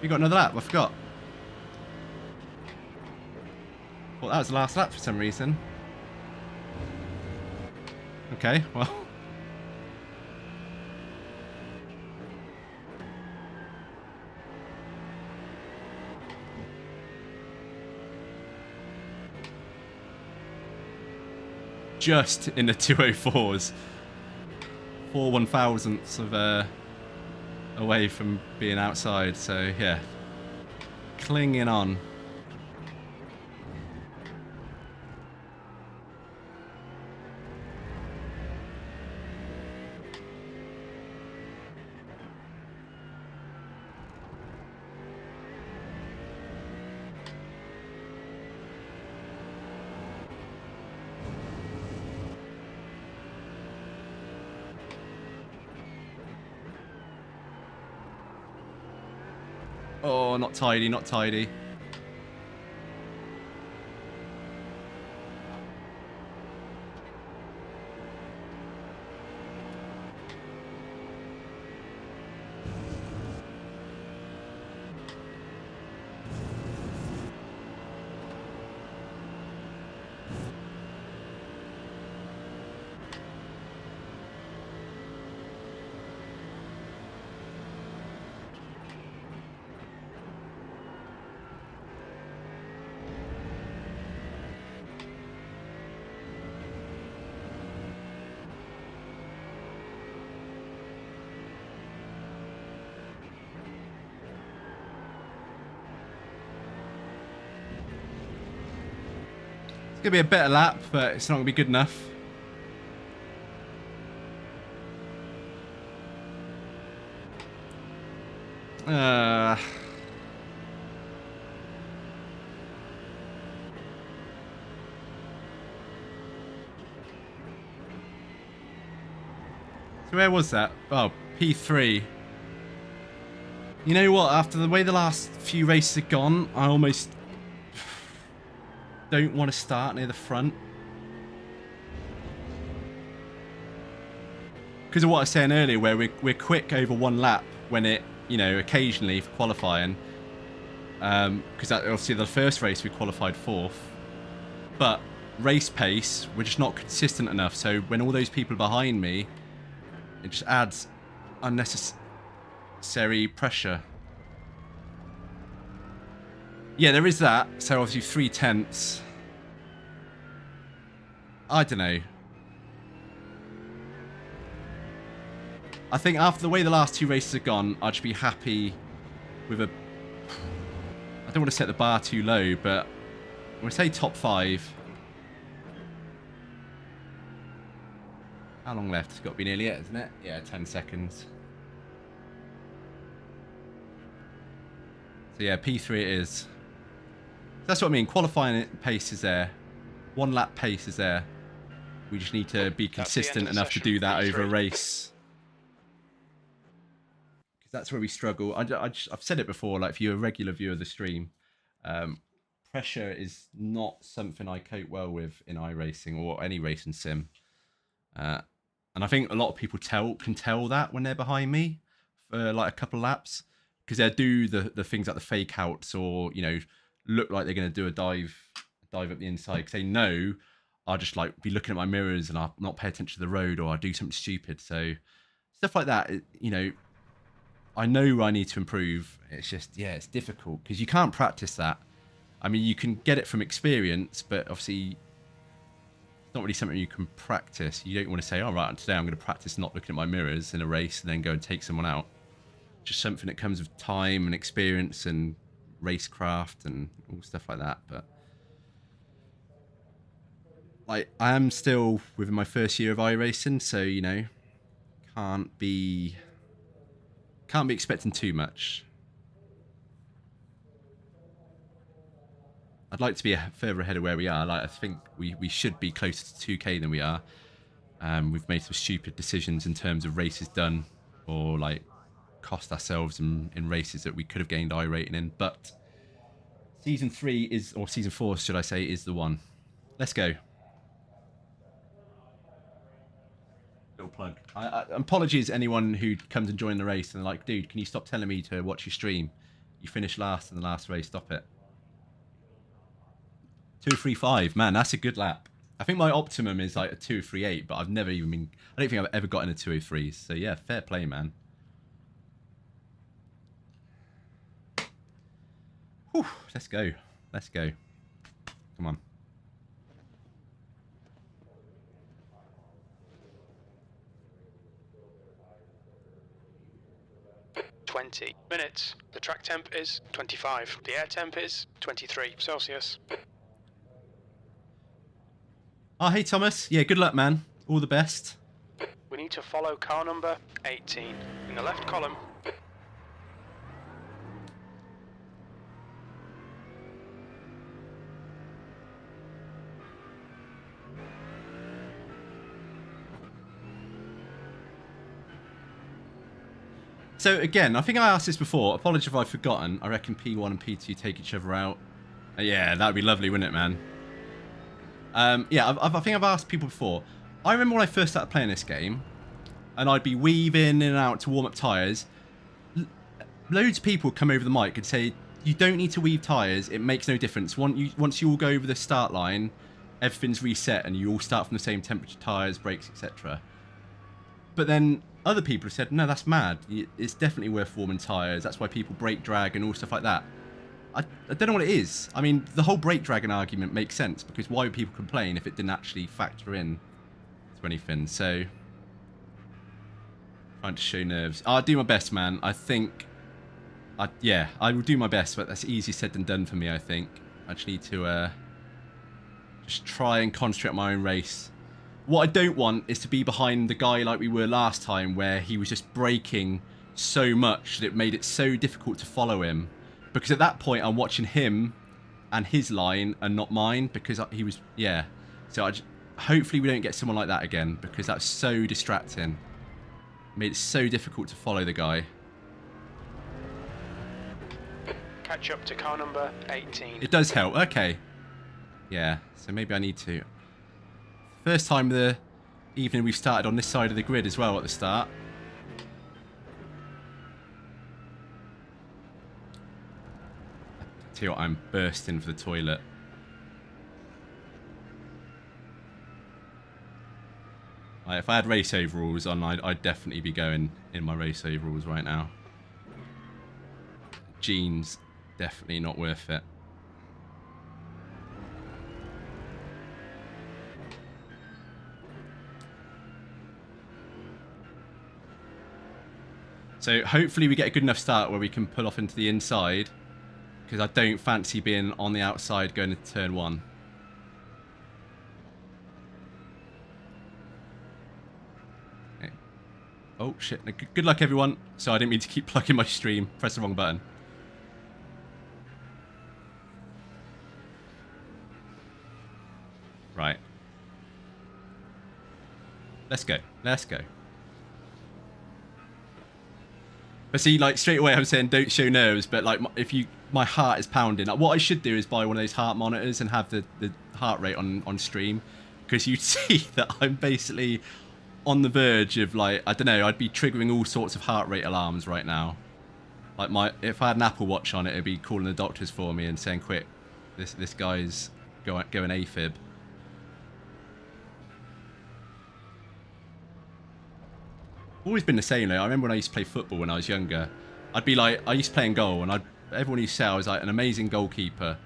You got another lap, I forgot. Well, that was the last lap for some reason. Okay, well. Just in the 204s. 4 1,000ths of away from being outside, so yeah. clinging on. Oh, not tidy, not tidy. It's going to be a better lap, but it's not going to be good enough. So where was that? Oh, P3. You know what? After the way the last few races have gone, I almost don't want to start near the front. Because of what I was saying earlier, where we're quick over one lap when it, you know, occasionally for qualifying. Because obviously the first race we qualified 4th. But race pace, we're just not consistent enough. So when all those people behind me, it just adds unnecessary pressure. Yeah, there is that. So obviously 3/10. I don't know. I think after the way the last 2 races have gone, I'd just be happy with a... I don't want to set the bar too low, but when we say top 5... How long left? It's got to be nearly it, isn't it? Yeah, 10 seconds. So yeah, P3 it is. That's what I mean. Qualifying pace is there. 1 lap pace is there. We just need to be consistent enough to do that over a race. Because that's where we struggle. I've said it before, like if you're a regular viewer of the stream, pressure is not something I cope well with in iRacing or any racing sim. And I think a lot of people can tell that when they're behind me for like a couple of laps. Because they'll do the things like the fake outs or, you know, look like they're going to do a dive up the inside. Because they know I'll just like be looking at my mirrors and I'll not pay attention to the road or I'll do something stupid. So stuff like that, you know, I know I need to improve. It's just, yeah, it's difficult because you can't practice that. I mean, you can get it from experience, but obviously it's not really something you can practice. You don't want to say, all right, today I'm going to practice not looking at my mirrors in a race and then go and take someone out. Just something that comes with time and experience and racecraft and all stuff like that. But like, I am still within my first year of iRacing, so you know, can't be expecting too much. I'd like to be further ahead of where we are. Like, I think we should be closer to 2K than we are. We've made some stupid decisions in terms of races done, or like cost ourselves in races that we could have gained I rating in. But season 3 is, or season 4 should I say, is the one. Let's go. Little plug. Apologies anyone who comes and join the race and they're like, dude, can you stop telling me to watch your stream? You finished last in the last race, stop it. 2:35, man, that's a good lap. I think my optimum is like a 2:38, but I've never even been, I don't think I've ever gotten a 2:03. So yeah, fair play, man. Whew, let's go. Let's go. Come on. 20 minutes. The track temp is 25. The air temp is 23 Celsius. Oh, hey, Thomas. Yeah, good luck, man. All the best. We need to follow car number 18 in the left column. So again, I think I asked this before. Apologies if I've forgotten. I reckon P1 and P2 take each other out. Yeah, that'd be lovely, wouldn't it, man? Yeah, I think I've asked people before. I remember when I first started playing this game, and I'd be weaving in and out to warm up tyres. Loads of people come over the mic and say, you don't need to weave tyres, it makes no difference. Once you all go over the start line, everything's reset and you all start from the same temperature tyres, brakes, etc. But then other people have said, no, that's mad. It's definitely worth warming tyres. That's why people brake drag and all stuff like that. I don't know what it is. I mean, the whole brake dragging argument makes sense, because why would people complain if it didn't actually factor in to anything? So, trying to show nerves. I'll do my best, man. I think, yeah, I will do my best, but that's easier said than done for me, I think. I just need to just try and concentrate on my own race. What I don't want is to be behind the guy like we were last time, where he was just braking so much that it made it so difficult to follow him. Because at that point, I'm watching him and his line and not mine, because he was, yeah. So hopefully we don't get someone like that again, because that's so distracting. Made it so difficult to follow the guy. Catch up to car number 18. It does help, okay. Yeah, so maybe I need to. First time the evening we've started on this side of the grid as well at the start. Tell you what, I'm bursting for the toilet. If I had race overalls on, I'd definitely be going in my race overalls right now. Jeans, definitely not worth it. So hopefully we get a good enough start where we can pull off into the inside, because I don't fancy being on the outside going into turn 1. Okay. Oh shit, good luck everyone. So I didn't mean to keep plugging my stream, press the wrong button. Right. Let's go, let's go. But see, like, straight away I'm saying don't show nerves, but like, if my heart is pounding. Like, what I should do is buy one of those heart monitors and have the heart rate on stream, because you'd see that I'm basically on the verge of, like, I don't know, I'd be triggering all sorts of heart rate alarms right now. Like, if I had an Apple Watch on it, it'd be calling the doctors for me and saying, quick, this guy's going AFib. Always been the same though. I remember when I used to play football when I was younger, I'd be like, I used to play in goal, and everyone used to say I was like an amazing goalkeeper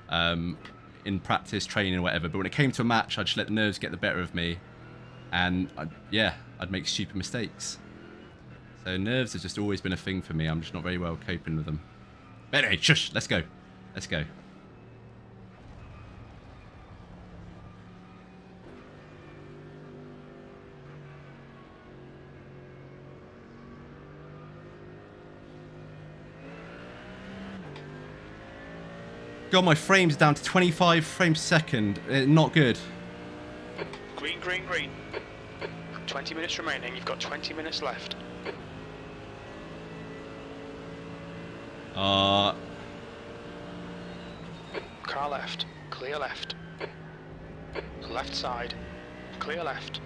in practice, training, or whatever. But when it came to a match, I'd just let the nerves get the better of me, and I'd make stupid mistakes. So nerves have just always been a thing for me. I'm just not very well coping with them. But anyway, shush, let's go. Let's go. God, my frame's down to 25 frames a second. Not good. Green, green, green. 20 minutes remaining. You've got 20 minutes left. Car left. Clear left. Left side. Clear left.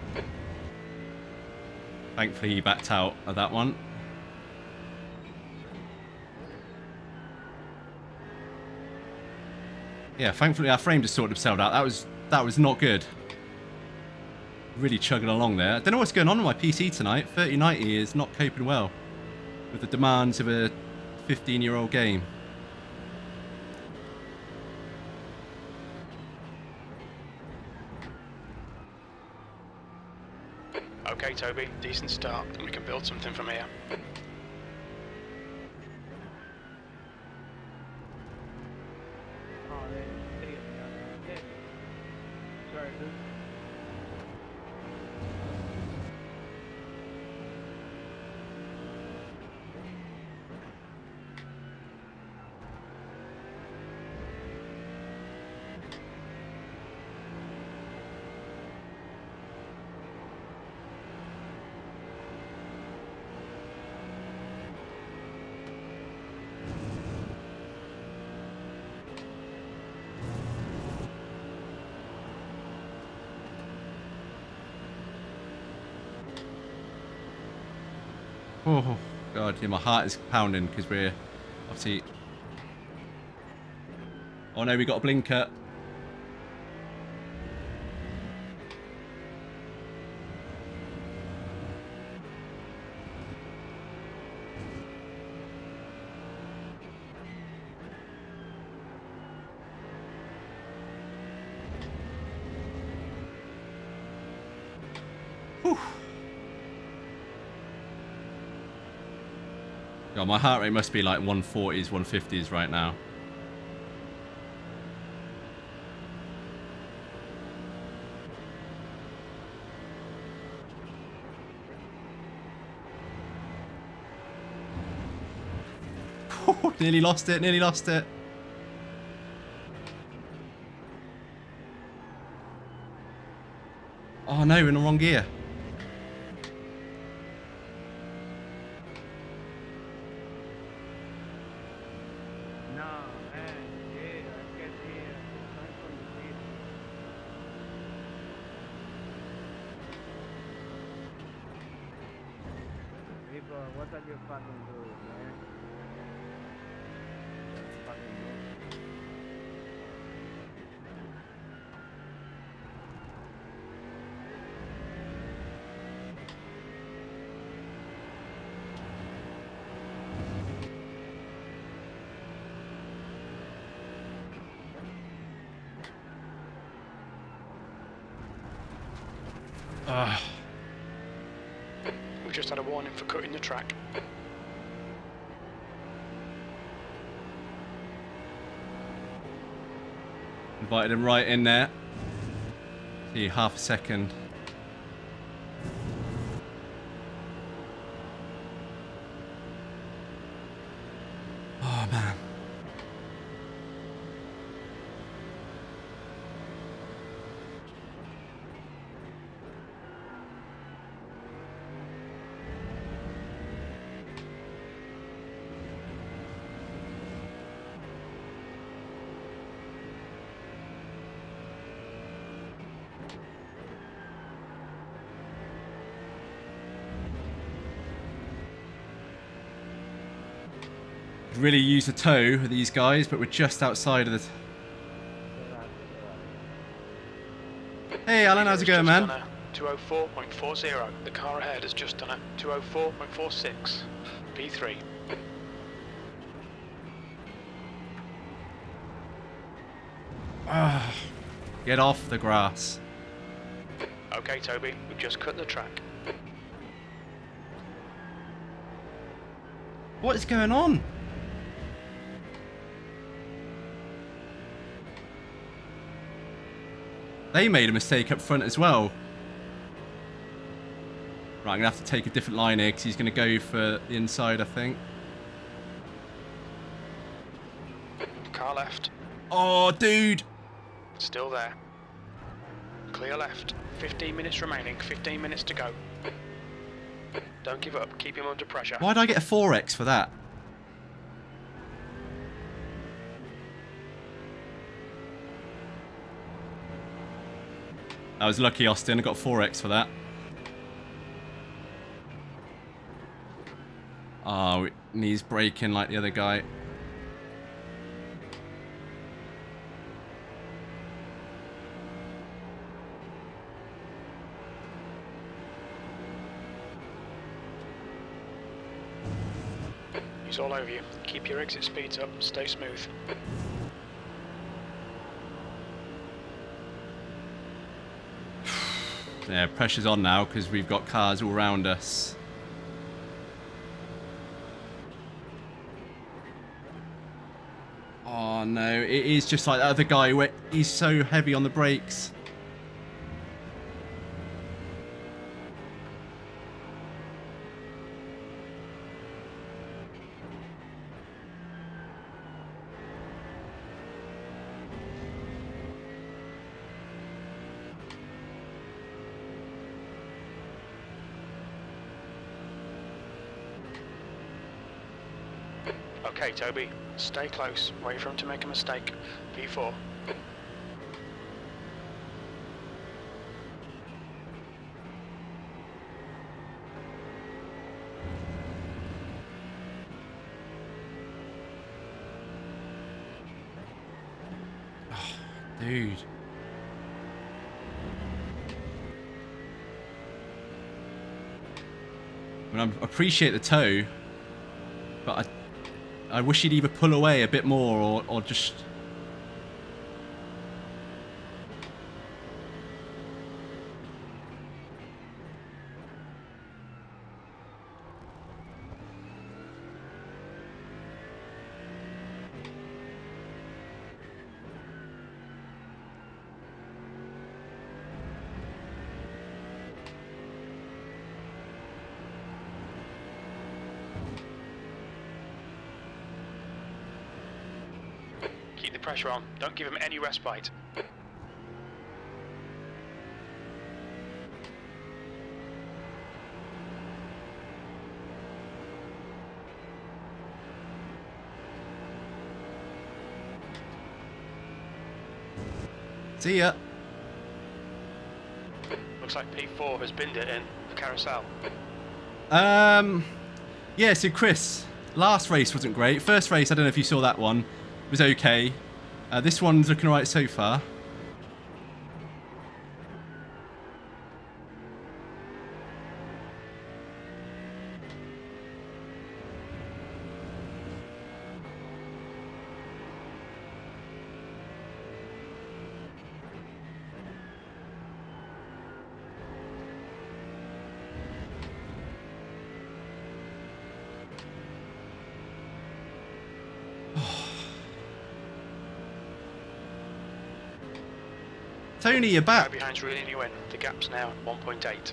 Thankfully, he backed out of that one. Yeah, thankfully our frame just sorted himself out. That was not good. Really chugging along there. I don't know what's going on with my PC tonight. 3090 is not coping well with the demands of a 15-year-old game. Okay, Toby, decent start, and we can build something from here. Alright, dude. Oh god, yeah, my heart is pounding because we're obviously. Oh no, we got a blinker. Whew. God, my heart rate must be like 140s, 150s right now. Nearly lost it, nearly lost it. Oh no, we're in the wrong gear. No, man. Yeah, I get here. Time from the grid. Rico, what are you fucking doing, man? Fucking doing. We just had a warning for cutting the track. Invited him right in there. See, half a second. Oh man. Really use a tow with these guys, but we're just outside of the. Hey Alan, how's it going, man? 204.40. The car ahead has just done a 204.46. P3. Get off the grass. Okay, Toby, we've just cut the track. What is going on? They made a mistake up front as well. Right, I'm going to have to take a different line here because he's going to go for the inside, I think. Car left. Oh, dude. Still there. Clear left. 15 minutes remaining. 15 minutes to go. Don't give up. Keep him under pressure. Why did I get a 4X for that? I was lucky, Austin. I got 4X for that. Oh, knees breaking like the other guy. He's all over you. Keep your exit speeds up. Stay smooth. Yeah, pressure's on now because we've got cars all around us. Oh no, it is just like the other guy where he's so heavy on the brakes. Okay, Toby, stay close. Wait for him to make a mistake. P4. Dude. I mean, I appreciate the tow, but I wish he'd either pull away a bit more or just... Keep the pressure on. Don't give him any respite. See ya. Looks like P4 has binned it in the carousel. Yeah, so Chris, last race wasn't great. First race, I don't know if you saw that one, was okay. This one's looking alright so far. Tony, you're back. Behind's reeling you in. The gap's now 1.8. They're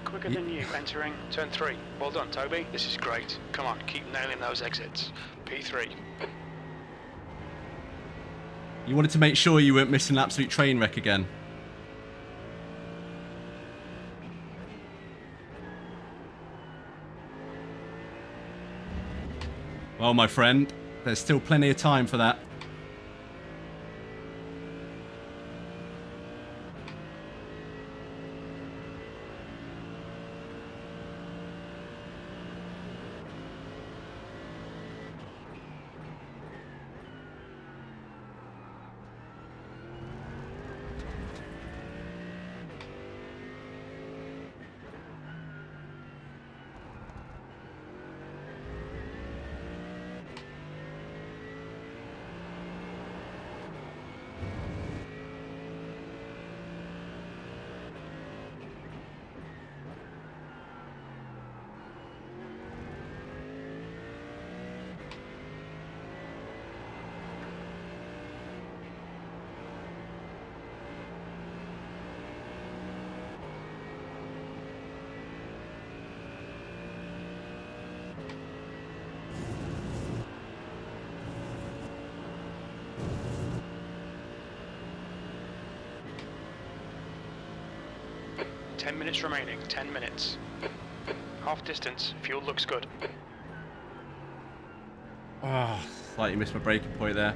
quicker than you entering turn 3. Well done, Toby. This is great. Come on, keep nailing those exits. P3. You wanted to make sure you weren't missing an absolute train wreck again. Well, my friend, there's still plenty of time for that. Minutes remaining. 10 minutes. Half distance. Fuel looks good. Oh, slightly missed my braking point there.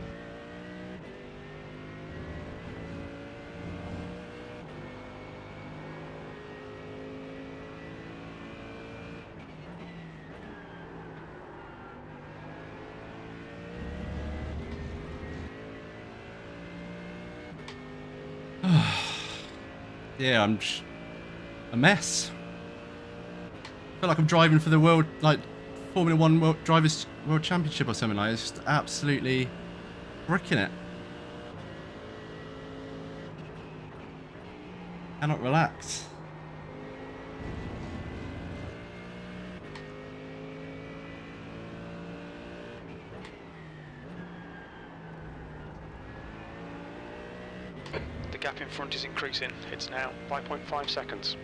Yeah, I'm just a mess. I feel like I'm driving for the world, like Formula 1 Drivers World Championship or something like that. It's just absolutely bricking it. Cannot relax. The gap in front is increasing. It's now 5.5 seconds.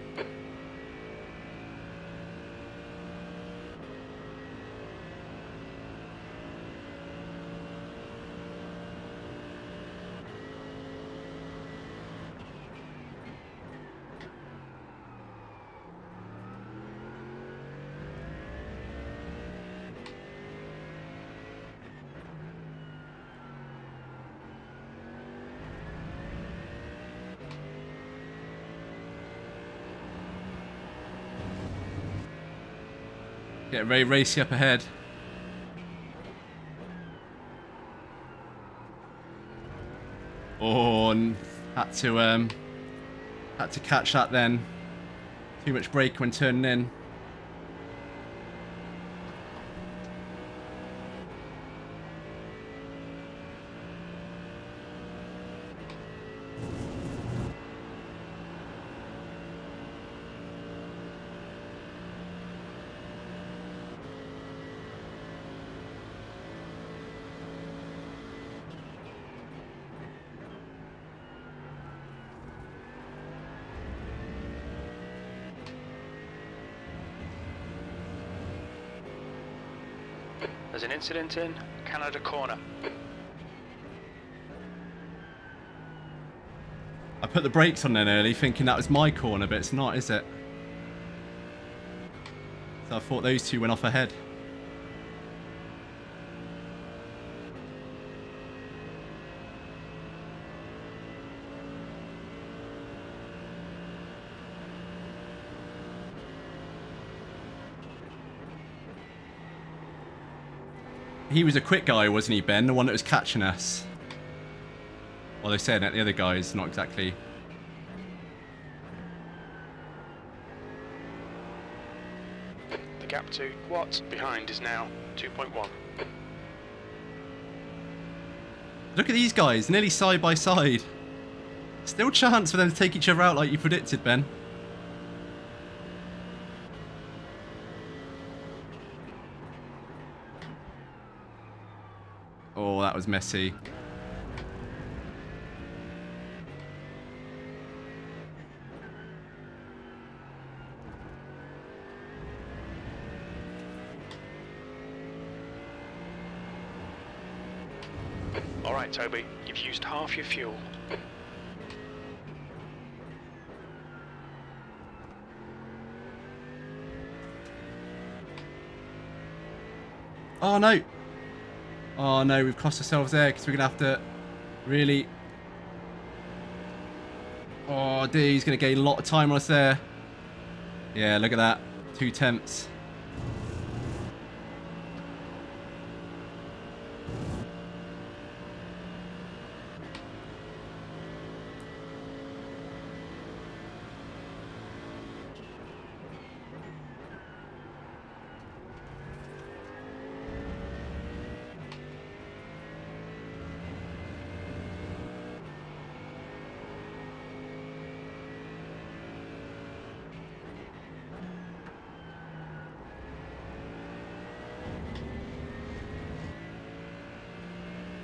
Get very racy up ahead. Oh, and had to catch that then. Too much brake when turning in. There's an incident in Canada corner. I put the brakes on then early thinking that was my corner, but it's not, is it? So I thought those two went off ahead. He was a quick guy, wasn't he, Ben? The one that was catching us. Well, they're saying that the other guy's not exactly. The gap to what's behind is now 2.1. Look at these guys, nearly side by side. Still chance for them to take each other out like you predicted, Ben. Oh, that was messy. All right, Toby, you've used half your fuel. Oh no! Oh no, we've cost ourselves there because we're going to have to really... Oh dear, he's going to gain a lot of time on us there. Yeah, look at that. 2 tenths.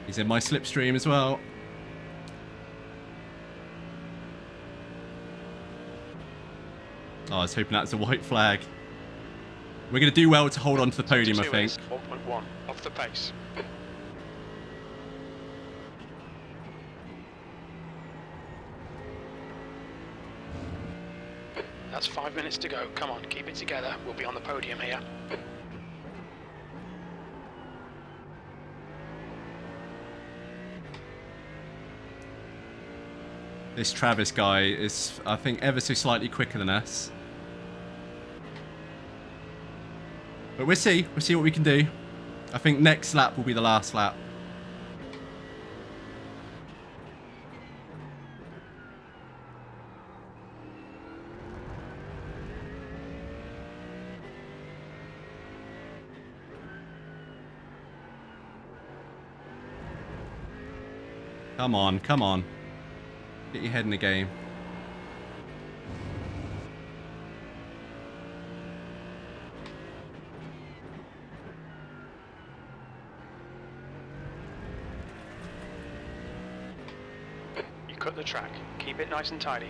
He's in my slipstream as well. Oh, I was hoping that's a white flag. We're going to do well to hold on to the podium, I think. 1.1 off the pace. That's 5 minutes to go. Come on, keep it together. We'll be on the podium here. This Travis guy is, I think, ever so slightly quicker than us. But we'll see. We'll see what we can do. I think next lap will be the last lap. Come on, come on. Get your head in the game. You cut the track. Keep it nice and tidy.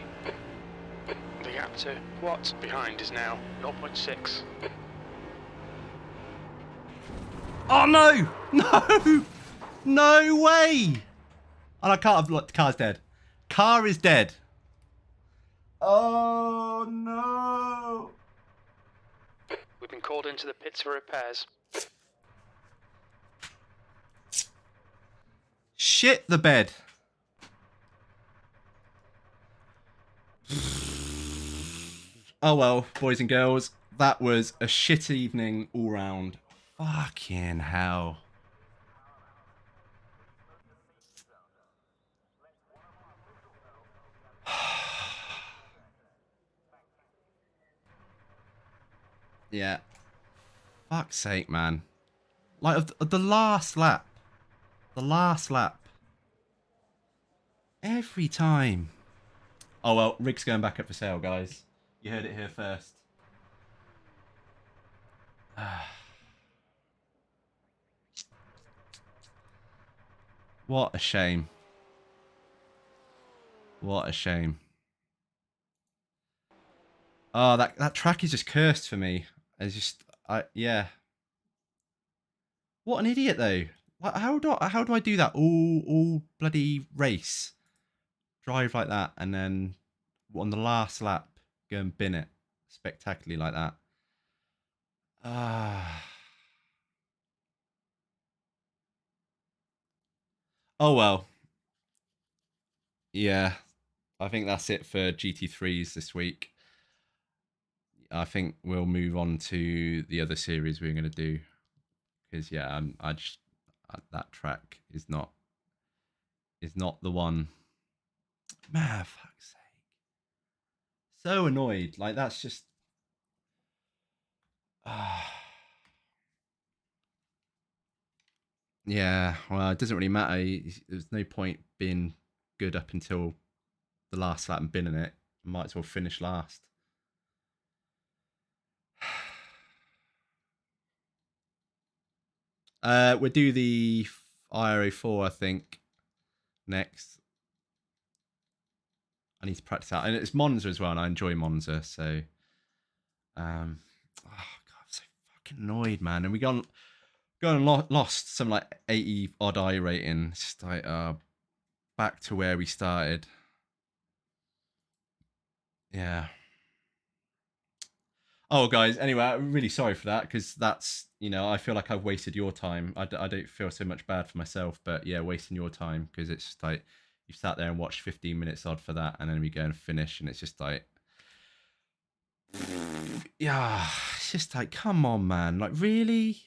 The gap to what's behind is now 0.6. Oh no! No! No way! And I can't have looked, the car's dead. Car is dead. Oh no! We've been called into the pits for repairs. Shit the bed. Oh well, boys and girls. that was a shit evening all round. Fucking hell. Yeah. Fuck's sake, man. Like, of the last lap. The last lap. Every time. Oh, well, rig's going back up for sale, guys. You heard it here first. What a shame. What a shame. Oh, that track is just cursed for me. It's just, yeah. What an idiot, though. Like, how do I do that all bloody race? Drive like that, and then on the last lap, go and bin it spectacularly like that. Oh well. Yeah, I think that's it for GT3s this week. I think we'll move on to the other series we're going to do, because yeah, that track is not the one. Man, fuck's sake. So annoyed. Like, that's just yeah, well, it doesn't really matter. There's no point being good up until the last lap and binning it. Might as well finish last. We'll do the IRA4, I think, next. I need to practice out. And it's Monza as well, and I enjoy Monza, so oh god, I'm so fucking annoyed, man. And we lost some like 80 odd I rating. It's just like back to where we started. Yeah. Oh, guys, anyway, I'm really sorry for that, because that's, you know, I feel like I've wasted your time. I don't feel so much bad for myself, but yeah, wasting your time, because it's just like, you sat there and watched 15 minutes odd for that, and then we go and finish, and it's just like, yeah, it's just like, come on, man, like, really?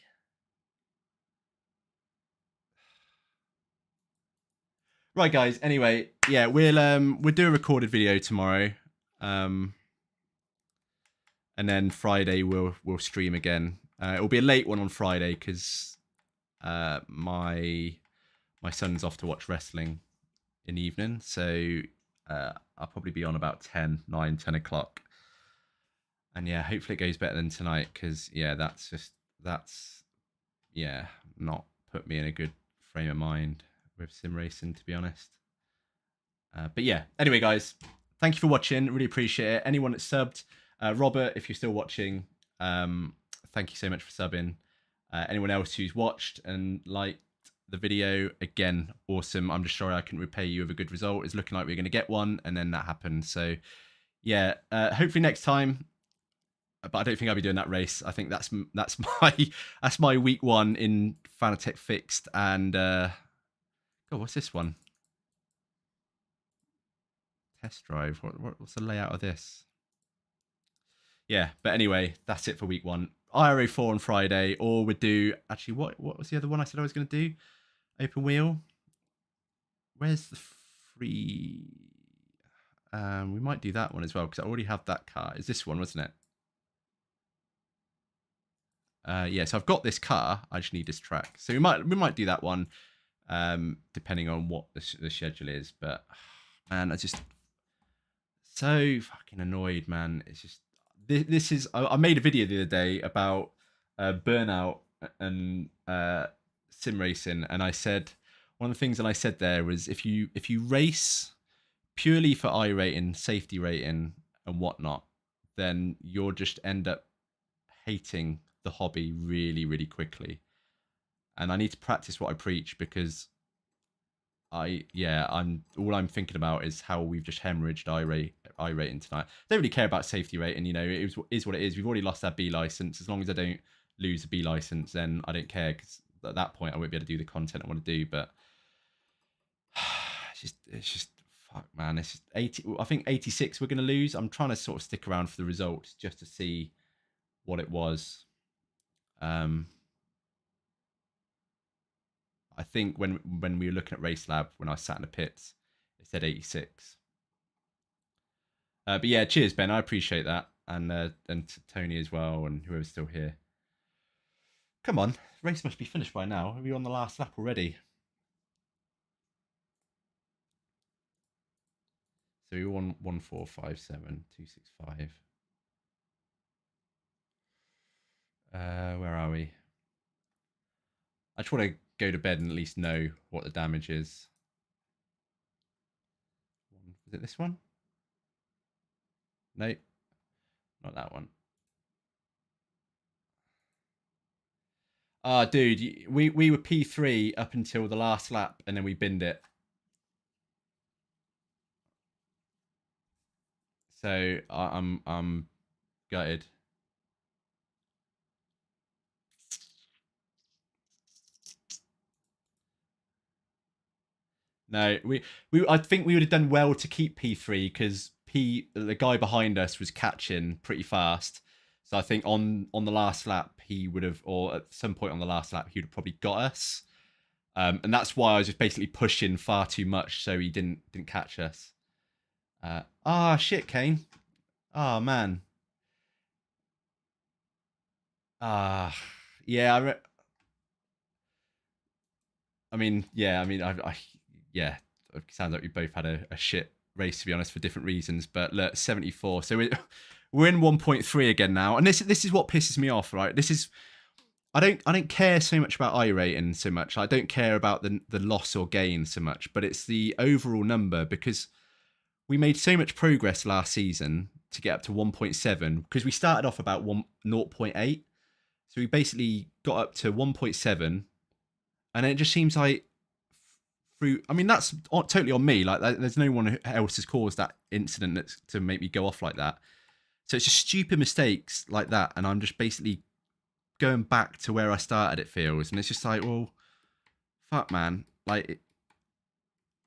Right, guys, anyway, yeah, we'll do a recorded video tomorrow. And then Friday we'll stream again. It'll be a late one on Friday, because my son's off to watch wrestling in the evening, so I'll probably be on about 10 o'clock. And yeah, hopefully it goes better than tonight, because yeah, that's not put me in a good frame of mind with sim racing, to be honest. But yeah, anyway, guys, thank you for watching. Really appreciate it. Anyone that subbed, Robert, if you're still watching, thank you so much for subbing. Anyone else who's watched and liked the video, again, awesome. I'm just sorry I couldn't repay you with a good result. It's looking like we're going to get one, and then that happened. So yeah, hopefully next time. But I don't think I'll be doing that race. I think that's my week one in Fanatec fixed. And God, what's this one? Test drive. What's the layout of this? Yeah, but anyway, that's it for week one. IRA4 on Friday, or we'd do, actually, what was the other one I said I was going to do? Open wheel. Where's the free? We might do that one as well, because I already have that car. Is this one, wasn't it? Yeah, so I've got this car. I just need this track. So we might do that one, depending on what the schedule is. But man, I just so fucking annoyed, man. It's just this is. I made a video the other day about burnout and sim racing, and I said one of the things that I said there was if you race purely for I rating, safety rating, and whatnot, then you'll just end up hating the hobby really, really quickly. And I need to practice what I preach, because I'm all I'm thinking about is how we've just hemorrhaged I rating tonight. I don't really care about safety rating, you know, it is what it is. We've already lost our B license. As long as I don't lose a B license, then I don't care, because at that point I won't be able to do the content I want to do. But it's just fuck, man. It's just 80. I think 86 we're going to lose. I'm trying to sort of stick around for the results just to see what it was. I think when we were looking at Race Lab, when I sat in the pits, it said 86. But yeah, cheers, Ben. I appreciate that, and to Tony as well, and whoever's still here. Come on, race must be finished by now. Are we on the last lap already? So we won 1457 265. Where are we? I just want to go to bed and at least know what the damage is. Is it this one? No, not that one. Ah, dude, we were P3 up until the last lap, and then we binned it. So I'm gutted. No, I think we would have done well to keep P3 because the guy behind us was catching pretty fast. So I think on the last lap he would have, or at some point on the last lap he would have probably got us. And that's why I was just basically pushing far too much so he didn't catch us. Shit, Kane. Oh man. Yeah. Yeah, it sounds like we both had a shit race, to be honest, for different reasons. But look, 74. So we're in 1.3 again now, and this is what pisses me off, right? I don't care so much about iRating so much. I don't care about the loss or gain so much, but it's the overall number, because we made so much progress last season to get up to 1.7 because we started off about 0.8. So we basically got up to 1.7, and it just seems like that's totally on me. Like, there's no one else has caused that incident to make me go off like that. So it's just stupid mistakes like that, and I'm just basically going back to where I started, it feels. And it's just like, well, fuck, man. Like,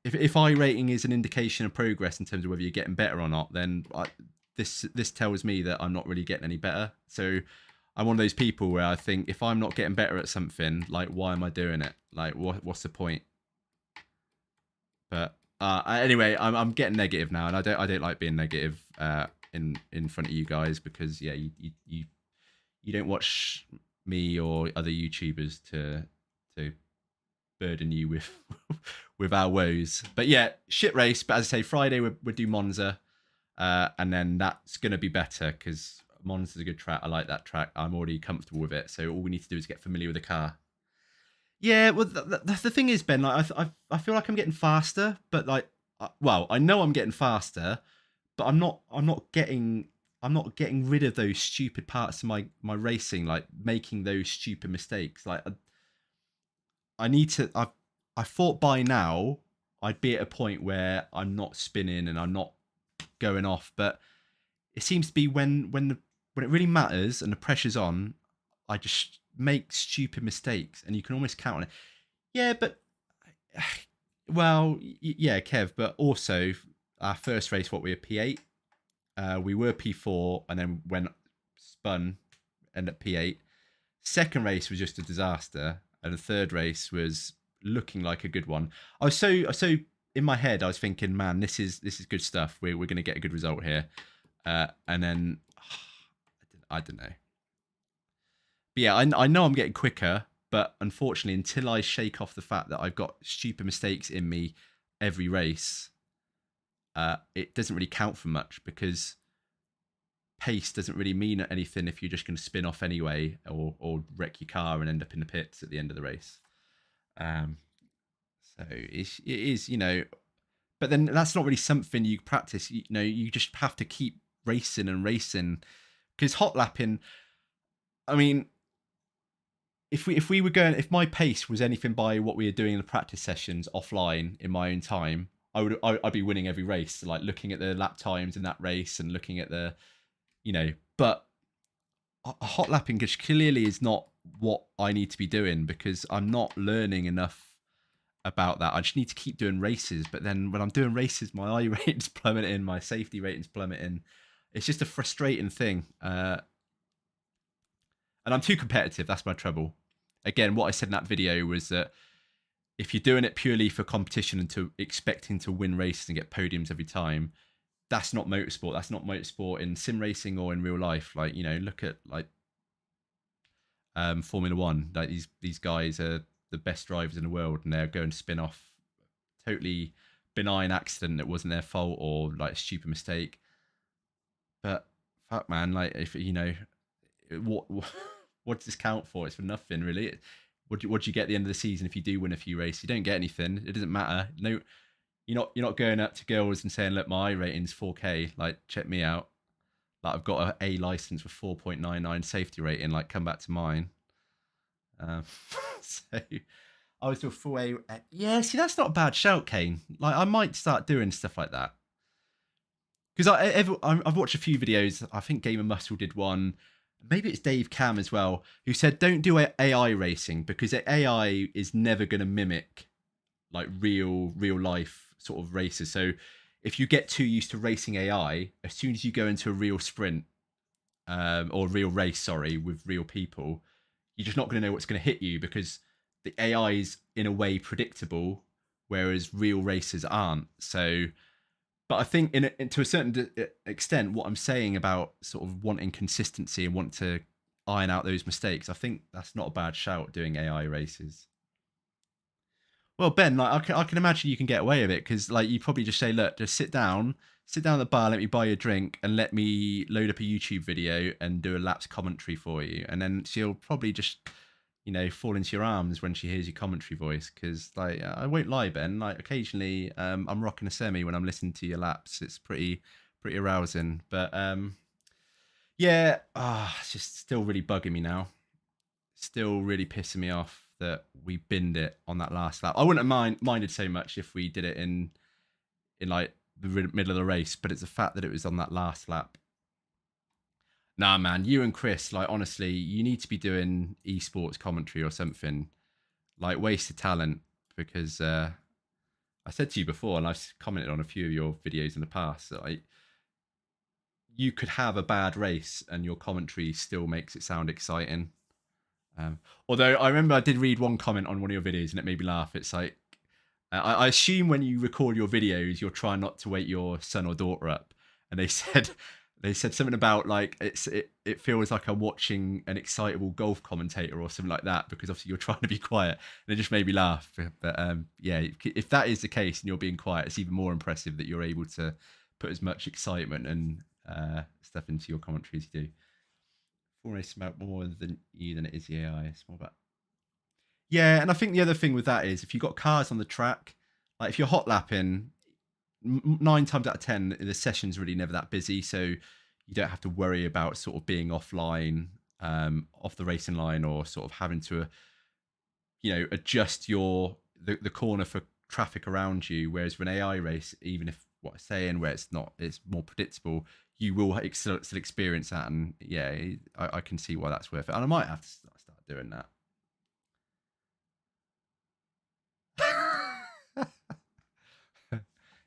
if iRating is an indication of progress in terms of whether you're getting better or not, then this tells me that I'm not really getting any better. So I'm one of those people where I think if I'm not getting better at something, like, why am I doing it? Like, what's the point? But anyway, I'm getting negative now, and I don't like being negative in front of you guys, because yeah, you don't watch me or other YouTubers to burden you with with our woes. But yeah, shit race. But as I say, Friday we'll do Monza, and then that's gonna be better because Monza's a good track. I like that track. I'm already comfortable with it. So all we need to do is get familiar with the car. Yeah, well, the thing is, Ben, like I feel like I'm getting faster, but like, well, I know I'm getting faster, but I'm not getting rid of those stupid parts of my racing, like making those stupid mistakes. Like, I need to. I thought by now I'd be at a point where I'm not spinning and I'm not going off, but it seems to be when it really matters and the pressure's on, I just make stupid mistakes, and you can almost count on it. Yeah, but well, yeah, Kev. But also, our first race, we were P8. We were P4, and then when spun, ended up P8. Second race was just a disaster, and the third race was looking like a good one. I was so in my head, I was thinking, man, this is good stuff. We're going to get a good result here, and then I don't know. But yeah, I know I'm getting quicker, but unfortunately, until I shake off the fact that I've got stupid mistakes in me every race, it doesn't really count for much, because pace doesn't really mean anything if you're just going to spin off anyway, or wreck your car and end up in the pits at the end of the race. So it is, but then that's not really something you practice. You just have to keep racing and racing, because hot lapping, I mean, if my pace was anything by what we were doing in the practice sessions offline in my own time, I'd be winning every race. So, like, looking at the lap times in that race and looking at the, but a hot lapping just clearly is not what I need to be doing, because I'm not learning enough about that. I just need to keep doing races. But then when I'm doing races, my I rating's plummeting, my safety rating's plummeting. It's just a frustrating thing. and I'm too competitive. That's my trouble. Again, what I said in that video was that if you're doing it purely for competition and to expecting to win races and get podiums every time, that's not motorsport. That's not motorsport in sim racing or in real life. Like, you know, look at like Formula One. Like these guys are the best drivers in the world, and they're going to spin off totally benign accident that wasn't their fault or like a stupid mistake. But fuck, man, like if you know what does this count for? It's for nothing, really. What do you get at the end of the season if you do win a few races? You don't get anything. It doesn't matter. No, you're not going up to girls and saying, look, my rating's 4K. Like, check me out. Like, I've got a license with 4.99 safety rating. Like, come back to mine. So I was doing full A. Yeah, see, that's not a bad shout, Kane. Like, I might start doing stuff like that. Because I've watched a few videos. I think Gamer Muscle did one. Maybe it's Dave Cam as well, who said don't do AI racing because AI is never going to mimic like real life sort of races. So if you get too used to racing AI, as soon as you go into a real sprint or real race, with real people, you're just not going to know what's going to hit you because the AI is in a way predictable, whereas real races aren't. So. But I think to a certain extent, what I'm saying about sort of wanting consistency and want to iron out those mistakes, I think that's not a bad shout doing AI races. Well, Ben, like I can imagine you can get away with it because like you probably just say, look, just sit down at the bar, let me buy you a drink, and let me load up a YouTube video and do a laps commentary for you, and then she'll probably just, you know, fall into your arms when she hears your commentary voice. Because like I won't lie, Ben, like occasionally I'm rocking a semi when I'm listening to your laps. It's pretty arousing. But yeah, it's just still really bugging me now. Still really pissing me off that we binned it on that last lap. I wouldn't have minded so much if we did it in like the middle of the race, but it's the fact that it was on that last lap. Nah, man, you and Chris, like, honestly, you need to be doing esports commentary or something. Like, wasted talent, because I said to you before, and I've commented on a few of your videos in the past, that like, you could have a bad race and your commentary still makes it sound exciting. Although I remember I did read one comment on one of your videos and it made me laugh. It's like, I assume when you record your videos, you're trying not to wake your son or daughter up. And they said something about like it feels like I'm watching an excitable golf commentator or something like that, because obviously you're trying to be quiet, and it just made me laugh. But yeah, if that is the case and you're being quiet, it's even more impressive that you're able to put as much excitement and stuff into your commentary as you do. Almost about more than you than it is the AI. It's more about yeah, and I think the other thing with that is if you've got cars on the track, like if you're hot lapping, 9 times out of 10 the session's really never that busy, so you don't have to worry about sort of being offline, off the racing line, or sort of having to adjust the corner for traffic around you. Whereas with an AI race, even if what I'm saying where it's more predictable, you will still experience that. And yeah, I can see why that's worth it, and I might have to start doing that.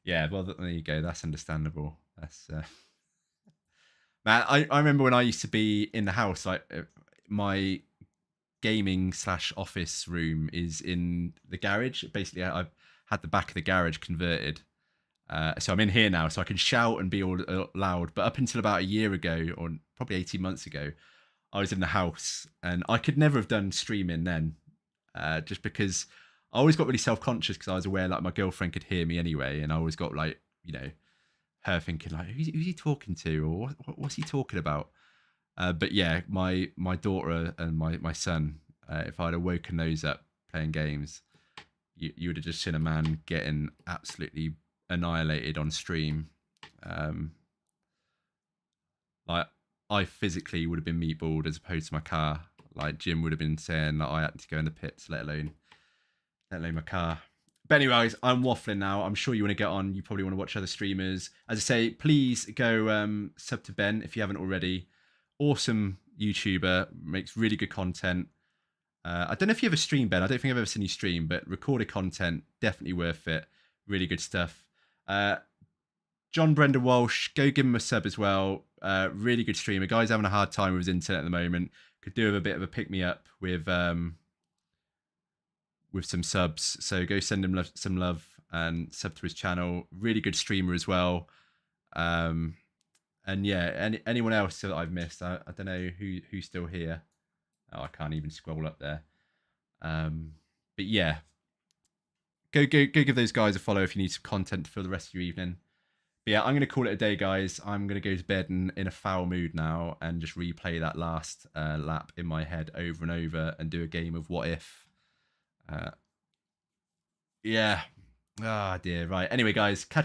Yeah, well, there you go. That's understandable. That's man. I remember when I used to be in the house. Like my gaming / office room is in the garage. Basically, I've had the back of the garage converted, so I'm in here now, so I can shout and be all loud. But up until about a year ago, or probably 18 months ago, I was in the house, and I could never have done streaming then, just because I always got really self-conscious because I was aware like my girlfriend could hear me anyway, and I always got like, her thinking like, who's he talking to, or what's he talking about? But yeah, my daughter and my son, if I'd have woken those up playing games, you would have just seen a man getting absolutely annihilated on stream. Like I physically would have been meatballed as opposed to my car. Like Jim would have been saying that I had to go in the pits, let alone my car. But anyways, I'm waffling now. I'm sure you want to get on. You probably want to watch other streamers. As I say, please go sub to Ben if you haven't already. Awesome YouTuber, makes really good content. I don't know if you ever stream, Ben. I don't think I've ever seen you stream, but recorded content, definitely worth it. Really good stuff. John Brendan Walsh, go give him a sub as well. Really good streamer. Guy's having a hard time with his internet at the moment. Could do with a bit of a pick me up with some subs. So go send him some love and sub to his channel. Really good streamer as well. And yeah, anyone else that I've missed, I don't know who's still here. Oh, I can't even scroll up there. But yeah, go give those guys a follow if you need some content for the rest of your evening. But yeah, I'm going to call it a day, guys. I'm going to go to bed in a foul mood now and just replay that last lap in my head over and over and do a game of what if. Yeah. Ah, dear. Right. Anyway, guys, catch